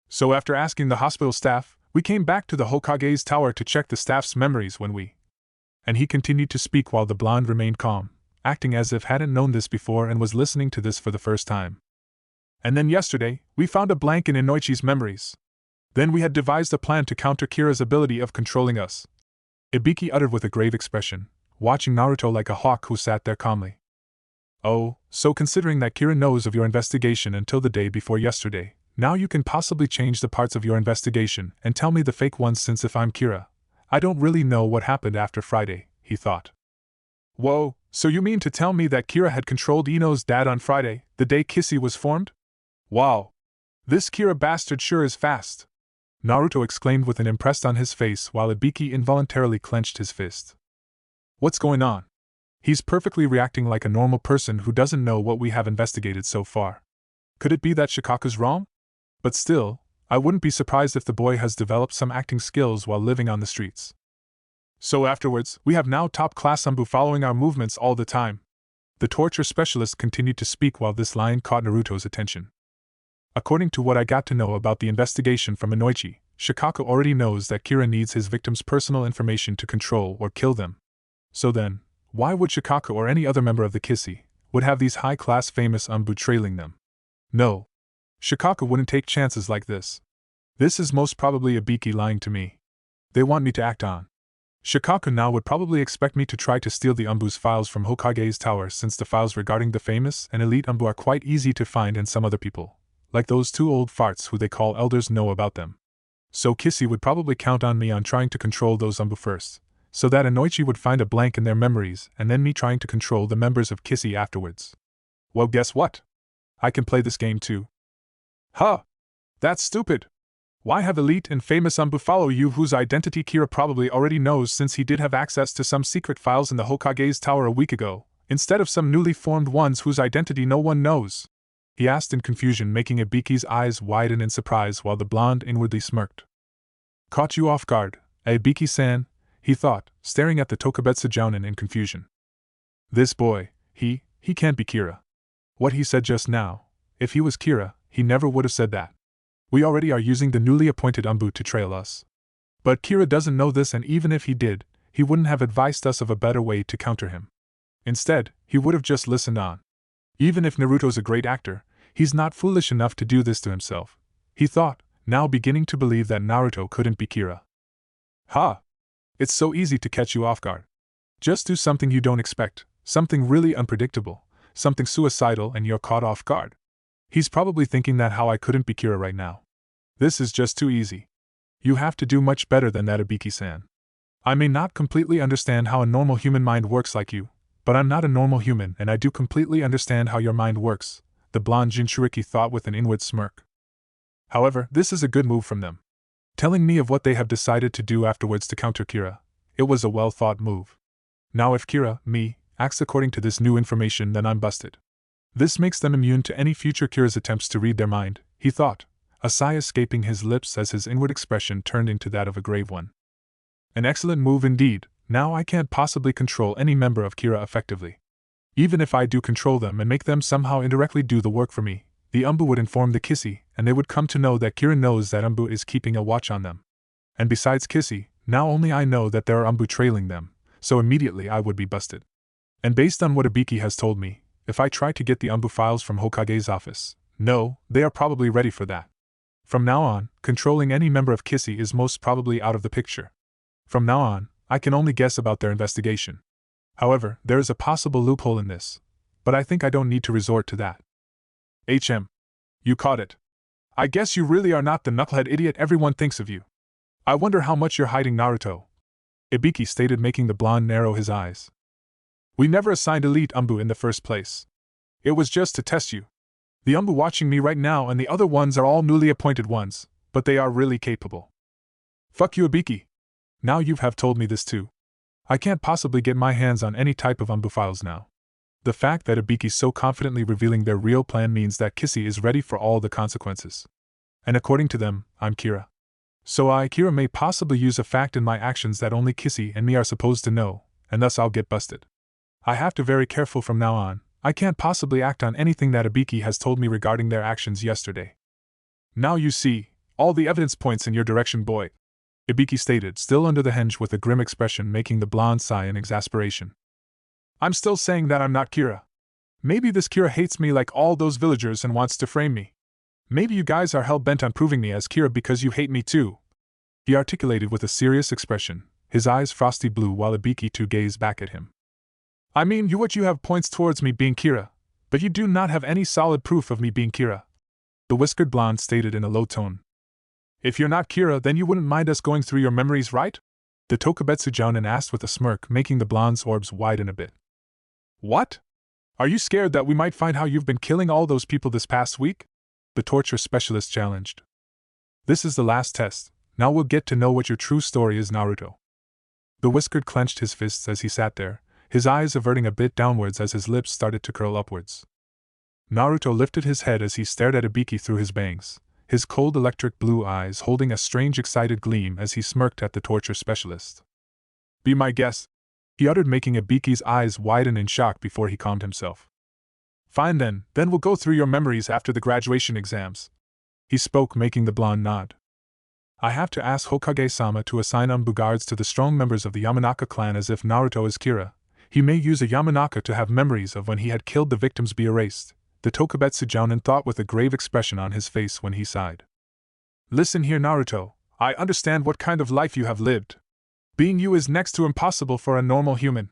So after asking the hospital staff, we came back to the Hokage's tower to check the staff's memories when we... And he continued to speak while the blonde remained calm, acting as if hadn't known this before and was listening to this for the first time. And then yesterday, we found a blank in Inoichi's memories. Then we had devised a plan to counter Kira's ability of controlling us. Ibiki uttered with a grave expression, watching Naruto like a hawk who sat there calmly. Oh, so considering that Kira knows of your investigation until the day before yesterday, now you can possibly change the parts of your investigation and tell me the fake ones, since if I'm Kira, I don't really know what happened after Friday, he thought. Whoa, so you mean to tell me that Kira had controlled Ino's dad on Friday, the day Kissy was formed? Wow! This Kira bastard sure is fast! Naruto exclaimed with an impressed on his face while Ibiki involuntarily clenched his fist. What's going on? He's perfectly reacting like a normal person who doesn't know what we have investigated so far. Could it be that Shikaku's wrong? But still, I wouldn't be surprised if the boy has developed some acting skills while living on the streets. So afterwards, we have now top-class Anbu following our movements all the time. The torture specialist continued to speak while this line caught Naruto's attention. According to what I got to know about the investigation from Inoichi, Shikako already knows that Kira needs his victims' personal information to control or kill them. So then, why would Shikako or any other member of the Kissy would have these high-class famous Anbu trailing them? No. Shikako wouldn't take chances like this. This is most probably Ibiki lying to me. They want me to act on. Shikako now would probably expect me to try to steal the Anbu's files from Hokage's tower, since the files regarding the famous and elite Anbu are quite easy to find, and some other people, like those two old farts who they call elders, know about them. So Kissy would probably count on me on trying to control those Anbu first, so that Inoichi would find a blank in their memories, and then me trying to control the members of Kissy afterwards. Well, guess what? I can play this game too. Huh! That's stupid! Why have elite and famous Anbu follow you, whose identity Kira probably already knows, since he did have access to some secret files in the Hokage's tower a week ago, instead of some newly formed ones whose identity no one knows? He asked in confusion, making Ibiki's eyes widen in surprise while the blonde inwardly smirked. Caught you off guard, Ibiki-san, he thought, staring at the Tokubetsu Jounin in confusion. This boy, he can't be Kira. What he said just now, if he was Kira, he never would have said that. We already are using the newly appointed Anbu to trail us. But Kira doesn't know this, and even if he did, he wouldn't have advised us of a better way to counter him. Instead, he would have just listened on. Even if Naruto's a great actor, he's not foolish enough to do this to himself, he thought, now beginning to believe that Naruto couldn't be Kira. Ha! It's so easy to catch you off guard. Just do something you don't expect, something really unpredictable, something suicidal, and you're caught off guard. He's probably thinking that how I couldn't be Kira right now. This is just too easy. You have to do much better than that, Ibiki-san. I may not completely understand how a normal human mind works like you, but I'm not a normal human, and I do completely understand how your mind works, the blonde Jinchuriki thought with an inward smirk. However, this is a good move from them. Telling me of what they have decided to do afterwards to counter Kira. It was a well-thought move. Now if Kira, me, acts according to this new information, then I'm busted. This makes them immune to any future Kira's attempts to read their mind, he thought, a sigh escaping his lips as his inward expression turned into that of a grave one. An excellent move indeed. Now I can't possibly control any member of Kira effectively. Even if I do control them and make them somehow indirectly do the work for me, the Anbu would inform the Kissy, and they would come to know that Kira knows that Anbu is keeping a watch on them. And besides Kissy, now only I know that there are Anbu trailing them, so immediately I would be busted. And based on what Ibiki has told me, if I try to get the Anbu files from Hokage's office, no, they are probably ready for that. From now on, controlling any member of Kissy is most probably out of the picture. From now on, I can only guess about their investigation. However, there is a possible loophole in this, but I think I don't need to resort to that. You caught it. I guess you really are not the knucklehead idiot everyone thinks of you. I wonder how much you're hiding, Naruto, Ibiki stated, making the blonde narrow his eyes. We never assigned elite Anbu in the first place. It was just to test you. The Anbu watching me right now and the other ones are all newly appointed ones, but they are really capable. Fuck you, Ibiki. Now you have told me this too. I can't possibly get my hands on any type of Anbu files now. The fact that Ibiki's so confidently revealing their real plan means that Kissy is ready for all the consequences. And according to them, I'm Kira. So Kira may possibly use a fact in my actions that only Kissy and me are supposed to know, and thus I'll get busted. I have to be very careful from now on. I can't possibly act on anything that Ibiki has told me regarding their actions yesterday. Now you see, all the evidence points in your direction, boy, Ibiki stated, still under the henge with a grim expression, making the blonde sigh in exasperation. I'm still saying that I'm not Kira. Maybe this Kira hates me like all those villagers and wants to frame me. Maybe you guys are hell-bent on proving me as Kira because you hate me too, he articulated with a serious expression, his eyes frosty blue while Ibiki too gazed back at him. I mean, you have points towards me being Kira, but you do not have any solid proof of me being Kira, the whiskered blonde stated in a low tone. If you're not Kira, then you wouldn't mind us going through your memories, right? The Tokubetsu Jounin asked with a smirk, making the blonde's orbs widen a bit. What? Are you scared that we might find how you've been killing all those people this past week? The torture specialist challenged. This is the last test. Now we'll get to know what your true story is, Naruto. The whiskered clenched his fists as he sat there, his eyes averting a bit downwards as his lips started to curl upwards. Naruto lifted his head as he stared at Ibiki through his bangs, his cold electric blue eyes holding a strange excited gleam as he smirked at the torture specialist. Be my guest, he uttered, making Ibiki's eyes widen in shock before he calmed himself. Fine then we'll go through your memories after the graduation exams, He spoke, making the blonde nod. I have to ask Hokage-sama to assign bodyguards to the strong members of the Yamanaka clan as if Naruto is Kira. He may use a Yamanaka to have memories of when he had killed the victims be erased, the Tokubetsu Jounin thought with a grave expression on his face when he sighed. Listen here, Naruto, I understand what kind of life you have lived. Being you is next to impossible for a normal human.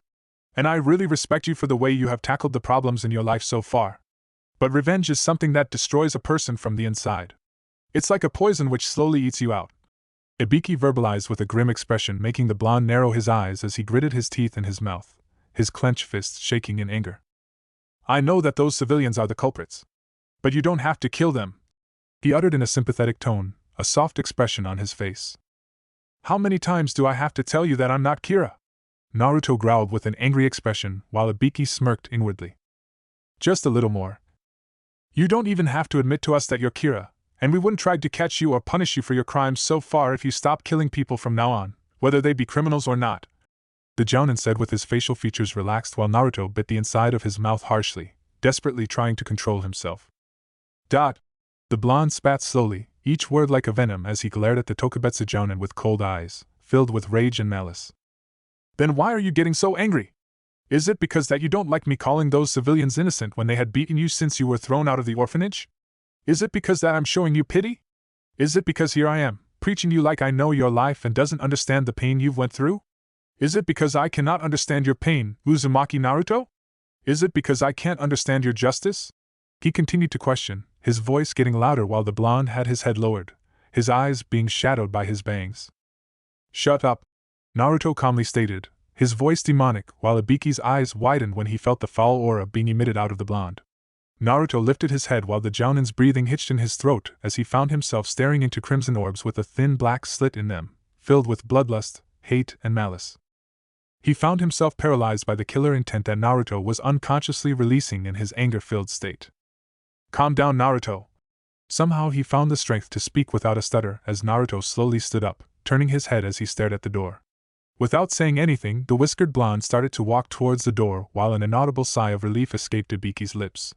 And I really respect you for the way you have tackled the problems in your life so far. But revenge is something that destroys a person from the inside. It's like a poison which slowly eats you out. Ibiki verbalized with a grim expression, making the blonde narrow his eyes as he gritted his teeth in his mouth, his clenched fists shaking in anger. I know that those civilians are the culprits. But you don't have to kill them, he uttered in a sympathetic tone, a soft expression on his face. How many times do I have to tell you that I'm not Kira? Naruto growled with an angry expression, while Ibiki smirked inwardly. Just a little more. You don't even have to admit to us that you're Kira, and we wouldn't try to catch you or punish you for your crimes so far if you stop killing people from now on, whether they be criminals or not, the Jounin said with his facial features relaxed while Naruto bit the inside of his mouth harshly, desperately trying to control himself. The blonde spat slowly, each word like a venom as he glared at the Tokubetsu Jounin with cold eyes, filled with rage and malice. Then why are you getting so angry? Is it because that you don't like me calling those civilians innocent when they had beaten you since you were thrown out of the orphanage? Is it because that I'm showing you pity? Is it because here I am, preaching you like I know your life and doesn't understand the pain you've went through? Is it because I cannot understand your pain, Uzumaki Naruto? Is it because I can't understand your justice? He continued to question, his voice getting louder while the blonde had his head lowered, his eyes being shadowed by his bangs. Shut up, Naruto calmly stated, his voice demonic, while Ibiki's eyes widened when he felt the foul aura being emitted out of the blonde. Naruto lifted his head while the Jounin's breathing hitched in his throat as he found himself staring into crimson orbs with a thin black slit in them, filled with bloodlust, hate, and malice. He found himself paralyzed by the killer intent that Naruto was unconsciously releasing in his anger-filled state. Calm down, Naruto. Somehow he found the strength to speak without a stutter as Naruto slowly stood up, turning his head as he stared at the door. Without saying anything, the whiskered blonde started to walk towards the door while an inaudible sigh of relief escaped Ibiki's lips.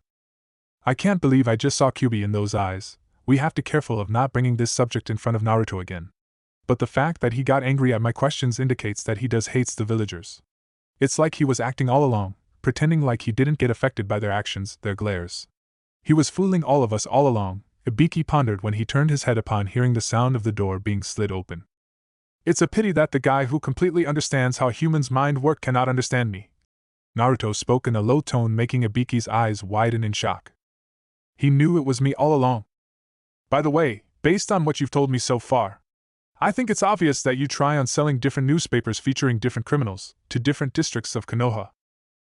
I can't believe I just saw Kyuubi in those eyes. We have to be careful of not bringing this subject in front of Naruto again. But the fact that he got angry at my questions indicates that he hates the villagers. It's like he was acting all along, pretending like he didn't get affected by their actions, their glares. He was fooling all of us all along, Ibiki pondered when he turned his head upon hearing the sound of the door being slid open. It's a pity that the guy who completely understands how humans' mind work cannot understand me. Naruto spoke in a low tone, making Ibiki's eyes widen in shock. He knew it was me all along. By the way, based on what you've told me so far, I think it's obvious that you try on selling different newspapers featuring different criminals to different districts of Konoha.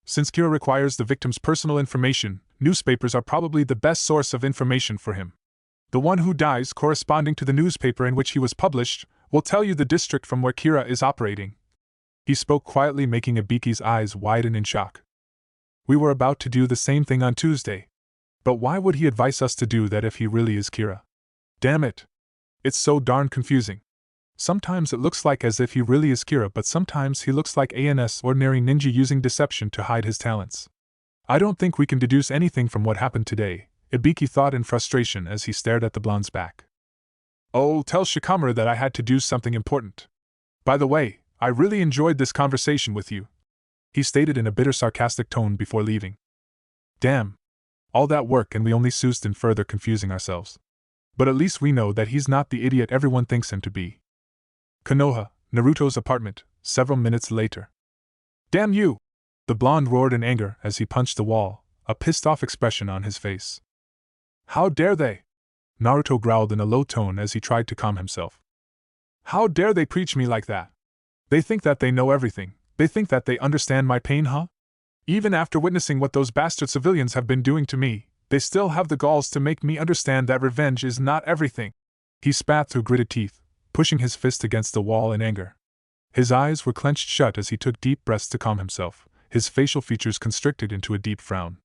Since Kira requires the victim's personal information, newspapers are probably the best source of information for him. The one who dies corresponding to the newspaper in which he was published will tell you the district from where Kira is operating. He spoke quietly, making Ibiki's eyes widen in shock. We were about to do the same thing on Tuesday. But why would he advise us to do that if he really is Kira? Damn it. It's so darn confusing. Sometimes it looks like as if he really is Kira, but sometimes he looks like an ordinary ninja using deception to hide his talents. I don't think we can deduce anything from what happened today, Ibiki thought in frustration as he stared at the blonde's back. Oh, tell Shikamaru that I had to do something important. By the way, I really enjoyed this conversation with you, he stated in a bitter sarcastic tone before leaving. Damn. All that work and we only soused in further confusing ourselves. But at least we know that he's not the idiot everyone thinks him to be. Konoha, Naruto's apartment, several minutes later. Damn you! The blonde roared in anger as he punched the wall, a pissed-off expression on his face. How dare they? Naruto growled in a low tone as he tried to calm himself. How dare they preach me like that? They think that they know everything. They think that they understand my pain, huh? Even after witnessing what those bastard civilians have been doing to me, they still have the galls to make me understand that revenge is not everything. He spat through gritted teeth, pushing his fist against the wall in anger. His eyes were clenched shut as he took deep breaths to calm himself, his facial features constricted into a deep frown.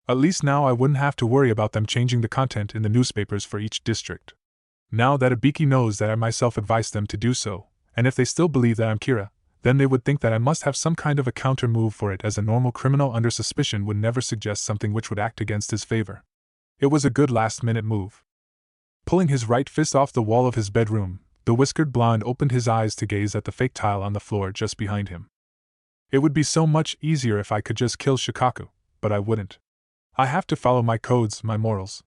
At least now I wouldn't have to worry about them changing the content in the newspapers for each district. Now that Ibiki knows that I myself advised them to do so, and if they still believe that I'm Kira, then they would think that I must have some kind of a counter move for it, as a normal criminal under suspicion would never suggest something which would act against his favor. It was a good last-minute move. Pulling his right fist off the wall of his bedroom, the whiskered blonde opened his eyes to gaze at the fake tile on the floor just behind him. It would be so much easier if I could just kill Shikaku, but I wouldn't. I have to follow my codes, my morals.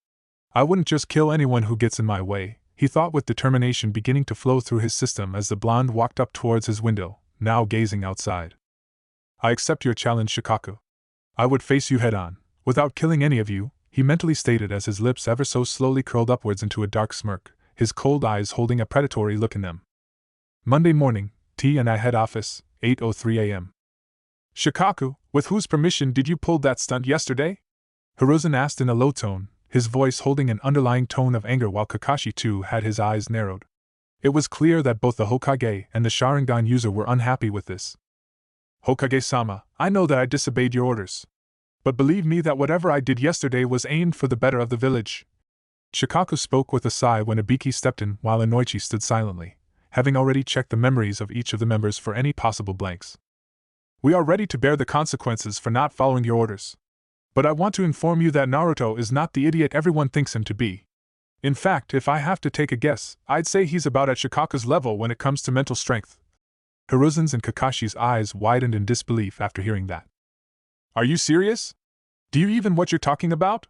I wouldn't just kill anyone who gets in my way, he thought with determination beginning to flow through his system as the blonde walked up towards his window, now gazing outside. I accept your challenge, Shikaku. I would face you head-on, without killing any of you, he mentally stated as his lips ever so slowly curled upwards into a dark smirk, his cold eyes holding a predatory look in them. Monday morning, T and I head office, 8:03 a.m. Shikaku, with whose permission did you pull that stunt yesterday? Hiruzen asked in a low tone, his voice holding an underlying tone of anger while Kakashi too had his eyes narrowed. It was clear that both the Hokage and the Sharingan user were unhappy with this. Hokage-sama, I know that I disobeyed your orders. But believe me that whatever I did yesterday was aimed for the better of the village. Shikaku spoke with a sigh when Ibiki stepped in while Inoichi stood silently, having already checked the memories of each of the members for any possible blanks. We are ready to bear the consequences for not following your orders. But I want to inform you that Naruto is not the idiot everyone thinks him to be. In fact, if I have to take a guess, I'd say he's about at Shikaku's level when it comes to mental strength. Hiruzen's and Kakashi's eyes widened in disbelief after hearing that. Are you serious? Do you even know what you're talking about?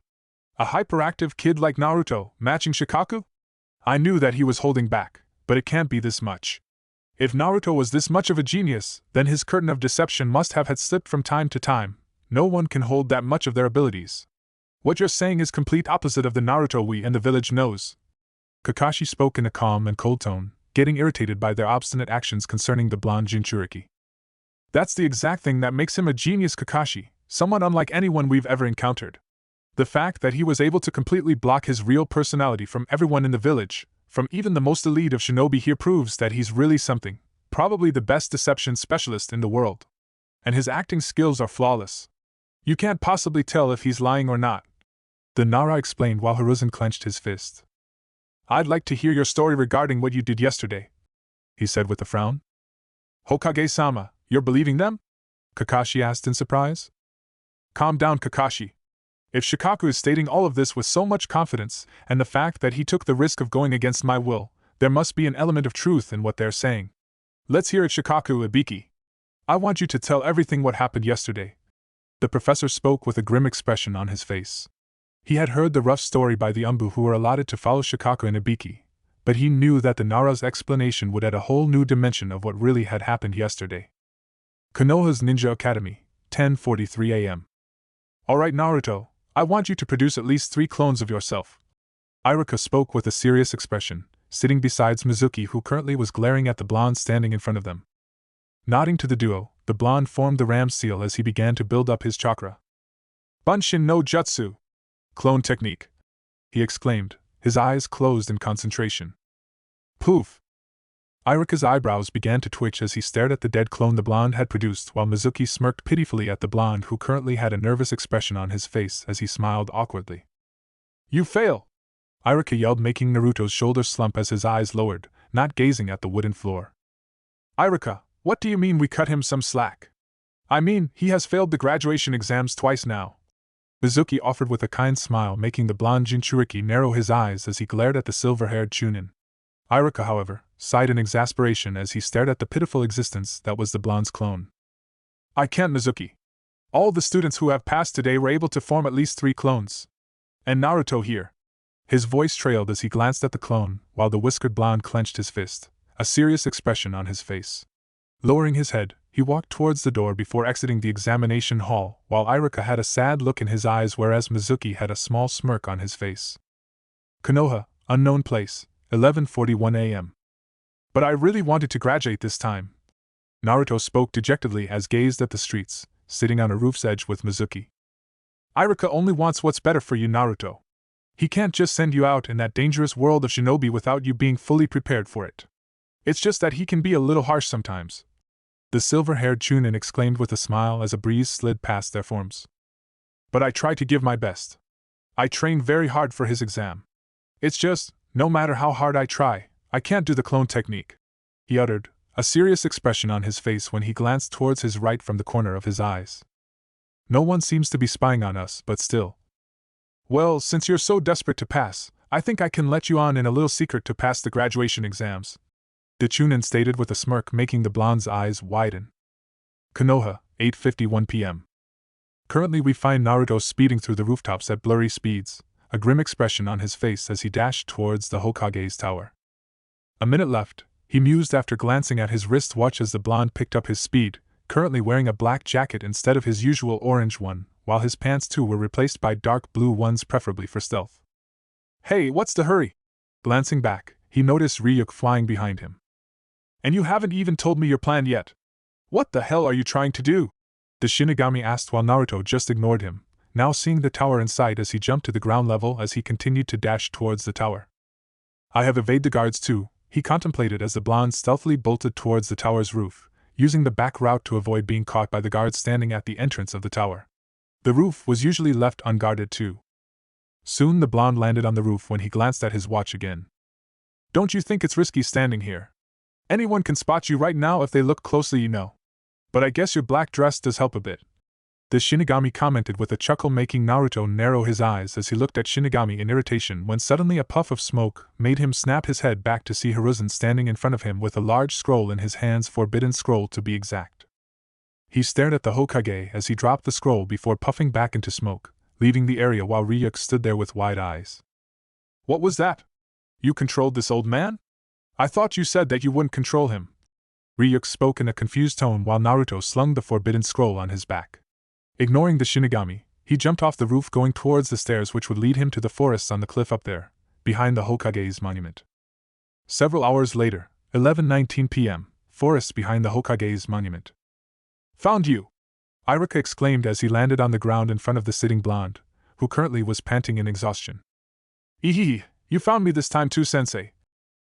A hyperactive kid like Naruto, matching Shikaku? I knew that he was holding back, but it can't be this much. If Naruto was this much of a genius, then his curtain of deception must have had slipped from time to time. No one can hold that much of their abilities. What you're saying is complete opposite of the Naruto we and the village knows. Kakashi spoke in a calm and cold tone, getting irritated by their obstinate actions concerning the blonde Jinchuriki. That's the exact thing that makes him a genius, Kakashi, someone unlike anyone we've ever encountered. The fact that he was able to completely block his real personality from everyone in the village, from even the most elite of shinobi here, proves that he's really something, probably the best deception specialist in the world. And his acting skills are flawless. You can't possibly tell if he's lying or not. The Nara explained while Hiruzen clenched his fist. I'd like to hear your story regarding what you did yesterday, he said with a frown. Hokage-sama, you're believing them? Kakashi asked in surprise. Calm down, Kakashi. If Shikaku is stating all of this with so much confidence, and the fact that he took the risk of going against my will, there must be an element of truth in what they're saying. Let's hear it, Shikaku Ibiki. I want you to tell everything what happened yesterday. The professor spoke with a grim expression on his face. He had heard the rough story by the Umbu who were allotted to follow Shikaku and Ibiki, but he knew that the Nara's explanation would add a whole new dimension of what really had happened yesterday. Konoha's Ninja Academy, 10:43 a.m. Alright, Naruto, I want you to produce at least 3 clones of yourself. Iruka spoke with a serious expression, sitting beside Mizuki, who currently was glaring at the blonde standing in front of them. Nodding to the duo, the blonde formed the ram seal as he began to build up his chakra. Bunshin no Jutsu! Clone technique! He exclaimed, his eyes closed in concentration. Poof! Iruka's eyebrows began to twitch as he stared at the dead clone the blonde had produced, while Mizuki smirked pitifully at the blonde who currently had a nervous expression on his face as he smiled awkwardly. You fail! Iruka yelled, making Naruto's shoulders slump as his eyes lowered, not gazing at the wooden floor. Iruka, what do you mean we cut him some slack? I mean, he has failed the graduation exams twice now. Mizuki offered with a kind smile, making the blonde Jinchuriki narrow his eyes as he glared at the silver-haired Chunin. Iruka, however, sighed in exasperation as he stared at the pitiful existence that was the blonde's clone. I can't, Mizuki. All the students who have passed today were able to form at least 3 clones. And Naruto here. His voice trailed as he glanced at the clone, while the whiskered blonde clenched his fist, a serious expression on his face. Lowering his head, he walked towards the door before exiting the examination hall, while Iruka had a sad look in his eyes whereas Mizuki had a small smirk on his face. Konoha, unknown place, 11:41 a.m. But I really wanted to graduate this time. Naruto spoke dejectedly as gazed at the streets, sitting on a roof's edge with Mizuki. Iruka only wants what's better for you, Naruto. He can't just send you out in that dangerous world of shinobi without you being fully prepared for it. It's just that he can be a little harsh sometimes. The silver-haired Chunin exclaimed with a smile as a breeze slid past their forms. But I try to give my best. I trained very hard for his exam. It's just, no matter how hard I try, I can't do the clone technique, he uttered, a serious expression on his face when he glanced towards his right from the corner of his eyes. No one seems to be spying on us, but still. Well, since you're so desperate to pass, I think I can let you on in a little secret to pass the graduation exams, the Chunin stated with a smirk, making the blonde's eyes widen. Konoha, 8:51 p.m. Currently we find Naruto speeding through the rooftops at blurry speeds, a grim expression on his face as he dashed towards the Hokage's tower. A minute left, he mused after glancing at his wristwatch as the blonde picked up his speed, currently wearing a black jacket instead of his usual orange one, while his pants too were replaced by dark blue ones, preferably for stealth. Hey, what's the hurry? Glancing back, he noticed Ryuk flying behind him. And you haven't even told me your plan yet. What the hell are you trying to do? The Shinigami asked while Naruto just ignored him, now seeing the tower in sight as he jumped to the ground level as he continued to dash towards the tower. I have evaded the guards too, he contemplated as the blonde stealthily bolted towards the tower's roof, using the back route to avoid being caught by the guards standing at the entrance of the tower. The roof was usually left unguarded too. Soon the blonde landed on the roof when he glanced at his watch again. Don't you think it's risky standing here? Anyone can spot you right now if they look closely, you know. But I guess your black dress does help a bit. The Shinigami commented with a chuckle, making Naruto narrow his eyes as he looked at Shinigami in irritation when suddenly a puff of smoke made him snap his head back to see Hiruzen standing in front of him with a large scroll in his hands, forbidden scroll to be exact. He stared at the Hokage as he dropped the scroll before puffing back into smoke, leaving the area while Ryuk stood there with wide eyes. What was that? You controlled this old man? I thought you said that you wouldn't control him. Ryuk spoke in a confused tone while Naruto slung the forbidden scroll on his back. Ignoring the Shinigami, he jumped off the roof going towards the stairs which would lead him to the forests on the cliff up there, behind the Hokage's monument. Several hours later, 11:19 p.m., forests behind the Hokage's monument. Found you! Iruka exclaimed as he landed on the ground in front of the sitting blonde, who currently was panting in exhaustion. Eehee, you found me this time too, sensei,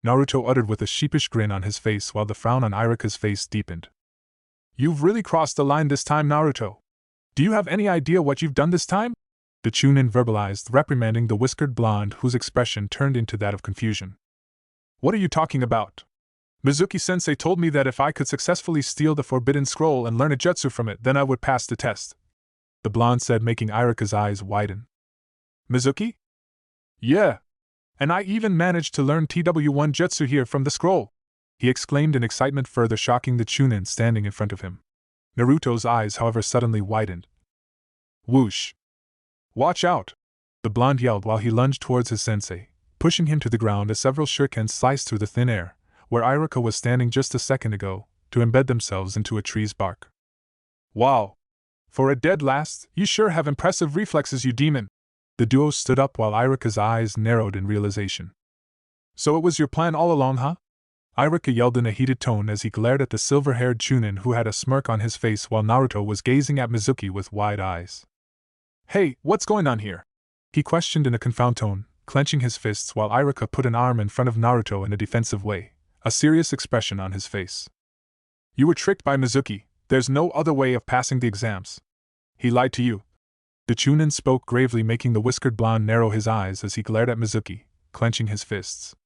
Naruto uttered with a sheepish grin on his face while the frown on Iruka's face deepened. You've really crossed the line this time, Naruto. Do you have any idea what you've done this time? The Chunin verbalized, reprimanding the whiskered blonde whose expression turned into that of confusion. What are you talking about? Mizuki-sensei told me that if I could successfully steal the forbidden scroll and learn a jutsu from it, then I would pass the test, the blonde said, making Iruka's eyes widen. Mizuki? Yeah. And I even managed to learn TW1 jutsu here from the scroll, he exclaimed in excitement, further shocking the Chunin standing in front of him. Naruto's eyes, however, suddenly widened. Whoosh! Watch out! The blonde yelled while he lunged towards his sensei, pushing him to the ground as several shurikens sliced through the thin air, where Iruka was standing just a second ago, to embed themselves into a tree's bark. Wow! For a dead last, you sure have impressive reflexes, you demon! The duo stood up while Iruka's eyes narrowed in realization. So it was your plan all along, huh? Iruka yelled in a heated tone as he glared at the silver-haired Chunin who had a smirk on his face while Naruto was gazing at Mizuki with wide eyes. Hey, what's going on here? He questioned in a confounded tone, clenching his fists while Iruka put an arm in front of Naruto in a defensive way, a serious expression on his face. You were tricked by Mizuki, there's no other way of passing the exams. He lied to you. The Chunin spoke gravely, making the whiskered blonde narrow his eyes as he glared at Mizuki, clenching his fists.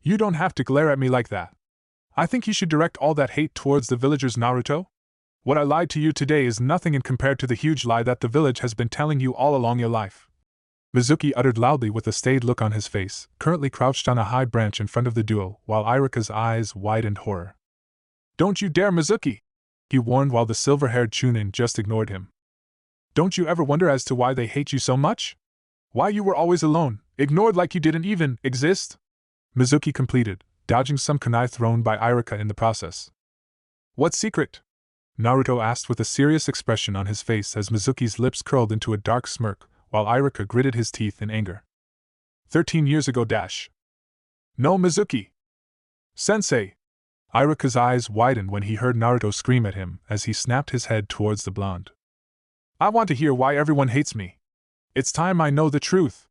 You don't have to glare at me like that. I think you should direct all that hate towards the villagers, Naruto. What I lied to you today is nothing in compared to the huge lie that the village has been telling you all along your life. Mizuki uttered loudly with a staid look on his face, currently crouched on a high branch in front of the duo, while Iruka's eyes widened horror. Don't you dare, Mizuki! He warned while the silver-haired Chunin just ignored him. Don't you ever wonder as to why they hate you so much? Why you were always alone, ignored like you didn't even exist? Mizuki completed, dodging some kunai thrown by Iruka in the process. What secret? Naruto asked with a serious expression on his face as Mizuki's lips curled into a dark smirk, while Iruka gritted his teeth in anger. 13 years ago dash. No, Mizuki! Sensei! Iruka's eyes widened when he heard Naruto scream at him as he snapped his head towards the blonde. I want to hear why everyone hates me. It's time I know the truth.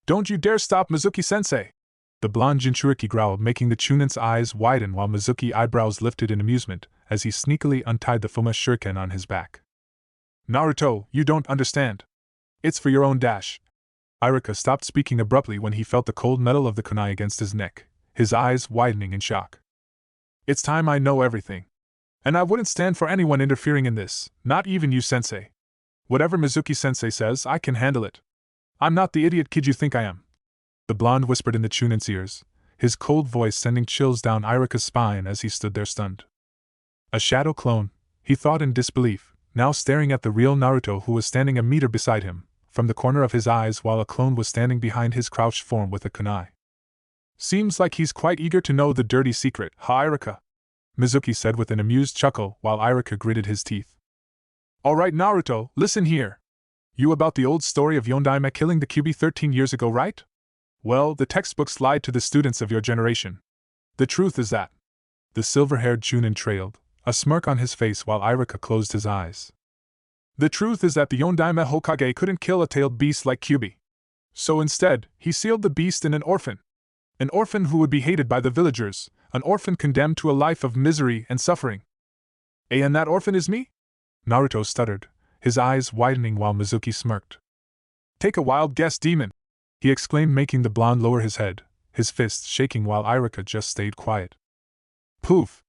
Don't you dare stop, Mizuki-sensei! The blonde Jinchuriki growled, making the Chunin's eyes widen while Mizuki's eyebrows lifted in amusement as he sneakily untied the Fuma shuriken on his back. Naruto, you don't understand. It's for your own dash. Iruka stopped speaking abruptly when he felt the cold metal of the kunai against his neck, his eyes widening in shock. It's time I know everything. And I wouldn't stand for anyone interfering in this, not even you, sensei. Whatever Mizuki-sensei says, I can handle it. I'm not the idiot kid you think I am. the blonde whispered in the Chunin's ears, his cold voice sending chills down Irika's spine as he stood there stunned. A shadow clone, he thought in disbelief, now staring at the real Naruto who was standing a meter beside him, from the corner of his eyes while a clone was standing behind his crouched form with a kunai. Seems like he's quite eager to know the dirty secret, huh, Irika? Mizuki said with an amused chuckle while Irika gritted his teeth. Alright Naruto, listen here. You about the old story of Yondaime killing the Kyuubi 13 years ago, right? Well, the textbooks lied to the students of your generation. The truth is that. The silver-haired Chunin trailed, a smirk on his face while Irika closed his eyes. The truth is that the Yondaime Hokage couldn't kill a tailed beast like Kyuubi. So instead, he sealed the beast in an orphan. An orphan who would be hated by the villagers, an orphan condemned to a life of misery and suffering. And that orphan is me? Naruto stuttered, his eyes widening while Mizuki smirked. Take a wild guess, demon! He exclaimed, making the blonde lower his head, his fists shaking while Irika just stayed quiet. Poof!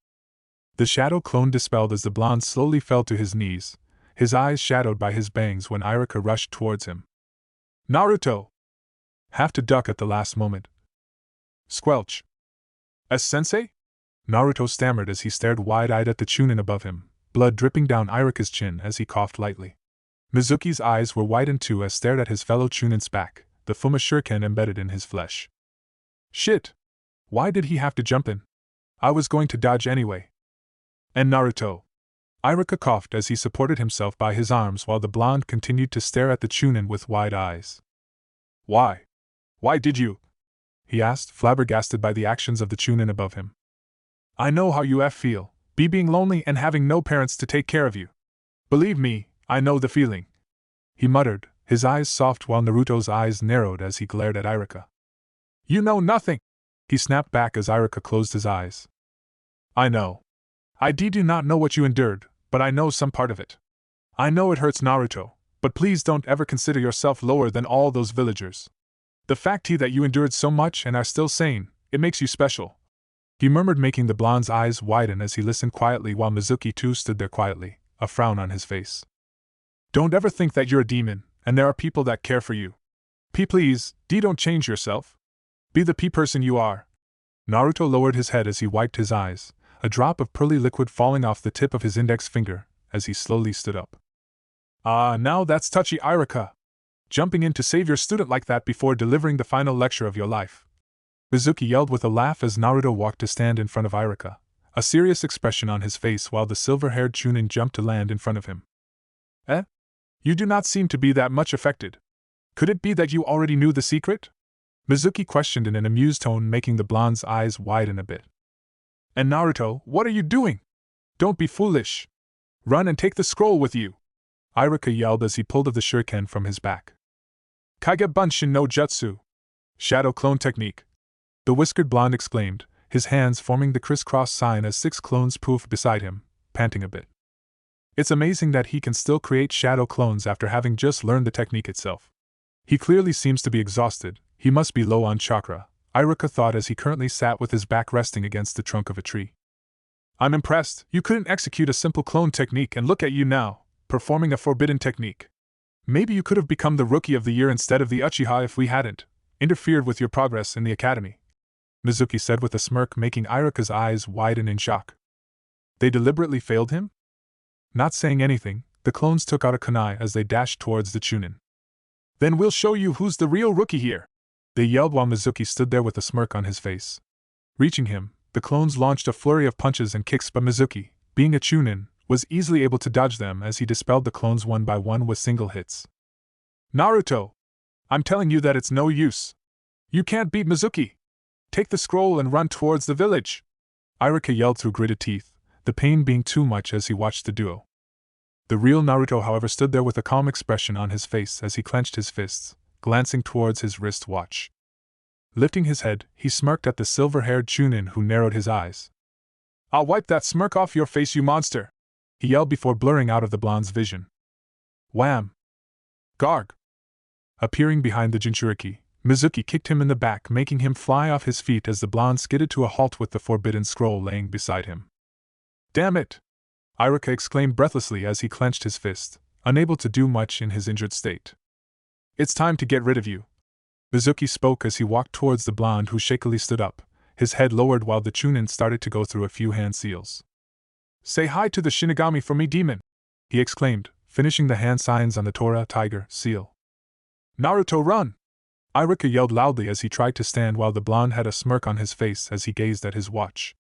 The shadow clone dispelled as the blonde slowly fell to his knees, his eyes shadowed by his bangs when Irika rushed towards him. Naruto! Have to duck at the last moment. Squelch! Sensei? Naruto stammered as he stared wide-eyed at the Chunin above him, blood dripping down Irika's chin as he coughed lightly. Mizuki's eyes were widened too as stared at his fellow Chunin's back, the Fuma shuriken embedded in his flesh. Shit! Why did he have to jump in? I was going to dodge anyway. And Naruto? Irika coughed as he supported himself by his arms while the blonde continued to stare at the Chunin with wide eyes. Why? Why did you? He asked, flabbergasted by the actions of the Chunin above him. I know how you feel, being lonely and having no parents to take care of you. Believe me, I know the feeling. He muttered, his eyes soft while Naruto's eyes narrowed as he glared at Irika. You know nothing! He snapped back as Irika closed his eyes. I know. I do not know what you endured, but I know some part of it. I know it hurts, Naruto, but please don't ever consider yourself lower than all those villagers. The fact that you endured so much and are still sane, it makes you special. He murmured, making the blonde's eyes widen as he listened quietly while Mizuki too stood there quietly, a frown on his face. Don't ever think that you're a demon, and there are people that care for you. Please, don't change yourself. Be the person you are. Naruto lowered his head as he wiped his eyes, a drop of pearly liquid falling off the tip of his index finger as he slowly stood up. Ah, now that's touchy, Irika. Jumping in to save your student like that before delivering the final lecture of your life. Mizuki yelled with a laugh as Naruto walked to stand in front of Irika, a serious expression on his face while the silver-haired Chunin jumped to land in front of him. You do not seem to be that much affected. Could it be that you already knew the secret? Mizuki questioned in an amused tone, making the blonde's eyes widen a bit. And Naruto, what are you doing? Don't be foolish. Run and take the scroll with you. Irika yelled as he pulled the shuriken from his back. Kage Bunshin no Jutsu. Shadow clone technique. The whiskered blonde exclaimed, his hands forming the crisscross sign as 6 clones poofed beside him, panting a bit. It's amazing that he can still create shadow clones after having just learned the technique itself. He clearly seems to be exhausted, he must be low on chakra, Irika thought as he currently sat with his back resting against the trunk of a tree. I'm impressed, you couldn't execute a simple clone technique and look at you now, performing a forbidden technique. Maybe you could have become the Rookie of the Year instead of the Uchiha if we hadn't interfered with your progress in the academy. Mizuki said with a smirk, making Irika's eyes widen in shock. They deliberately failed him? Not saying anything, the clones took out a kunai as they dashed towards the Chunin. Then we'll show you who's the real rookie here! They yelled while Mizuki stood there with a smirk on his face. Reaching him, the clones launched a flurry of punches and kicks, but Mizuki, being a Chunin, was easily able to dodge them as he dispelled the clones one by one with single hits. Naruto! I'm telling you that it's no use. You can't beat Mizuki! Take the scroll and run towards the village! Irika yelled through gritted teeth, the pain being too much as he watched the duo. The real Naruto, however, stood there with a calm expression on his face as he clenched his fists, glancing towards his wrist watch. Lifting his head, he smirked at the silver-haired Chunin who narrowed his eyes. I'll wipe that smirk off your face, you monster! He yelled before blurring out of the blonde's vision. Wham! Garg! Appearing behind the Jinchuriki, Mizuki kicked him in the back, making him fly off his feet as the blonde skidded to a halt with the forbidden scroll laying beside him. Damn it! Irika exclaimed breathlessly as he clenched his fist, unable to do much in his injured state. It's time to get rid of you. Mizuki spoke as he walked towards the blonde who shakily stood up, his head lowered while the Chunin started to go through a few hand seals. "Say hi to the Shinigami for me, demon!" he exclaimed, finishing the hand signs on the Tora tiger seal. "Naruto, run!" Iruka yelled loudly as he tried to stand while the blonde had a smirk on his face as he gazed at his watch.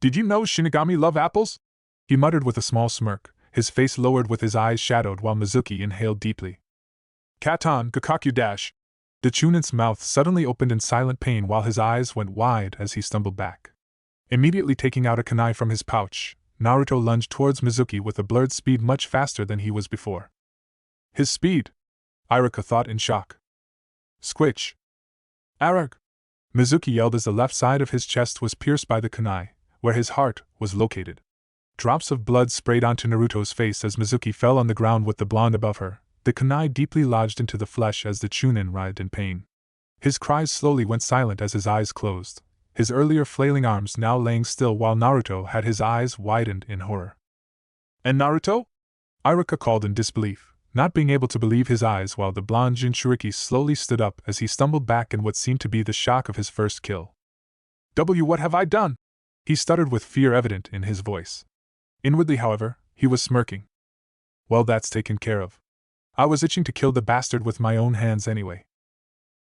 "Did you know Shinigami love apples?" he muttered with a small smirk, his face lowered with his eyes shadowed while Mizuki inhaled deeply. "Katon, Gakaku dash!" The Chunin's mouth suddenly opened in silent pain while his eyes went wide as he stumbled back. Immediately taking out a kunai from his pouch, Naruto lunged towards Mizuki with a blurred speed much faster than he was before. His speed? Iruka thought in shock. Squitch! Arag! Mizuki yelled as the left side of his chest was pierced by the kunai, where his heart was located. Drops of blood sprayed onto Naruto's face as Mizuki fell on the ground with the blonde above her, the kunai deeply lodged into the flesh as the Chunin writhed in pain. His cries slowly went silent as his eyes closed, his earlier flailing arms now laying still while Naruto had his eyes widened in horror. "And Naruto?" Iruka called in disbelief, not being able to believe his eyes while the blonde Jinchuriki slowly stood up as he stumbled back in what seemed to be the shock of his first kill. What have I done?" he stuttered with fear evident in his voice. Inwardly, however, he was smirking. "Well, that's taken care of. I was itching to kill the bastard with my own hands anyway."